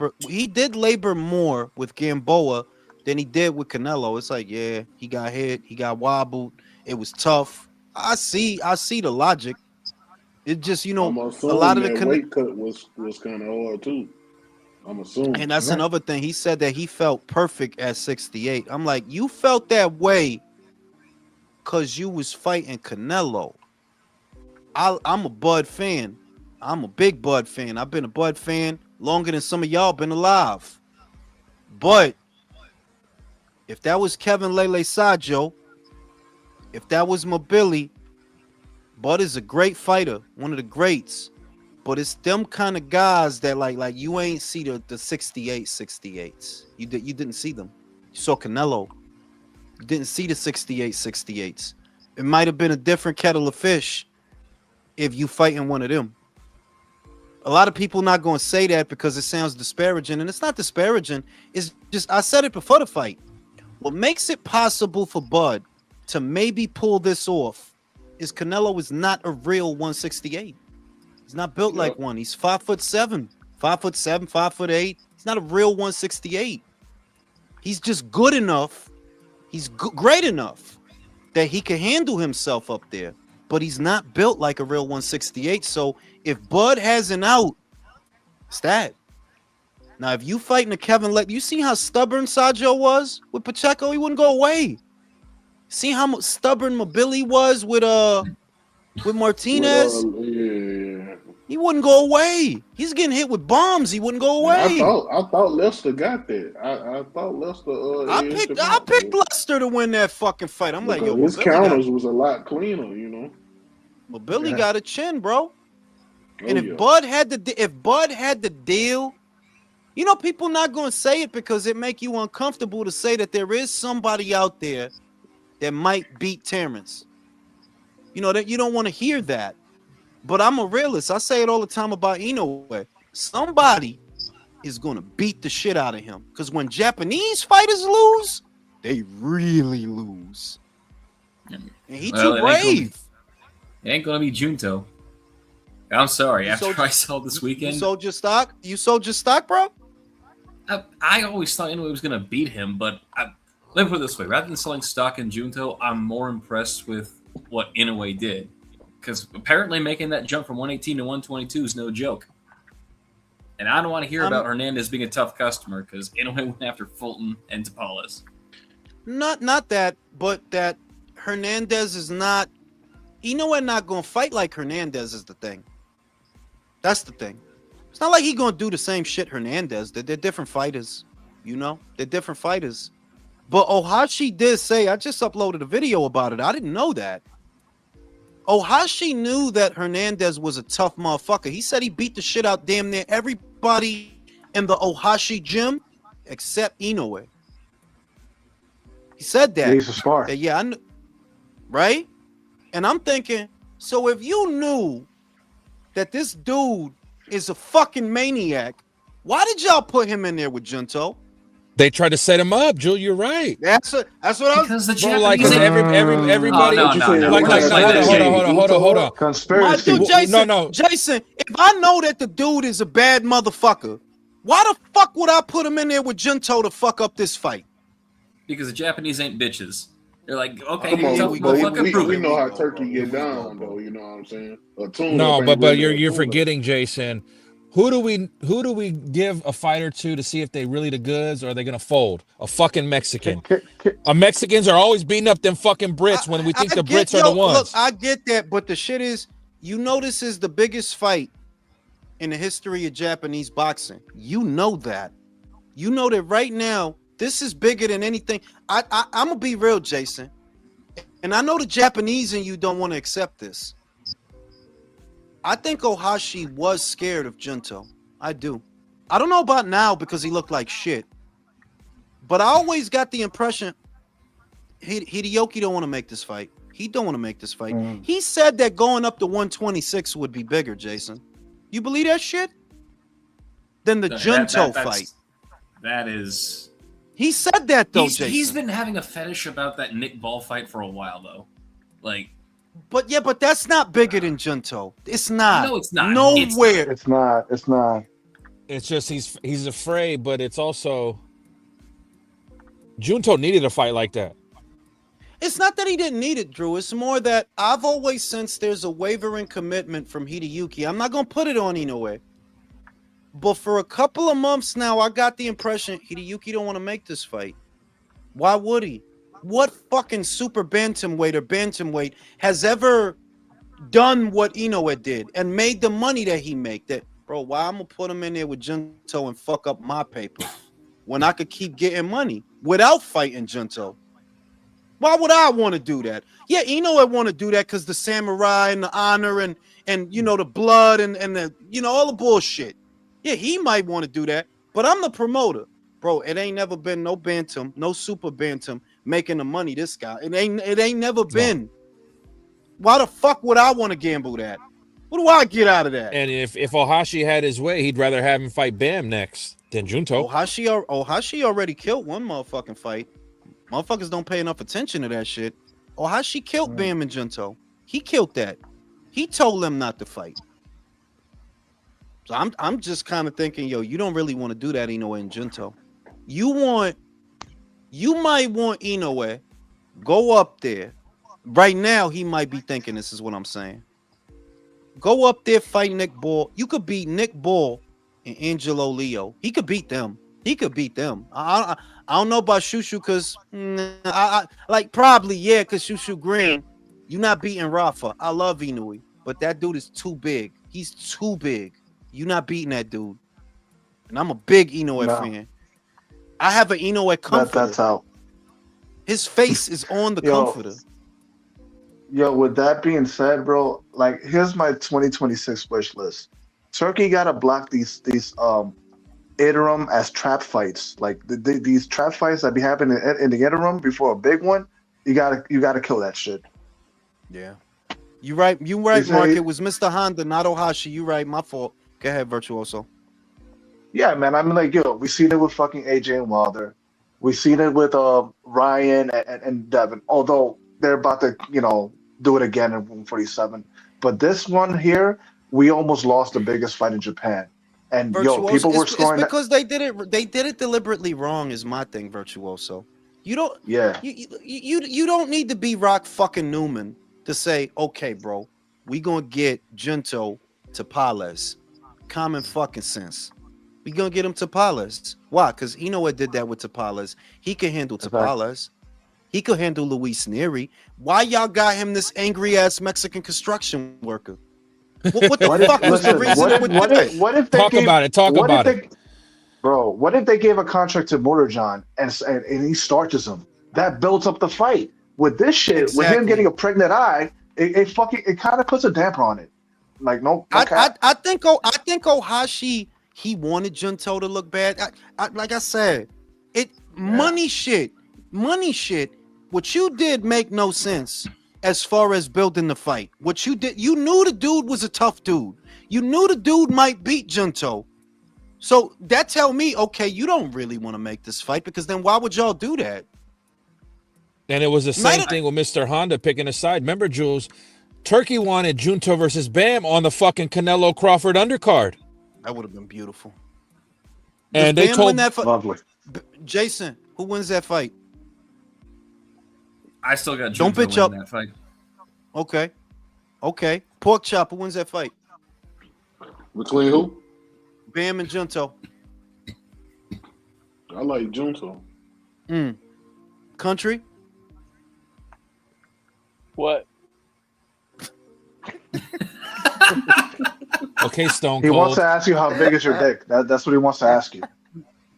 Gamboa than he did with Canelo. It's like, yeah, he got hit, he got wobbled, it was tough. I see the logic. It just, you know, I'm a assuming lot of that the weight cut was kind of hard too. I'm assuming. and that's Yeah. another thing. He said that he felt perfect at 68. I'm like, you felt that way because you was fighting Canelo. I'm a Bud fan. I'm a big Bud fan. I've been a Bud fan longer than some of y'all been alive. But if that was Kevin Lele Sajo, if that was Mobili, Bud is a great fighter, one of the greats. But it's them kind of guys that like you ain't see the 68s. You didn't see them. You saw Canelo. You didn't see the 68s. It might have been a different kettle of fish if you fighting one of them. A lot of people not going to say that because it sounds disparaging, and it's not disparaging. It's just, I said it before the fight. What makes it possible for Bud to maybe pull this off is Canelo is not a real 168. He's not built like one. He's 5'7", 5'8". He's not a real 168. He's just good enough. He's great enough that he can handle himself up there, but he's not built like a real 168. So if Bud has an out, it's that. Now, if you fighting a Kevin Lake, you see how stubborn Sajo was with Pacheco? He wouldn't go away. See how stubborn Mobili was with Martinez? Yeah. He wouldn't go away. He's getting hit with bombs. He wouldn't go away. I thought Lester got that. I thought Lester. I picked Lester to win that fucking fight. I'm like, yo, his Mobili counters was a lot cleaner, you know. Mobili got a chin, bro. And if yeah. Bud had the deal, you know, people not going to say it because it make you uncomfortable to say that there is somebody out there that might beat Terrence. You know, that you don't want to hear that. But I'm a realist. I say it all the time about Inoue. Somebody is going to beat the shit out of him. Because when Japanese fighters lose, they really lose. And he too brave. It ain't going to be Junto. I'm sorry. You After sold- I saw this weekend, You sold your stock? You sold your stock, bro? I always thought Inoue was going to beat him, but let me put it this way. Rather than selling stock in Junto, I'm more impressed with what Inoue did. Because apparently making that jump from 118 to 122 is no joke. And I don't want to hear about Hernandez being a tough customer because Inoue went after Fulton and Tapales. Not that, but that Hernandez is not. Inoue not going to fight like Hernandez is the thing. That's the thing. It's not like he going to do the same shit Hernandez. They're different fighters, you know? They're different fighters. But Ohashi did say, I just uploaded a video about it. I didn't know that. Ohashi knew that Hernandez was a tough motherfucker. He said he beat the shit out damn near everybody in the Ohashi gym except Inoue. He said that. Yeah, he's a spar. That, yeah, I knew, right? And I'm thinking, so if you knew that this dude is a fucking maniac, why did y'all put him in there with Junto? They tried to set him up, Jul. You're right. That's what I was. Because the Bro, like, Japanese... everybody. no. Like, hold on. My Conspiracy. dude, Jason, No. Jason, if I know that the dude is a bad motherfucker, why the fuck would I put him in there with Junto to fuck up this fight? Because the Japanese ain't bitches. They're like, okay, Come you're on, tough, we bro. but fucking prove We it. know how go, Turkey bro. get Here we down, go, bro. though. You know what I'm saying? A tuna No, ain't but really you're a tuna. forgetting, Jason. Who do we give a fighter to see if they really the goods or are they gonna fold? A fucking Mexican. Mexicans are always beating up them fucking Brits when we think the Brits are the ones. Look, I get that, but the shit is, you know, this is the biggest fight in the history of Japanese boxing. You know that. You know that right now, this is bigger than anything. I'm gonna be real, Jason, and I know the Japanese and you don't want to accept this. I think Ohashi was scared of Junto. I do. I don't know about now because he looked like shit. But I always got the impression Hideyoki don't want to make this fight. He don't want to make this fight. He said that going up to 126 would be bigger, Jason. You believe that shit? Than the Junto fight. That is... He said that, though, Jason. He's been having a fetish about that Nick Ball fight for a while, though. Like... But that's not bigger than Junto. It's not. No, it's not. Nowhere. It's not. It's just he's afraid, but it's also Junto needed a fight like that. It's not that he didn't need it, Drew. It's more that I've always sensed there's a wavering commitment from Hideyuki. I'm not gonna put it on Inoue, but for a couple of months now, I got the impression Hideyuki don't want to make this fight. Why would he? What fucking super bantamweight or bantamweight has ever done what Inoue did and made the money that he made? That, bro, why I'm gonna put him in there with Junto and fuck up my paper when I could keep getting money without fighting Junto? Why would I want to do that? Yeah, Inoue want to do that because the samurai and the honor and you know the blood and the all the bullshit. Yeah, he might want to do that, but I'm the promoter. Bro, it ain't never been no bantam, no super bantam making the money this guy. It ain't never been. Why the fuck would I want to gamble that? What do I get out of that? And if Ohashi had his way, he'd rather have him fight Bam next than Junto. Ohashi already killed one motherfucking fight. Motherfuckers don't pay enough attention to that shit. Ohashi killed Bam and Junto. He killed that. He told them not to fight. So I'm just kind of thinking, yo, you don't really want to do that, Inoue and Junto. You might want Inoue go up there. Right now, he might be thinking this is what I'm saying. Go up there, fight Nick Ball. You could beat Nick Ball and Angelo Leo. He could beat them. I don't know about Shushu because probably yeah, because Shushu Green, you're not beating Rafa. I love Inoue, but that dude is too big. He's too big. You're not beating that dude. And I'm a big Inoue fan. I have an Inoue comforter. That's out. His face is on the comforter. Yo, with that being said, bro, like here's my 2026 wish list. Turkey gotta block these interim as trap fights. Like these trap fights that be happening in the interim before a big one. You gotta kill that shit. Yeah, you right, Mark. It was Mr. Honda, not Ohashi. You right, my fault. Go ahead, Virtuoso. Yeah, man. I mean, like, yo, we seen it with fucking AJ and Wilder. We seen it with Ryan and Devin. Although they're about to, do it again in 147. But this one here, we almost lost the biggest fight in Japan. And Virtuoso, people were scoring. It's because they did it deliberately wrong. Is my thing, Virtuoso. You don't. Yeah. You don't need to be Rock fucking Newman to say, okay, bro, we gonna get Junto to Pales. Common fucking sense. We gonna get him to Pales. Why? Because Inoue did that with Tapales. He could handle Tapales. He could handle Luis Neri. Why y'all got him this angry ass Mexican construction worker? What the fuck was the reason? What if they talk about it? Bro, what if they gave a contract to Motorjohn and he starches him? That builds up the fight. With this shit, exactly. With him getting a pregnant eye, it kind of puts a damper on it. Like no. I think Ohashi, he wanted Junto to look bad. Like I said, money shit. What you did make no sense as far as building the fight. What you did, you knew the dude was a tough dude. You knew the dude might beat Junto. So that tell me, okay, you don't really want to make this fight because then why would y'all do that? And it was the same thing with Mr. Honda picking a side. Remember, Jules, Turkey wanted Junto versus Bam on the fucking Canelo Crawford undercard. That would have been beautiful. And they told that lovely. Jason, who wins that fight? I still got Junto winning that fight. Okay. Pork chop, who wins that fight? Between who? Bam and Junto. I like Junto. Country. What? Okay, Stone He wants Cold. to ask you how big is your dick. That's what he wants to ask you.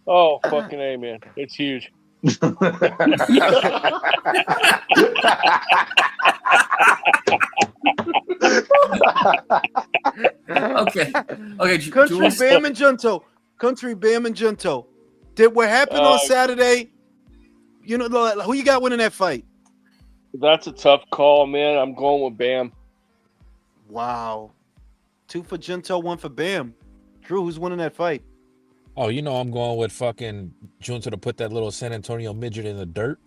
Oh, fucking A, man. It's huge. Okay. Country Jules. Bam and Junto. Country Bam and Junto. Did what happened on Saturday? You know who you got winning that fight? That's a tough call, man. I'm going with Bam. Wow. 2 for Junto, 1 for Bam. Drew, who's winning that fight? Oh, you know I'm going with fucking Junto to put that little San Antonio midget in the dirt.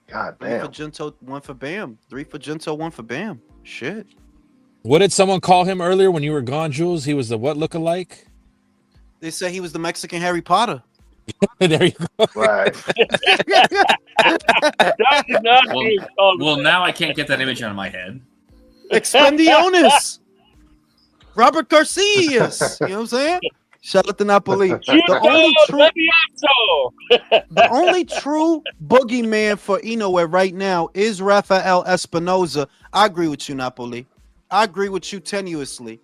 God 3 damn. for Junto, 1 for Bam. 3 for Junto, 1 for Bam. Shit. What did someone call him earlier when you were gone, Jules? He was the what lookalike? They say he was the Mexican Harry Potter. There you go. Right. That is not being called. Well, now I can't get that image out of my head. Expendionis. Robert Garcias. You know what I'm saying? Shout out to Napoli. The only true boogeyman for Inoue right now is Rafael Espinoza. I agree with you, Napoli. I agree with you tenuously.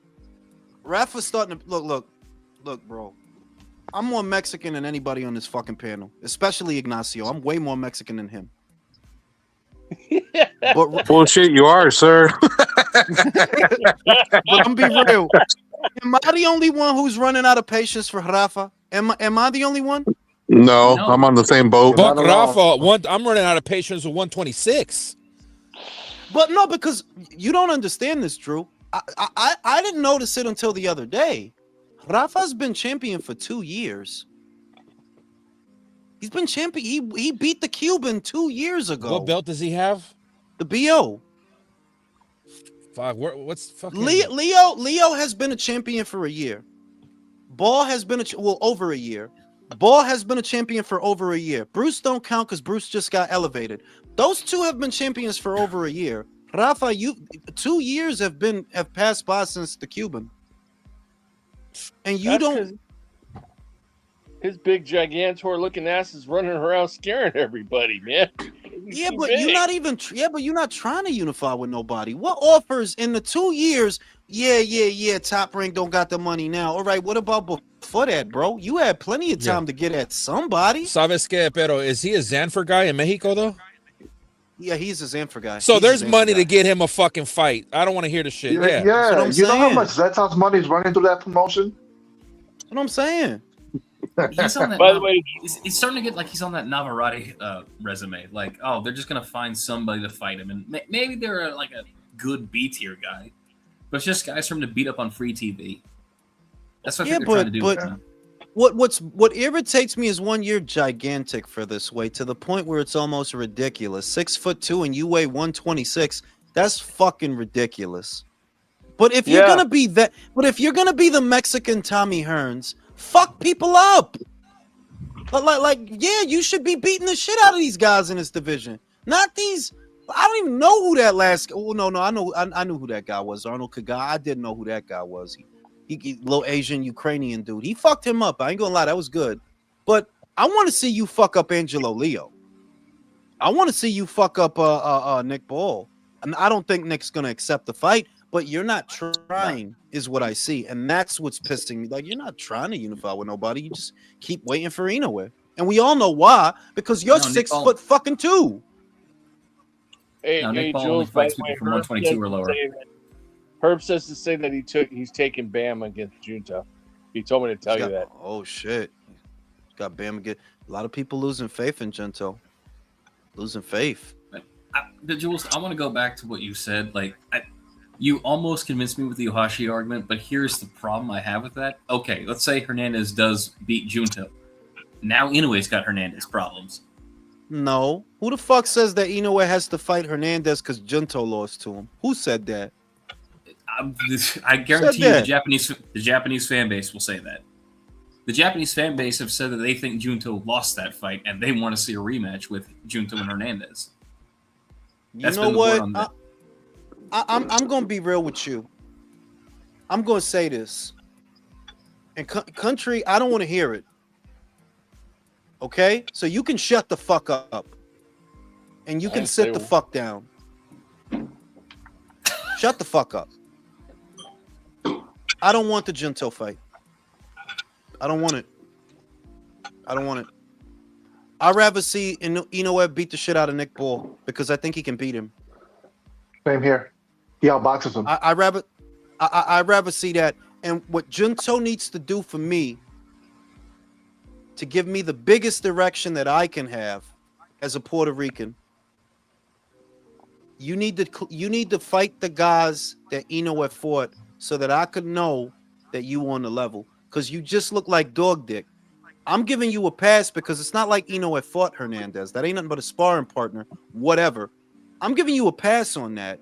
Rafa's starting to look, bro. I'm more Mexican than anybody on this fucking panel, especially Ignacio. I'm way more Mexican than him. But Bullshit, you are, sir. But I'm be real. Am I the only one who's running out of patience for Rafa? Am I the only one? No, No. I'm on the same boat. Not Buck alone. Rafa, I'm running out of patience with 126. But no, because you don't understand this, Drew. I didn't notice it until the other day. Rafa's been champion for 2 years. He's been champion. He beat the Cuban 2 years ago. What belt does he have? The BO. Fuck, what's fucking Leo has been a champion for a year. Ball has been over a year. Ball has been a champion for over a year. Bruce don't count because Bruce just got elevated. Those two have been champions for over a year. Rafa, 2 years have passed by since the Cuban. And you That's don't. His big gigantor looking ass is running around scaring everybody, man. Yeah, but you're not even. Yeah, but you're not trying to unify with nobody. What offers in the 2 years? Yeah. Top Rank don't got the money now. All right, what about before that, bro? You had plenty of time to get at somebody. Sabes que, pero is he a Zanfer guy in Mexico though? Yeah, he's a Zanfer guy. So He's there's a Zanfer money guy. to get him a fucking fight. I don't want to hear the shit. Yeah. That's what I'm You know how saying. much Zetov's money is running through that promotion? That's what I'm saying. He's on that. By the way, he's starting to get like he's on that Navarrete resume. Like, oh, they're just gonna find somebody to fight him, and maybe they're like a good B tier guy, but it's just guys for him to beat up on free TV. That's what they're trying to do. With him. What irritates me is 1 year gigantic for this weight to the point where it's almost ridiculous. 6'2" and you weigh 126. That's fucking ridiculous. But if you're gonna be that, if you're gonna be the Mexican Tommy Hearns, fuck people up. Like, yeah, you should be beating the shit out of these guys in this division. Not these. I don't even know who that last. Oh no, I knew who that guy was. Arnold Kaga. I didn't know who that guy was. He little Asian Ukrainian dude. He fucked him up. I ain't gonna lie, that was good. But I want to see you fuck up Angelo Leo. I want to see you fuck up Nick Ball. And I don't think Nick's gonna accept the fight. But you're not trying, is what I see, and that's what's pissing me. Like, you're not trying to unify with nobody. You just keep waiting for Inoue, and we all know why. Because you're 6 foot fucking 2. Hey, Nick Ball Jules, only fights people from 122 or lower. Herb says to say that he's taking Bam against Junta. He told me to tell you that. Oh shit, got Bam again. A lot of people losing faith in Junto. Losing faith. Jules, I want to go back to what you said. Like, you almost convinced me with the Yohashi argument, but here's the problem I have with that. Okay, let's say Hernandez does beat Junto. Now Inoue's got Hernandez problems. No. Who the fuck says that Inoue has to fight Hernandez because Junto lost to him? Who said that? I guarantee you the Japanese fan base will say that. The Japanese fan base have said that they think Junto lost that fight and they want to see a rematch with Junto and Hernandez. That's you know what? I'm going to be real with you. I'm going to say this. And country, I don't want to hear it. Okay? So you can shut the fuck up. And you can sit the fuck down. Shut the fuck up. I don't want the Junto fight. I don't want it. I don't want it. I'd rather see Inoue beat the shit out of Nick Ball because I think he can beat him. Same here. He outboxes him. I'd rather see that. And what Junto needs to do for me to give me the biggest erection that I can have as a Puerto Rican, you need to fight the guys that Inoue fought so that I could know that you on the level. Because you just look like dog dick. I'm giving you a pass because it's not like Inoue fought Hernandez. That ain't nothing but a sparring partner, whatever. I'm giving you a pass on that.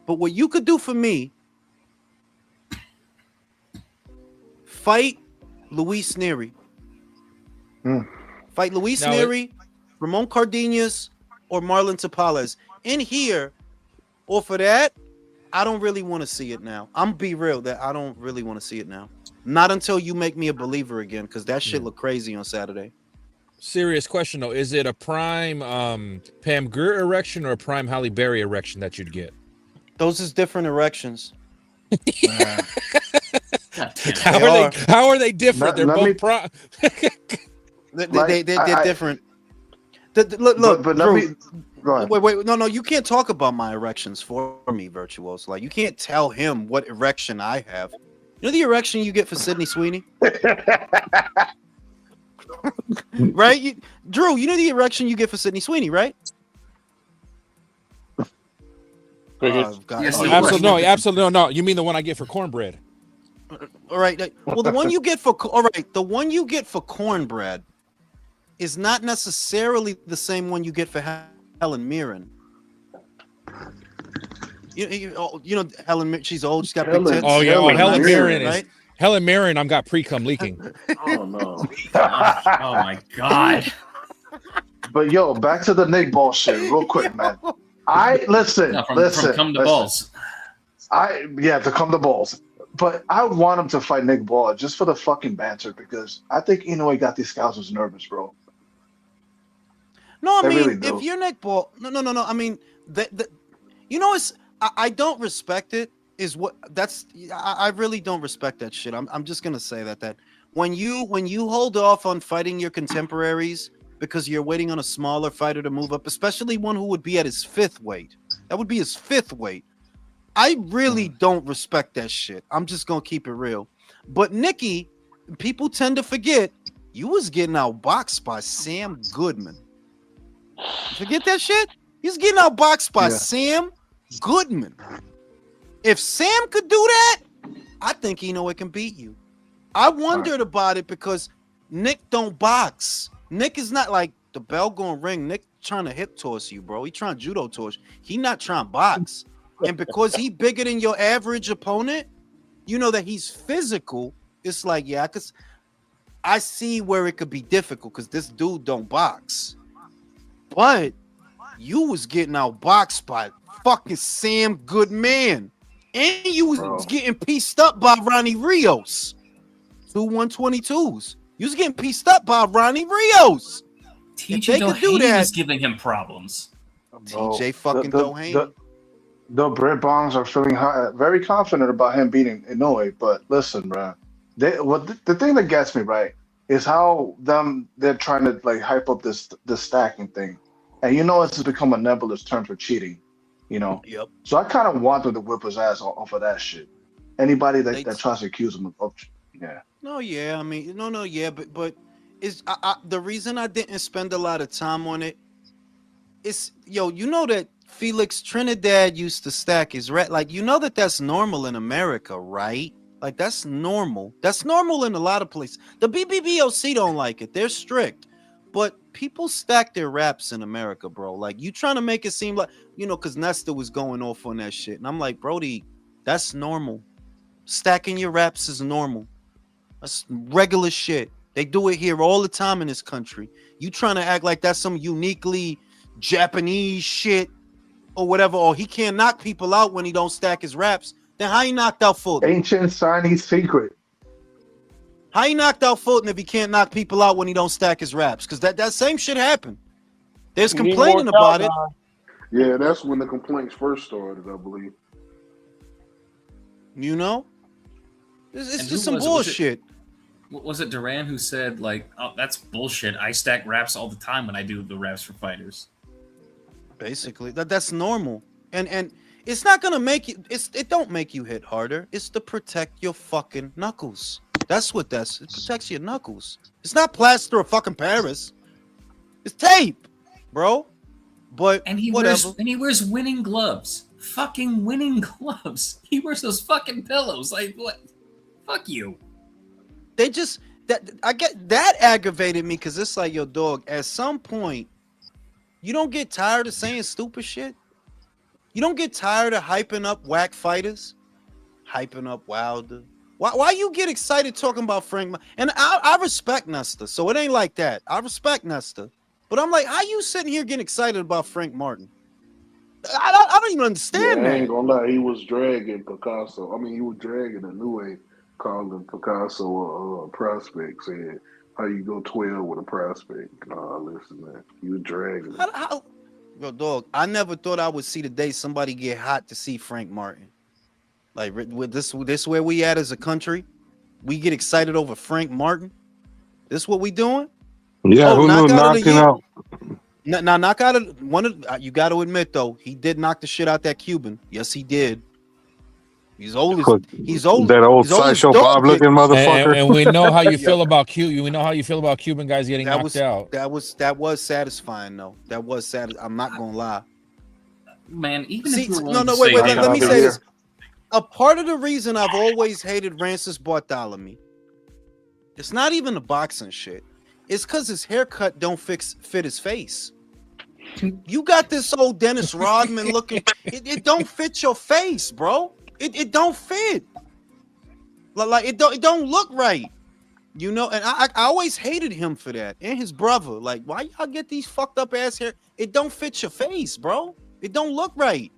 But what you could do for me, fight Luis Neri. Fight Luis Neri, Ramon Cardenas, or Marlon Tapales. In here, or for that, I don't really want to see it now. I'm be real that I don't really want to see it now. Not until you make me a believer again, because that shit looked crazy on Saturday. Serious question though: is it a prime Pam Grier erection or a prime Halle Berry erection that you'd get? Those is different erections. How are they different? They're both prime. They're different. Look, but Drew, let me. Go ahead. Wait, no, you can't talk about my erections for me, Virtuoso. Like, you can't tell him what erection I have. You know the erection you get for Sydney Sweeney? Right? Drew, you know the erection you get for Sydney Sweeney, right? Absolutely no. You mean the one I get for cornbread? All right. Well, the one you get for cornbread is not necessarily the same one you get for Helen Mirren. You know Helen. She's old. She's got big tits. Oh yeah, Helen Mirren right? Helen Mirren. I've got pre-cum leaking. Oh no! Oh my god! But yo, back to the Nick Ball shit, real quick, man. Listen. From come to balls. To come to balls. But I want him to fight Nick Ball just for the fucking banter because I think Inoue got these scousers nervous, bro. No, I mean, really do. if you're Nick Ball, no. I mean, I don't respect it. I really don't respect that shit. I'm just gonna say that when you hold off on fighting your contemporaries because you're waiting on a smaller fighter to move up, especially one who would be at his fifth weight. That would be his fifth weight. I really don't respect that shit. I'm just gonna keep it real. But Nikki, people tend to forget you was getting outboxed by Sam Goodman. Forget that shit. He's getting outboxed by Sam Goodman. If Sam could do that, I think Inoue can beat you. I wondered about it because Nick don't box. Nick is not like the bell going ring. Nick trying to hip toss you, bro. He trying to judo toss. He not trying to box. And because he bigger than your average opponent, you know that he's physical. It's like, because I see where it could be difficult because this dude don't box. But you was getting outboxed by fucking Sam Goodman. And you was getting pieced up by Ronnie Rios. 2 122s. You was getting pieced up by Ronnie Rios. TJ Doheny is giving him problems. TJ fucking Doheny. The Brit Bongs are feeling very confident about him beating Inoue. But listen, bro. The thing that gets me, right, is how they're trying to like hype up this stacking thing. And it's become a nebulous term for cheating. Yep. So I kind of want them to whip his ass off of that shit. Anybody that tries to accuse him of No, yeah. I mean, no, yeah. But is the reason I didn't spend a lot of time on it is, that Felix Trinidad used to stack his rat. Like, that's normal in America, right? Like, that's normal. That's normal in a lot of places. The BBBOC don't like it. They're strict. But people stack their raps in America, bro. Like, you trying to make it seem like, because Nesta was going off on that shit. And I'm like, Brody, that's normal. Stacking your raps is normal. That's regular shit. They do it here all the time in this country. You trying to act like that's some uniquely Japanese shit or whatever, or he can't knock people out when he don't stack his raps. Then how he knocked out Fulton? Ancient Chinese secret. How he knocked out Fulton if he can't knock people out when he don't stack his raps? Because that same shit happened. There's You need complaining more about it. countdown. Yeah, that's when the complaints first started, I believe. You know, it's And just who some was it? Was it- bullshit. Was it Duran who said like, "Oh, that's bullshit. I stack raps all the time when I do the raps for fighters." Basically, that's normal, and it's not gonna make you. It don't make you hit harder. It's to protect your fucking knuckles. That's what that's. It protects your knuckles. It's not plaster of fucking Paris. It's tape, bro. But And he whatever. wears winning gloves. Fucking winning gloves. He wears those fucking pillows. Like what? Fuck you. They just I get that aggravated me because it's like, yo, dog. At some point, you don't get tired of saying stupid shit. You don't get tired of hyping up whack fighters, hyping up Wilder. Why you get excited talking about Frank? And I respect Nesta, so it ain't like that. I respect Nesta, but I'm like, how you sitting here getting excited about Frank Martin? I don't even understand I ain't that. gonna lie, he was dragging Picasso. I mean, he was dragging Inoue, calling Picasso a prospect, saying, how you go 12 with a prospect? Nah, listen, man. He was dragging him. Yo, dog, I never thought I would see the day somebody get hot to see Frank Martin. Like, with this where we at as a country, we get excited over Frank Martin. This what we doing? Yeah, who knew knockout of the knocking year. out? Now, knock out of one of you got to admit though, he did knock the shit out that Cuban. Yes, he did. He's old as That old he's old as sideshow dope Bob dick. looking motherfucker. And we know how you Yeah. feel about Cuban. We know how you feel about Cuban guys getting knocked out. That was satisfying though. That was sad. I'm not gonna lie. Man, even See, if you're no, willing to wait, say let me that- say this. A part of the reason I've always hated Rancis Bartholomew, it's not even the boxing shit. It's because his haircut don't fit his face. You got this old Dennis Rodman looking. It don't fit your face, bro. It don't fit. Like it don't look right. You know, and I always hated him for that, and his brother. Like, why y'all get these fucked up ass hair? It don't fit your face, bro. It don't look right.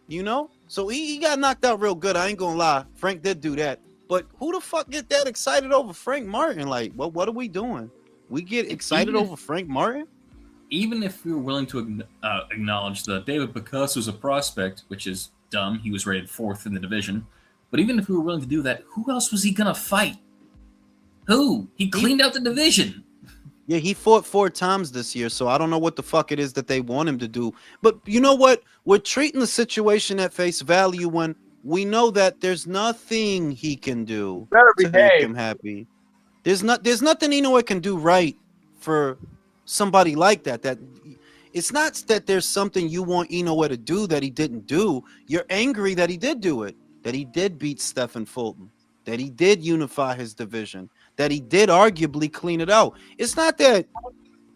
You know, so he got knocked out real good. I ain't gonna lie. Frank did do that, but who the fuck get that excited over Frank Martin? Like, what are we doing? We get excited over Frank Martin? Even if we were willing to acknowledge that David Picasso is a prospect, which is dumb, he was rated 4th in the division. But even if we were willing to do that, who else was he gonna fight? Who? He cleaned out the division. Yeah, he fought 4 times this year, so I don't know what the fuck it is that they want him to do. But you know what? We're treating the situation at face value when we know that there's nothing he can do Better to make behave. him happy. There's nothing Inoue can do right for somebody like that. That it's not that there's something you want Inoue to do that he didn't do. You're angry that he did do it, that he did beat Stephen Fulton, that he did unify his division, that he did arguably clean it out. It's not that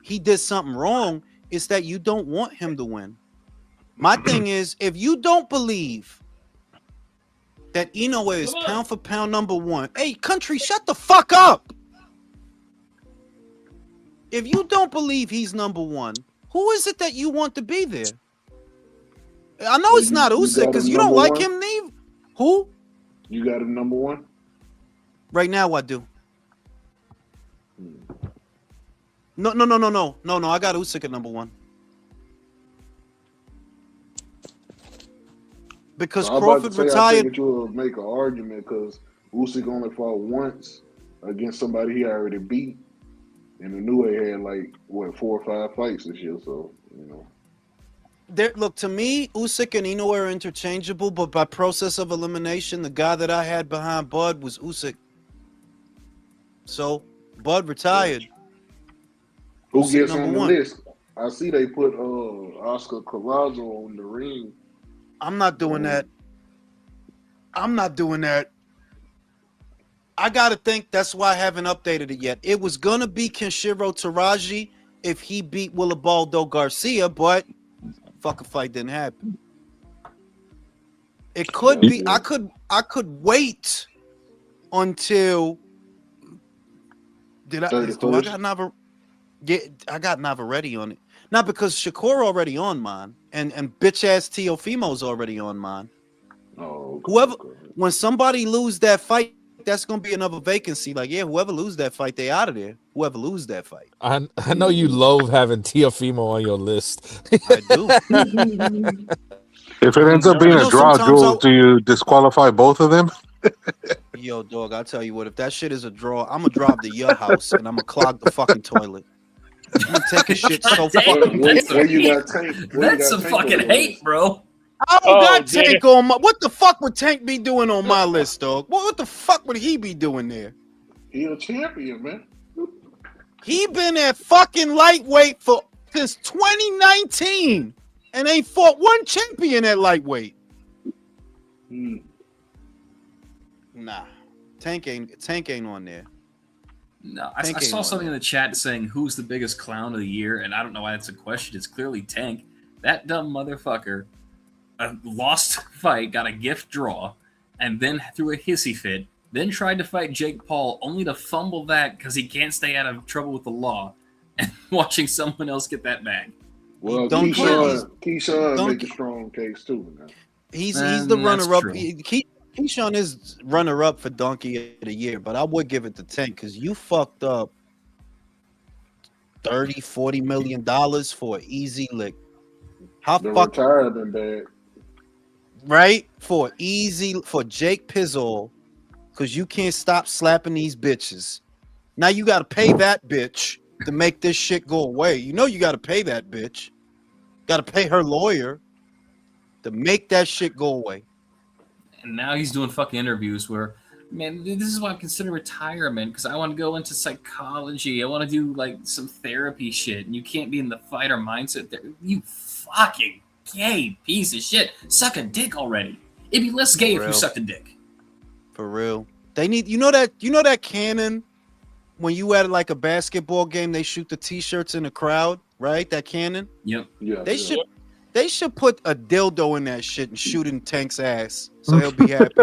he did something wrong. It's that you don't want him to win. My thing is, if you don't believe that Inoue is pound for pound number 1, hey, country, shut the fuck up. If you don't believe he's number 1, who is it that you want to be there? I know it's not Usyk because you don't like him, Neve. Who? You got him number 1? Right now, I do. No. I got Usyk at number 1. Because So Crawford I retired. think you would make an argument because Usyk only fought once against somebody he already beat, and Inoue had like 4 or 5 fights this year. So you know, Look, to me, Usyk and Inoue are interchangeable, but by process of elimination, the guy that I had behind Bud was Usyk. So Bud retired. who Usyk gets number on the 1. list? I see they put Oscar Collazo on the ring. I'm not doing that. I'm not doing that. I gotta think that's why I haven't updated it yet. It was gonna be Kenshiro Taraji if he beat Willibaldo Garcia, but fucking fight didn't happen. It could be. I could wait until. Do I got Nava? Yeah, I got Navarrete on it. Not because Shakur already on mine, and bitch ass Teofimo's already on mine. Oh, okay, Whoever, okay. when somebody lose that fight that's gonna be another vacancy. Like, yeah, whoever lose that fight, they out of there. Whoever lose that fight. I know you loathe having Teofimo on your list. I do. If it ends up being a draw, Jules, do you disqualify both of them? Yo, dog, I'll tell you what, if that shit is a draw, I'm gonna drive to your house and I'm gonna clog the fucking toilet. I'm gonna take a shit so fucking. Where you got Tank? That's some fucking hate, bro. I don't got Tank on my. What the fuck would Tank be doing on my list, dog? What the fuck would he be doing there? He a champion, man. He been at fucking lightweight since 2019 and ain't fought one champion at lightweight. Nah, Tank ain't on there. No, I saw something in the chat saying who's the biggest clown of the year, and I don't know why that's a question. It's clearly Tank. That dumb motherfucker lost fight, got a gift draw, and then threw a hissy fit. Then tried to fight Jake Paul, only to fumble that because he can't stay out of trouble with the law, and watching someone else get that bag. Well, Keyshawn make a strong case too. Man. He's the runner-up. Keyshawn is runner-up for Donkey of the Year, but I would give it to Tank because you fucked up $30-40 million for an easy lick. How fuck retirement bag, right? For Jake Pizzol, because you can't stop slapping these bitches. Now you got to pay that bitch to make this shit go away. You know you got to pay that bitch. Got to pay her lawyer to make that shit go away. And now he's doing fucking interviews where, man, this is why I'm considering retirement, because I want to go into psychology. I want to do like some therapy shit, and you can't be in the fighter mindset there. You fucking gay piece of shit. Suck a dick already. It'd be less gay if you sucked a dick. For real. They need you know that cannon when you at like a basketball game, they shoot the t-shirts in the crowd, right? That cannon? Yep. Yeah. They should put a dildo in that shit and shoot in Tank's ass, so he'll be happy.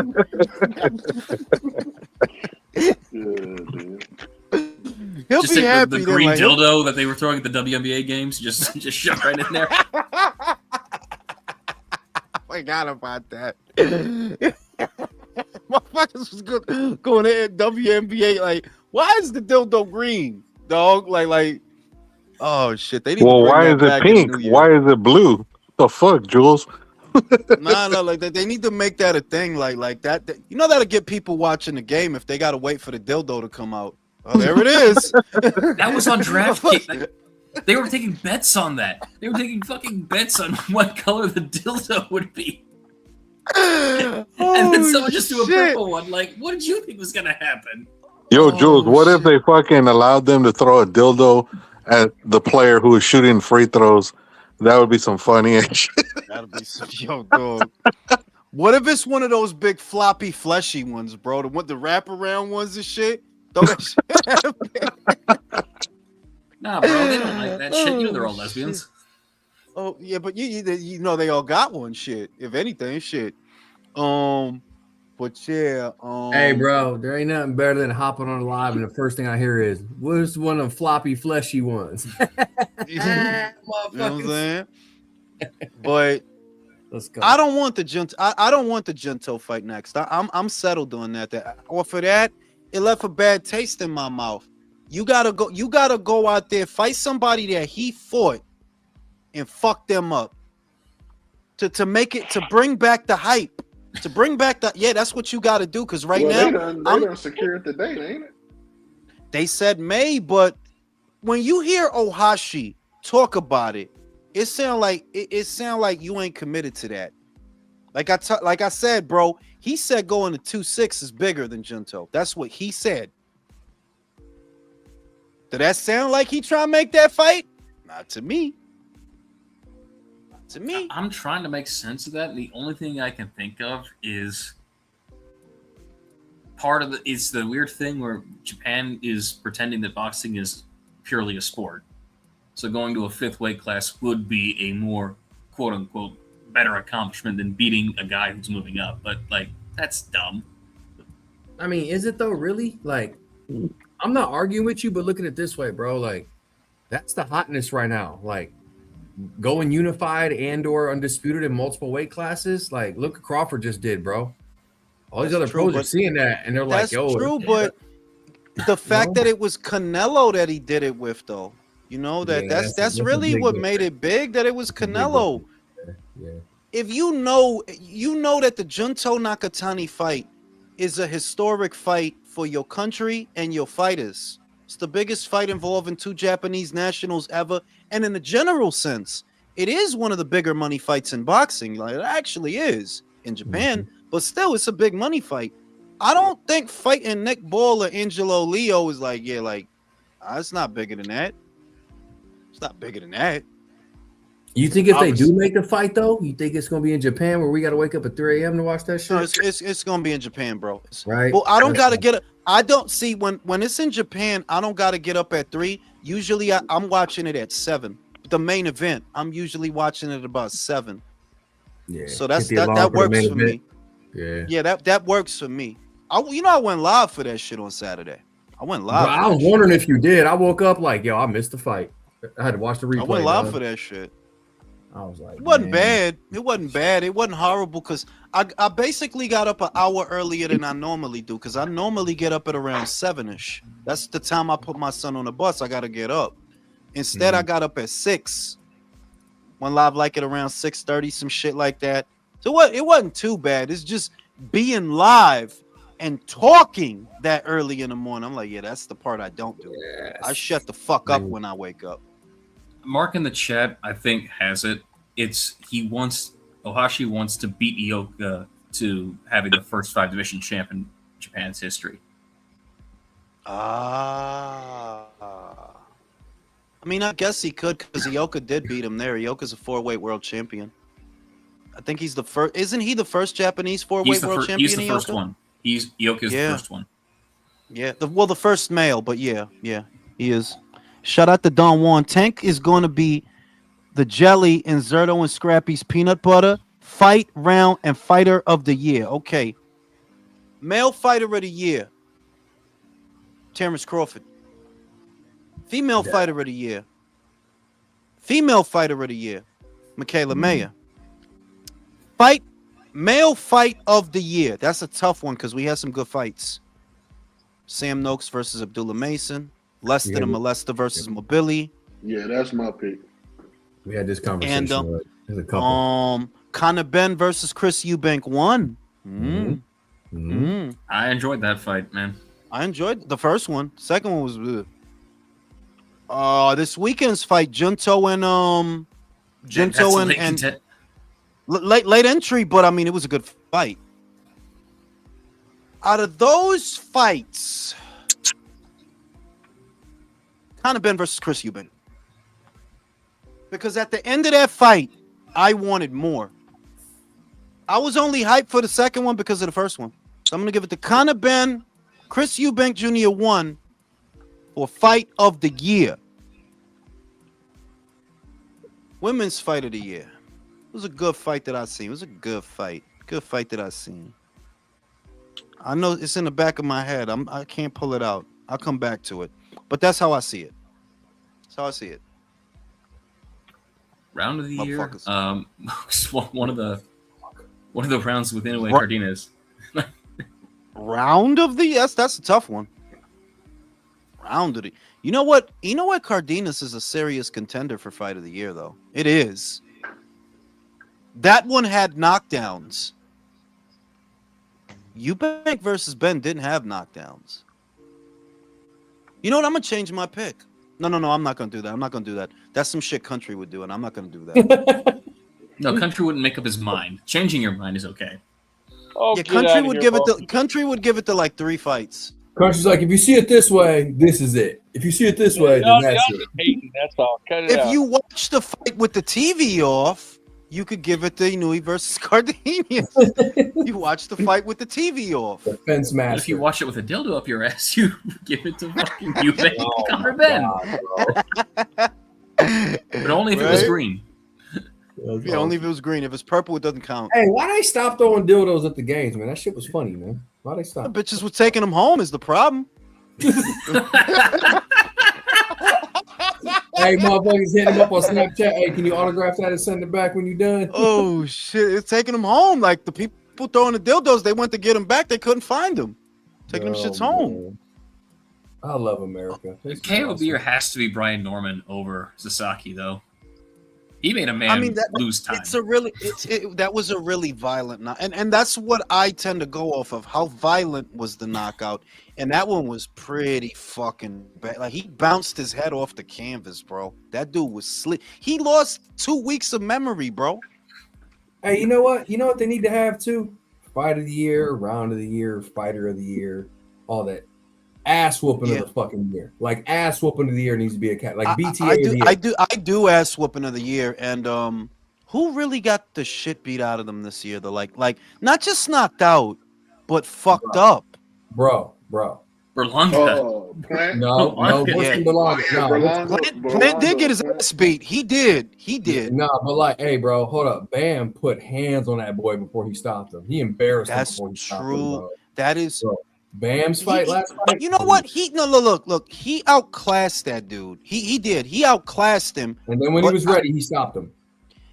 He'll just be happy. The green dildo that they were throwing at the WNBA games, just shove right in there. Forgot about that. Motherfuckers was going to WNBA like, why is the dildo green, dog? Like, oh shit! They need to bring why is it pink? Why is it blue? The fuck, Jules? No, like they need to make that a thing, like that. You know that'll get people watching the game if they got to wait for the dildo to come out. Oh, there it is. That was on DraftKings. They were taking bets on that. They were taking fucking bets on what color the dildo would be. And then someone just threw a purple one. Like, what did you think was gonna happen? Yo, Jules, what if they fucking allowed them to throw a dildo at the player who is shooting free throws? That would be some funny shit. That'd be some dog. What if it's one of those big floppy fleshy ones, bro? The wraparound ones and shit? Throw that shit. Nah, bro, they don't like that shit. You know they're all lesbians. Oh yeah, but you know they all got one. Shit, if anything, shit. But yeah. Hey, bro, there ain't nothing better than hopping on live and the first thing I hear is, "What's one of the floppy, fleshy ones?" You know what I'm saying? But let's go. I don't want the Gento fight next. I'm settled on that. Or for that, it left a bad taste in my mouth. You gotta go out there, fight somebody that he fought and fuck them up. To make it, to bring back the hype. To bring back that's what you gotta do. Cause now they done secured the date, ain't it? They said May, but when you hear Ohashi talk about it, it sound like you ain't committed to that. Like I said, bro, he said going to 2-6 is bigger than Gento. That's what he said. Did that sound like he trying to make that fight? Not to me. Not to me. I'm trying to make sense of that. The only thing I can think of is it's the weird thing where Japan is pretending that boxing is purely a sport. So going to a 5th weight class would be a more quote unquote better accomplishment than beating a guy who's moving up. But like, that's dumb. I mean, is it though, really? Like, I'm not arguing with you, but look at it this way, bro. Like, that's the hotness right now. Like, going unified and or undisputed in multiple weight classes. Like, look what Crawford just did, bro. All these That's other true, pros are but seeing that, and they're like, that's "Yo, true, but the fact No? that it was Canelo that he did it with, though, you know yeah, that's a really big what made difference. it big. That it was That's a big Canelo. difference. Yeah. If you know that the Junto Nakatani fight is a historic fight for your country and your fighters. It's the biggest fight involving two Japanese nationals ever, and in the general sense, it is one of the bigger money fights in boxing. Like it actually is in Japan, but still, it's a big money fight. I don't think fighting Nick Ball or Angelo Leo is like, it's not bigger than that. It's not bigger than that. You think if they Obviously. do make the fight though, you think it's gonna be in Japan where we gotta wake up at 3 a.m. to watch that shit? No, it's gonna be in Japan, bro. Right. Well, I don't gotta get up. I don't see when it's in Japan. I don't gotta get up at 3. Usually, I'm watching it at 7. The main event, I'm usually watching it about 7. Yeah. So that works for me. Yeah. That works for me. I went live for that shit on Saturday. I went live. Bro, I was wondering if you did. I woke up like, yo, I missed the fight. I had to watch the replay. I went live for that shit. I was like, it wasn't bad. It wasn't bad. It wasn't horrible because I basically got up an hour earlier than I normally do because I normally get up at around 7ish. That's the time I put my son on the bus. I gotta get up. Instead, I got up at 6. Went live like at around 6:30, some shit like that. So it wasn't too bad. It's just being live and talking that early in the morning. I'm like, yeah, that's the part I don't do. Yes. I shut the fuck up when I wake up. Mark in the chat, I think, has it. Ohashi wants to beat Ioka to having the first 5 division champ in Japan's history. I mean, I guess he could because Ioka did beat him there. Ioka's a 4-weight world champion. I think he's the first. Isn't he the first Japanese 4-weight world champion? He's the first one. Ioka's the first one. Yeah. The first male, but yeah, he is. Shout out to Don Juan. Tank is going to be the jelly in Zerto and Scrappy's peanut butter fight round and fighter of the year. Okay. Male fighter of the year, Terrence Crawford. Female fighter of the year. Female fighter of the year, Michaela Mayer. Male fight of the year. That's a tough one because we had some good fights. Sam Noakes versus Abdullah Mason. Lester the Molester versus Mobili. Yeah, that's my pick. We had this conversation. And there's a couple. Conor Ben versus Chris Eubank 1. I enjoyed that fight, man. I enjoyed the first one. Second one was good. This weekend's fight, Junto and late entry, but I mean it was a good fight. Out of those fights, Conor Ben versus Chris Eubank. Because at the end of that fight, I wanted more. I was only hyped for the second one because of the first one. So I'm going to give it to Conor Ben, Chris Eubank Jr. 1 for fight of the year. Women's fight of the year. It was a good fight that I seen. It was a good fight. Good fight that I seen. I know it's in the back of my head. I can't pull it out. I'll come back to it. But that's how I see it. That's how I see it. Round of the year. One of the rounds with Inoue Cardenas. Round of the that's a tough one. Round of the. You know what? Cardenas is a serious contender for fight of the year, though. It is. That one had knockdowns. Eubank versus Ben didn't have knockdowns. You know what? I'm gonna change my pick. No, I'm not gonna do that. I'm not gonna do that. That's some shit Country would do, and I'm not gonna do that. No, Country wouldn't make up his mind. Changing your mind is okay. Oh, yeah, Country would give it to like 3 fights. Country's like, if you see it this way, this is it. If you see it this way, then that's it. Hating, that's all. Cut it out. If you watch the fight with the TV off, you could give it to Inoue versus Cardenas. You watch the fight with the TV off. Defense master. If you watch it with a dildo up your ass, you give it to fucking Eubank Conor Ben. But only if it was green. Yeah, only if it was green. If it's purple, it doesn't count. Hey, why they stop throwing dildos at the games, man? That shit was funny, man. Why they stop? The bitches were taking them home is the problem. Hey, motherfuckers, hit him up on Snapchat. Hey, can you autograph that and send it back when you're done? Oh shit, it's taking them home. Like the people throwing the dildos. They went to get him back. They couldn't find him. Taking them shits home. Man. I love America. This is KO awesome. beer has to be Brian Norman over Sasaki, though. He made a man lose time. That was a really violent knock, and that's what I tend to go off of. How violent was the knockout? And that one was pretty fucking bad. Like, he bounced his head off the canvas, bro. That dude was slick. He lost 2 weeks of memory, bro. Hey, you know what? You know what they need to have too? Fight of the year, round of the year, fighter of the year, all that. Ass whooping of the fucking year. Like, ass whooping of the year needs to be a cat. Like BTA. I do ass whooping of the year, and who really got the shit beat out of them this year? The like not just knocked out, but fucked up. Bro. Berlanga. Plant? No, Berlanga. Plant did get his ass beat. He did. No, but like, hey, bro, hold up. Bam put hands on that boy before he stopped him. He embarrassed him before he stopped him. Bro. That is bro. Bam's fight last fight. You know what? Look. He outclassed that dude. He did. He outclassed him. And then when he was ready, he stopped him.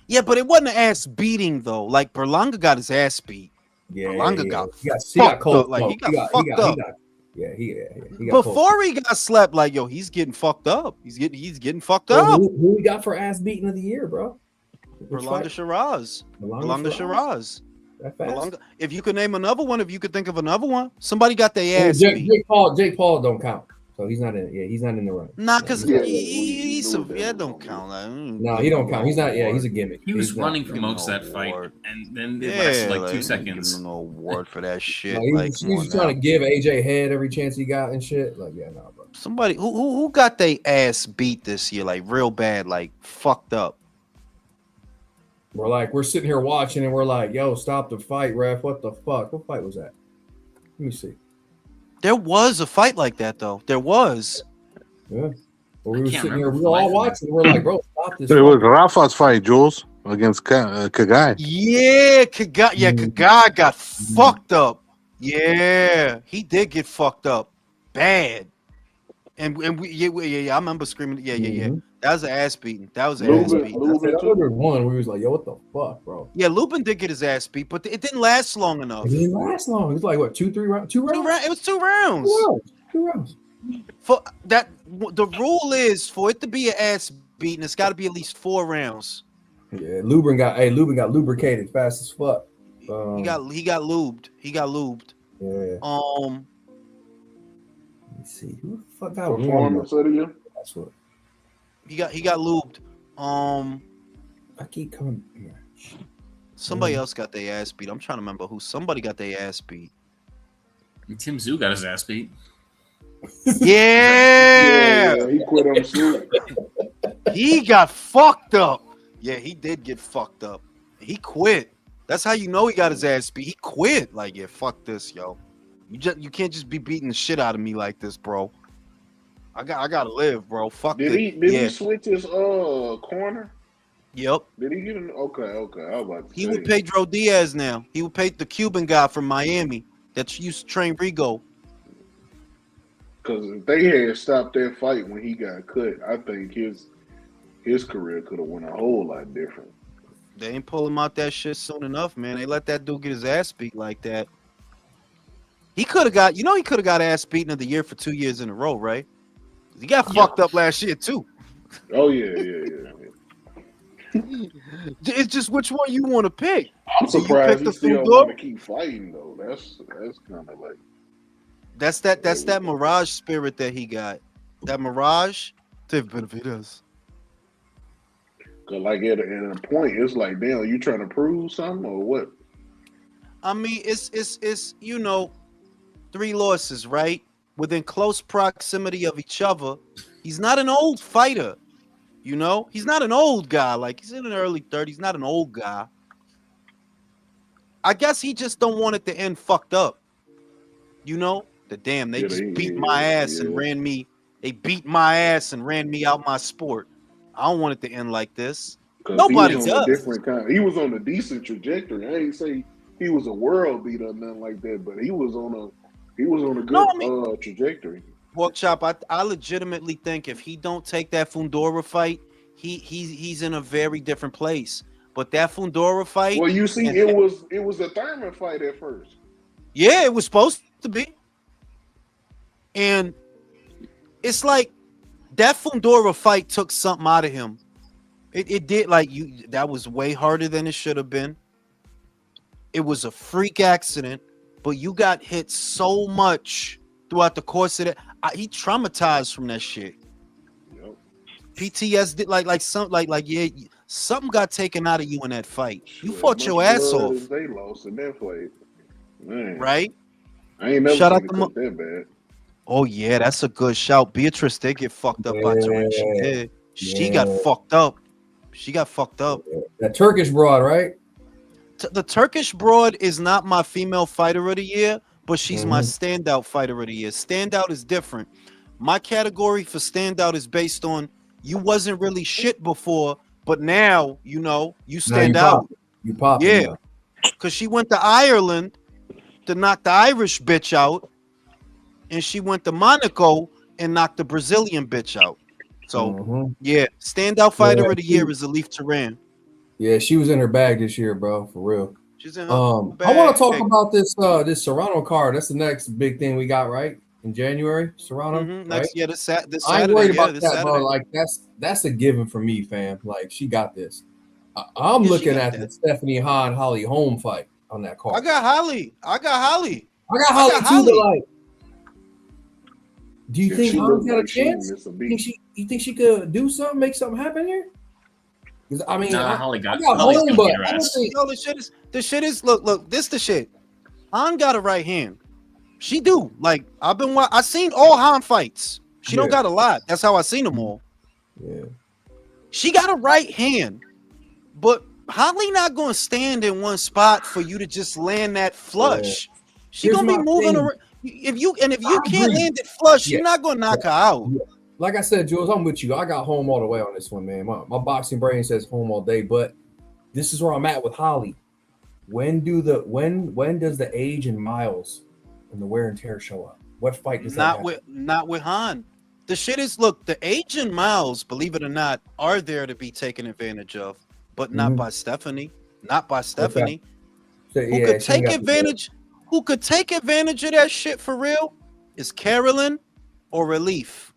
Yeah, but it wasn't an ass beating though. Like, Berlanga got his ass beat. Yeah, Berlanga got fucked up. Like, he got fucked up. He got before cold. he got slapped. Like, yo, he's getting fucked up. He's getting fucked up. Who we got for ass beating of the year, bro? Berlanga Shiraz. Berlanga Shiraz. That if you could name another one, if you could think of another one, somebody got their ass beat. Jake Paul don't count, so he's not in. Yeah, he's not in the running. Nah, because he's don't count. No, he don't count. He's not. Yeah, he's a gimmick. He was running for most of that fight, and then it lasted like 2 seconds. No award for that shit. He was trying to give AJ head every chance he got and shit. Like, yeah, no, bro. Somebody who got their ass beat this year, like real bad, like fucked up. We're sitting here watching and we're like, yo, stop the fight, ref. What the fuck? What fight was that? Let me see. There was a fight like that, though. There was. Yeah. Well, we were sitting here, we were all watching. We're like, bro, stop this. It was Rafa's fight, Jules, against Kagai. Yeah, Kagai got fucked up. Yeah, he did get fucked up bad. And we, I remember screaming. Yeah. That was an ass beating. Ass beating. I remember one where he was like, yo, what the fuck, bro? Yeah, Lubin did get his ass beat, but it didn't last long enough. It didn't last long. It was like, what, 2-3 rounds? 2 rounds? It was 2 rounds. 2 rounds. For that, the rule is for it to be an ass beating, it's got to be at least 4 rounds. Yeah, Lubin got lubricated fast as fuck. He got lubed. Yeah. Let me see. Who the fuck got performance of the year? That's what. He got lubed. I keep coming. Somebody else got their ass beat. I'm trying to remember who. Somebody got their ass beat. Tim Zoo got his ass beat. Yeah, he quit on sleep. He got fucked up. Yeah, he did get fucked up. He quit. That's how you know he got his ass beat. He quit. Like, yeah, fuck this, yo. You can't just be beating the shit out of me like this, bro. I gotta live, bro. Fuck. Did he switch his corner? Yep. Did he get an okay? I was about to he say. would Pedro Diaz now. He would pay the Cuban guy from Miami that used to train Rigo. Because if they had stopped that fight when he got cut, I think his career could have went a whole lot different. They ain't pull him out that shit soon enough, man. They let that dude get his ass beat like that. He could have got ass beaten of the year for 2 years in a row, right? He got fucked up last year too. Oh yeah. It's just which one you want to pick. I'm surprised he still want to keep fighting though. That's kind of like that's that Mirage spirit that he got. That Mirage to benefit us. Cause like at a point, it's like, damn, are you trying to prove something or what? I mean, it's 3 losses, right? Within close proximity of each other. He's not an old fighter, He's not an old guy. Like, he's in the early 30s, not an old guy. I guess he just don't want it to end fucked up. They just beat my ass and ran me. They beat my ass and ran me out my sport. I don't want it to end like this. Nobody does. He was on a decent trajectory. I ain't say he was a world beater or nothing like that, but he was on a good trajectory. Pork Chop, I legitimately think if he don't take that Fundora fight, he's in a very different place. but that Fundora fight. Well, you see, and- it was a Thurman fight at first. Yeah, it was supposed to be. And it's like that Fundora fight took something out of him. It did. Like, that was way harder than it should have been. It was a freak accident, but you got hit so much throughout the course of it. He traumatized from that shit. Yep. PTSD, something got taken out of you in that fight. You Shit, fought much your ass blood off, as they lost in that fight. Man, right? I ain't never Shout seen out it to cook that bad. Oh yeah, that's a good shout. Beatrice did get fucked up by Terrence. She Yeah. did. She got fucked up. She got fucked up. That Turkish broad, right? The Turkish broad is not my female fighter of the year, but she's my Mhm. standout fighter of the year. Standout is different. My category for standout is based on you wasn't really shit before, but now you know you Now stand you out. pop. You pop. Yeah, because she went to Ireland to knock the Irish bitch out, and she went to Monaco and knocked the Brazilian bitch out. So yeah, standout fighter Yeah, of the year is Elif Turan. Yeah, she was in her bag this year, bro, for real. She's in her I want bag. to talk about this Serrano card. That's the next big thing we got, right? In January, Serrano. Next, right? yeah, this Saturday. I ain't worried about this that, Saturday. bro. Like that's a given for me, fam. Like she got this. I'm Yeah, she looking got at that. the Stephanie Hahn Holly Holm fight on that card. I got Holly. I got Holly too, but like, do you Yeah, think she Holly's look got a like she chance? miss a You think she could do something, make something happen here? Because I mean, Nah, I Holly got got Holly's Holm, gonna but beat her I don't ass. think. Yo, the shit is look, this the shit. Han got a right hand. She do. Like I seen all Han fights. She don't Yeah. got a lot. That's how I seen them all. Yeah. She got a right hand, but Holly not gonna stand in one spot for you to just land that flush. She Here's gonna be my moving thing. around. If you can't agree. land it flush, Yeah. you're not gonna knock her out. Yeah. Like I said, Jules, I'm with you. I got home all the way on this one, man. My boxing brain says home all day, but this is where I'm at with Holly. When does the age and miles and the wear and tear show up? What fight does that happen? Not with Han. The shit is, look, the age and miles, believe it or not, are there to be taken advantage of, but not by Stephanie. Not by Stephanie. So, Who yeah, could she ain't take got the- advantage? Who could take advantage of that shit for real? Is Carolyn or Relief?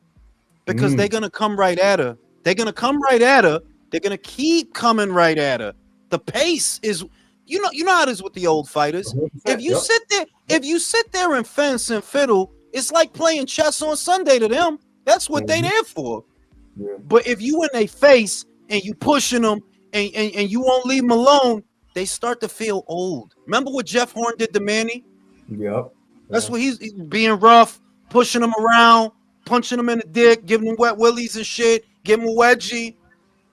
Because they're gonna come right at her. They're gonna come right at her. They're gonna keep coming right at her. The pace is, you know how it is with the old fighters. If you sit there and fence and fiddle, it's like playing chess on Sunday to them. That's what they there for. Yeah. But if you in their face and you pushing them and you won't leave them alone, they start to feel old. Remember what Jeff Horn did to Manny? Yep. That's what he's being rough, pushing him around, punching him in the dick, giving him wet willies and shit, give him a wedgie.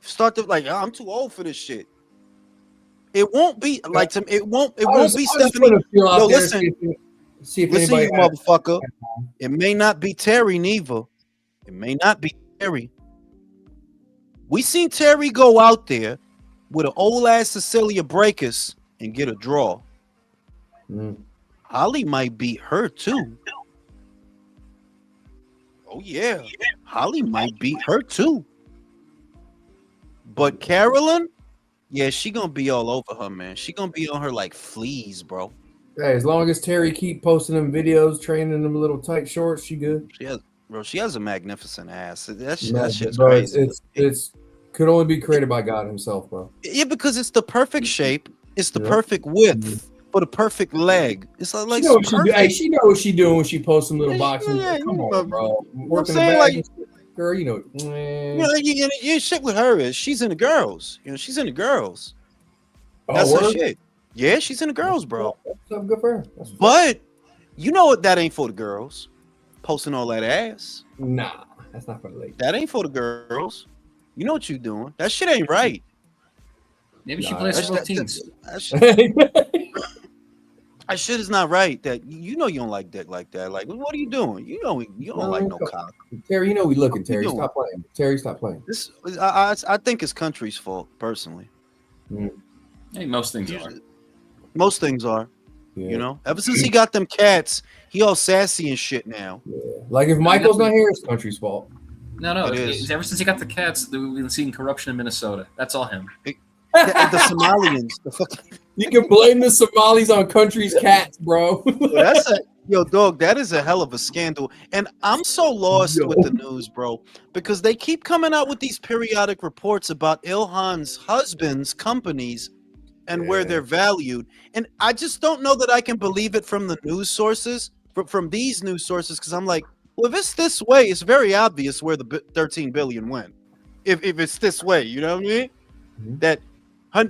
Start to like, I'm too old for this shit. It won't be like it won't be Stephanie. Yo, listen, see if listen, you anybody motherfucker. It may not be Terry neither. It may not be Terry. We seen Terry go out there with an old ass Cecilia Breakers and get a draw. Holly might beat her too. Oh yeah, Holly might beat her too. But Carolyn, yeah, she gonna be all over her, man. She gonna be on her like fleas, bro. Hey, as long as Terry keep posting them videos, training them little tight shorts, she good. She has a magnificent ass. That shit's bro, crazy. It's could only be created by God Himself, bro. Yeah, because it's the perfect shape. It's the perfect width for the perfect leg. It's like she know what she do. Hey, she know what she doing when she posts some little boxing. Come on, bro. Working the bag, girl. You know, you shit with her is she's in the girls. You know, she's in the girls. Oh, That's her word? shit. Yeah, she's in the girls, bro. That's good for her. But you know what? That ain't for the girls. Posting all that ass. Nah, that's not for the ladies. That ain't for the girls. You know what you doing? That shit ain't right. Maybe she plays for both teams. That shit is not right. That you know you don't like dick like that. Like, what are you doing? You know you don't like no cock. Terry, you know we looking. Terry, You doing? stop playing. Terry, stop playing. This I think it's country's fault personally. Hey, most things are. Most things are. Yeah. You know, ever since he got them cats, he all sassy and shit now. Yeah. Like if Michael's not here, it's country's fault. No, It is. ever since he got the cats, we've been seeing corruption in Minnesota. That's all him. the Somalians. The fucking, You can blame the Somalis on country's cats, bro. that's a dog. That is a hell of a scandal, and I'm so lost with the news, bro, because they keep coming out with these periodic reports about Ilhan's husband's companies and where they're valued, and I just don't know that I can believe it from the news sources, from these news sources, because I'm like, well, if it's this way, it's very obvious where the 13 billion went. If it's this way, you know what I mean? Mhm. That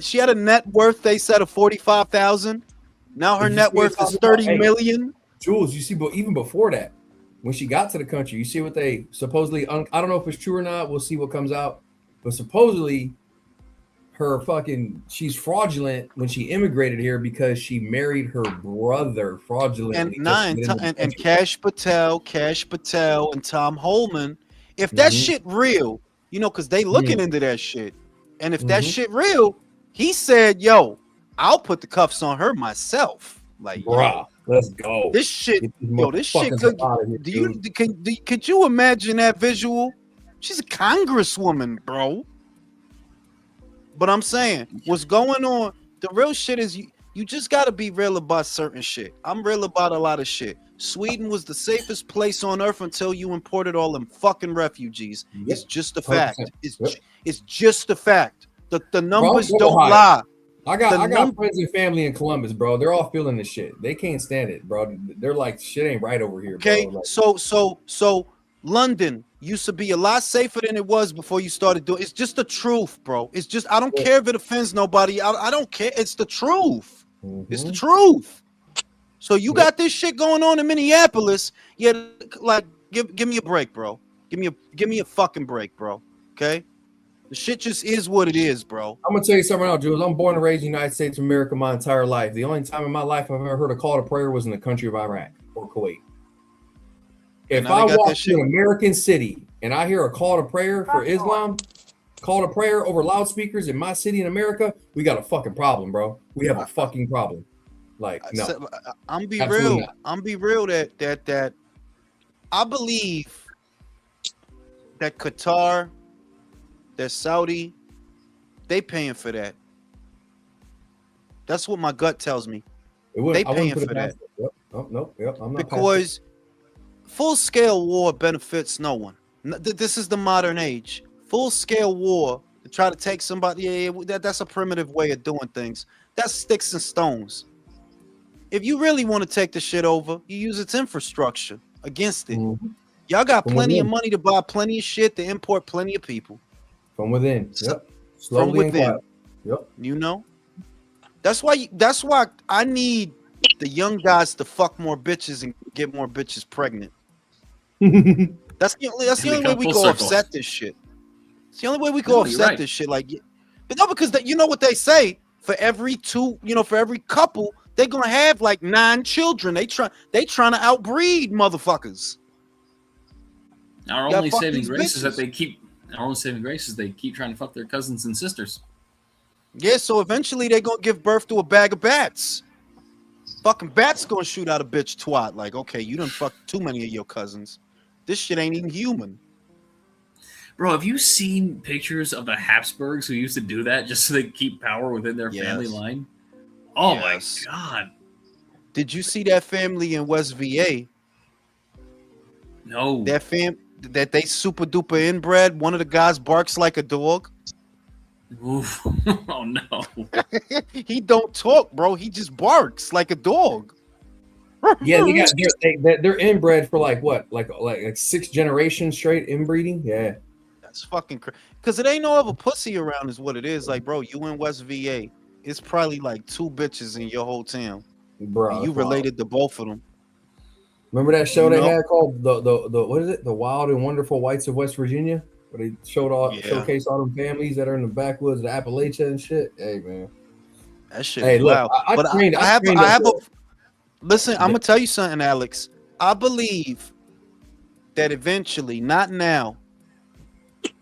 she had a net worth, they said, of 45,000. Now her Did you net see what worth it's is talking about? 30 Hey. million. Jules, you see, but even before that, when she got to the country, you see what they supposedly, I don't know if it's true or not. We'll see what comes out. But supposedly, she's fraudulent when she immigrated here because she married her brother fraudulently. And Cash Patel, and Tom Holman. If that shit real, you know, because they looking into that shit. And if that shit real, he said, yo, I'll put the cuffs on her myself. Like, bruh, let's go. This shit, this shit could. Here, could you imagine that visual? She's a congresswoman, bro. But I'm saying, what's going on? The real shit is you just got to be real about certain shit. I'm real about a lot of shit. Sweden was the safest place on earth until you imported all them fucking refugees. Yep. It's just a fact. 100%. It's just a fact. The numbers Bro, don't lie. I got friends and family in Columbus, bro. They're all feeling this shit. They can't stand it, bro. They're like, shit ain't right over here, bro. Okay, Like, so London used to be a lot safer than it was before you started doing. It's just the truth, bro. It's just, I don't care if it offends nobody. I don't care. It's the truth. It's the truth. So you got this shit going on in Minneapolis. Yeah, like give me a break, bro. Give me a fucking break, bro. Okay? The shit just is what it is, bro. I'm gonna tell you something else, Jules. I'm born and raised in the United States of America my entire life. The only time in my life I've ever heard a call to prayer was in the country of Iraq or Kuwait. If I walk to an American city and I hear a call to prayer for Islam, call to prayer over loudspeakers in my city in America, we got a fucking problem, bro. We have a fucking problem. Like, no. I'm be real. I'm be real that I believe that Qatar, that Saudi, they paying for that. That's what my gut tells me. They paying for that. Yep. Oh, no, yep. I'm not because full-scale war benefits no one. This is the modern age. Full-scale war to try to take somebody, that's a primitive way of doing things. That's sticks and stones. If you really want to take the shit over, you use its infrastructure against it. Y'all got plenty of money to buy plenty of shit, to import plenty of people. From within. Yep. From within. Yep. You know? That's why I need the young guys to fuck more bitches and get more bitches pregnant. That's the only way we go offset this shit. It's the only way we go offset this shit. Like, but no, because you know what they say, for every couple, they're gonna have like 9 children. They trying to outbreed motherfuckers. Our only saving grace is that they keep trying to fuck their cousins and sisters. Yeah, so eventually they're gonna give birth to a bag of bats. Fucking bats gonna shoot out a bitch twat. Like, okay, you done fucked too many of your cousins. This shit ain't even human. Bro, have you seen pictures of the Habsburgs who used to do that just so they keep power within their family line? Oh my god. Did you see that family in West VA? No. That they super duper inbred. One of the guys barks like a dog. Oof. Oh no. He don't talk, bro. He just barks like a dog. Yeah, they're inbred for like what? Like 6 generations straight inbreeding? Yeah. That's fucking crazy. Because it ain't no other pussy around is what it is. Like, bro, you in West VA. It's probably like 2 bitches in your whole town. Bro, you related to both of them. Remember that show they had called the what is it? The Wild and Wonderful Whites of West Virginia? Where they showcase all them families that are in the backwoods of Appalachia and shit. Hey man. That shit is wild. Listen, I'm gonna tell you something, Alex. I believe that eventually, not now.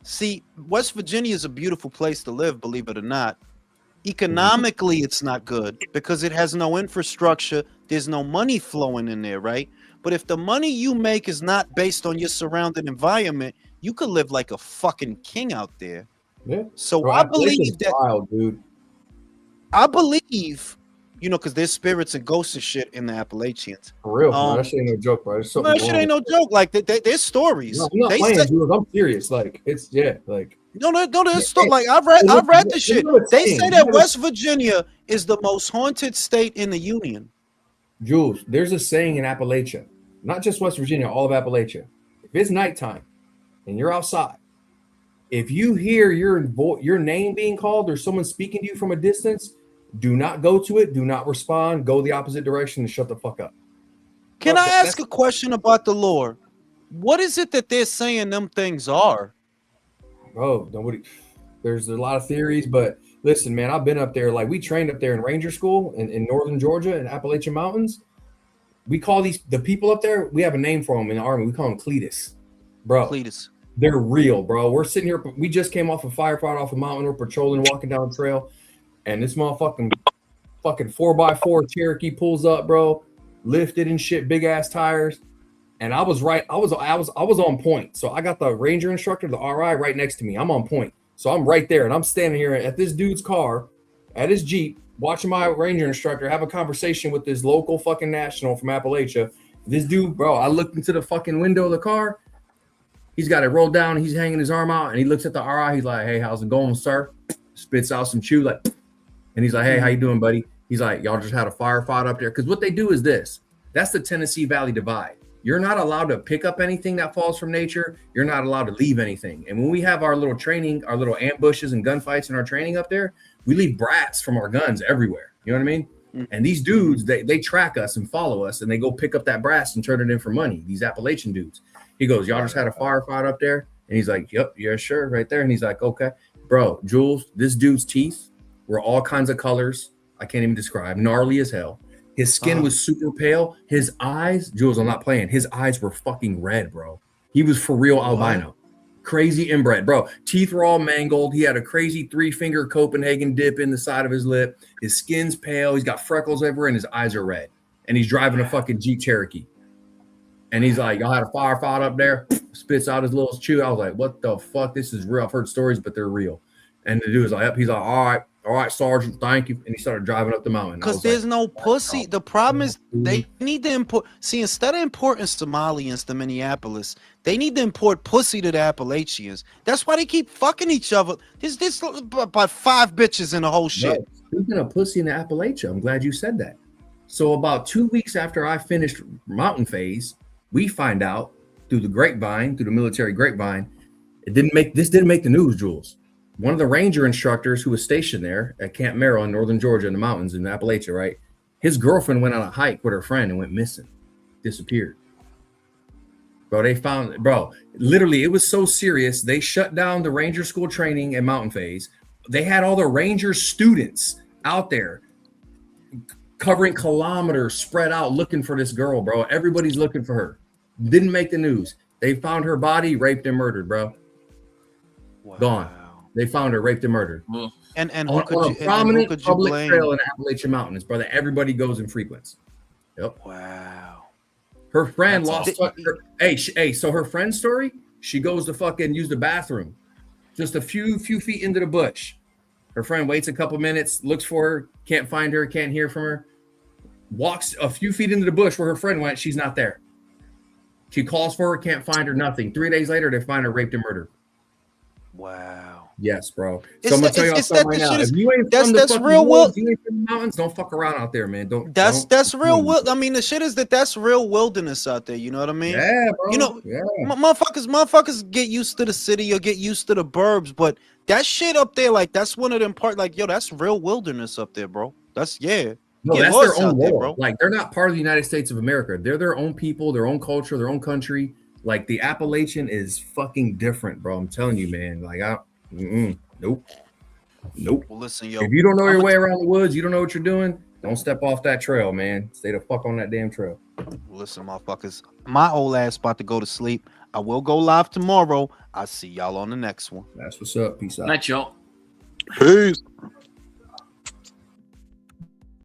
See, West Virginia is a beautiful place to live, believe it or not. Economically, it's not good because it has no infrastructure. There's no money flowing in there, right? But if the money you make is not based on your surrounding environment, you could live like a fucking king out there. Yeah. So I believe that. Wild, dude. I believe, because there's spirits and ghosts and shit in the Appalachians. For real, man, that shit ain't no joke, bro. There's something No, that shit ain't no joke. Like there's stories. No, I'm not playing, dude. I'm serious. Like it's like. No, there's stuff. Like I've read the shit. They say that West Virginia is the most haunted state in the Union. Jules, there's a saying in Appalachia, not just West Virginia, all of Appalachia. If it's nighttime and you're outside, if you hear your name being called or someone speaking to you from a distance, do not go to it. Do not respond. Go the opposite direction and shut the fuck up. Can I ask a question about the lore? What is it that they're saying them things are? Oh, nobody. There's a lot of theories, but listen, man, I've been up there. Like we trained up there in Ranger School in northern Georgia in Appalachian Mountains. We call the people up there. We have a name for them in the Army. We call them Cletus, bro. Cletus. They're real, bro. We're sitting here. We just came off a firefight off a mountain. We're patrolling, walking down the trail, and this motherfucking 4x4 Cherokee pulls up, bro. Lifted and shit, big ass tires. And I was right. I was on point. So I got the Ranger instructor, the RI, right next to me. I'm on point. So I'm right there, and I'm standing here at this dude's car, at his Jeep, watching my Ranger instructor have a conversation with this local fucking national from Appalachia. This dude, bro, I looked into the fucking window of the car. He's got it rolled down. He's hanging his arm out, and he looks at the RI. He's like, "Hey, how's it going, sir?" Spits out some chew, like, and he's like, "Hey, how you doing, buddy?" He's like, "Y'all just had a firefight up there." Because what they do is this. That's the Tennessee Valley Divide. You're not allowed to pick up anything that falls from nature. You're not allowed to leave anything. And when we have our little training, our little ambushes and gunfights in our training up there, we leave brats from our guns everywhere. You know what I mean? Mm-hmm. And these dudes, they track us and follow us, and they go pick up that brass and turn it in for money. These Appalachian dudes. He goes, "Y'all just had a firefight up there?" And he's like, "Yep, yeah, sure, right there." And he's like, "Okay." Bro, Jules, this dude's teeth were all kinds of colors. I can't even describe. Gnarly as hell. His skin was super pale. His eyes, Jules, I'm not playing. His eyes were fucking red, bro. He was for real albino. Crazy inbred, bro. Teeth were all mangled. He had a crazy 3-finger Copenhagen dip in the side of his lip. His skin's pale. He's got freckles everywhere, and his eyes are red. And he's driving a fucking Jeep Cherokee. And he's like, "Y'all had a firefight up there?" Spits out his little chew. I was like, "What the fuck? This is real. I've heard stories, but they're real." And the dude was like, "Yep." He's like, all right, Sergeant, thank you." And he started driving up the mountain. Because there's no pussy. The problem is they need to import. See, instead of importing Somalians to Minneapolis, they need to import pussy to the Appalachians. That's why they keep fucking each other. There's about 5 bitches in the whole shit. No, speaking of pussy in the Appalachia, I'm glad you said that. So about 2 weeks after I finished mountain phase, we find out through the grapevine, through the military grapevine, this didn't make the news, Jules. One of the Ranger instructors who was stationed there at Camp Merrill in northern Georgia in the mountains in Appalachia, right? His girlfriend went on a hike with her friend and went missing, disappeared. Bro, literally, it was so serious. They shut down the Ranger school training and mountain phase. They had all the Ranger students out there covering kilometers, spread out, looking for this girl, bro. Everybody's looking for her. Didn't make the news. They found her body, raped and murdered, bro. Wow. Gone. They found her raped and murdered. And on a prominent public trail in the Appalachian Mountains, brother. Everybody goes and frequents. Yep. Wow. Her friend lost. So her friend's story. She goes to fucking use the bathroom, just a few feet into the bush. Her friend waits a couple minutes, looks for her, can't find her, can't hear from her. Walks a few feet into the bush where her friend went. She's not there. She calls for her, can't find her. Nothing. 3 days later, they find her raped and murdered. Wow. Yes, bro. So I'm gonna tell you something right now. If you ain't from the fucking real woods, you ain't from the mountains, don't fuck around out there, man. That's real. I mean, the shit is that's real wilderness out there. You know what I mean? Yeah, bro. You know, motherfuckers get used to the city or get used to the burbs, but that shit up there, like that's one of them part. Like, yo, that's real wilderness up there, bro. That's No, that's their own world, bro. Like they're not part of the United States of America. They're their own people, their own culture, their own country. Like the Appalachian is fucking different, bro. I'm telling you, man. Like nope. Well, listen, yo. If you don't know your way around the woods, you don't know what you're doing, don't step off that trail, man. Stay the fuck on that damn trail. Listen, motherfuckers. My old ass about to go to sleep. I will go live tomorrow. I'll see y'all on the next one. That's what's up. Peace out. Night, y'all. Peace.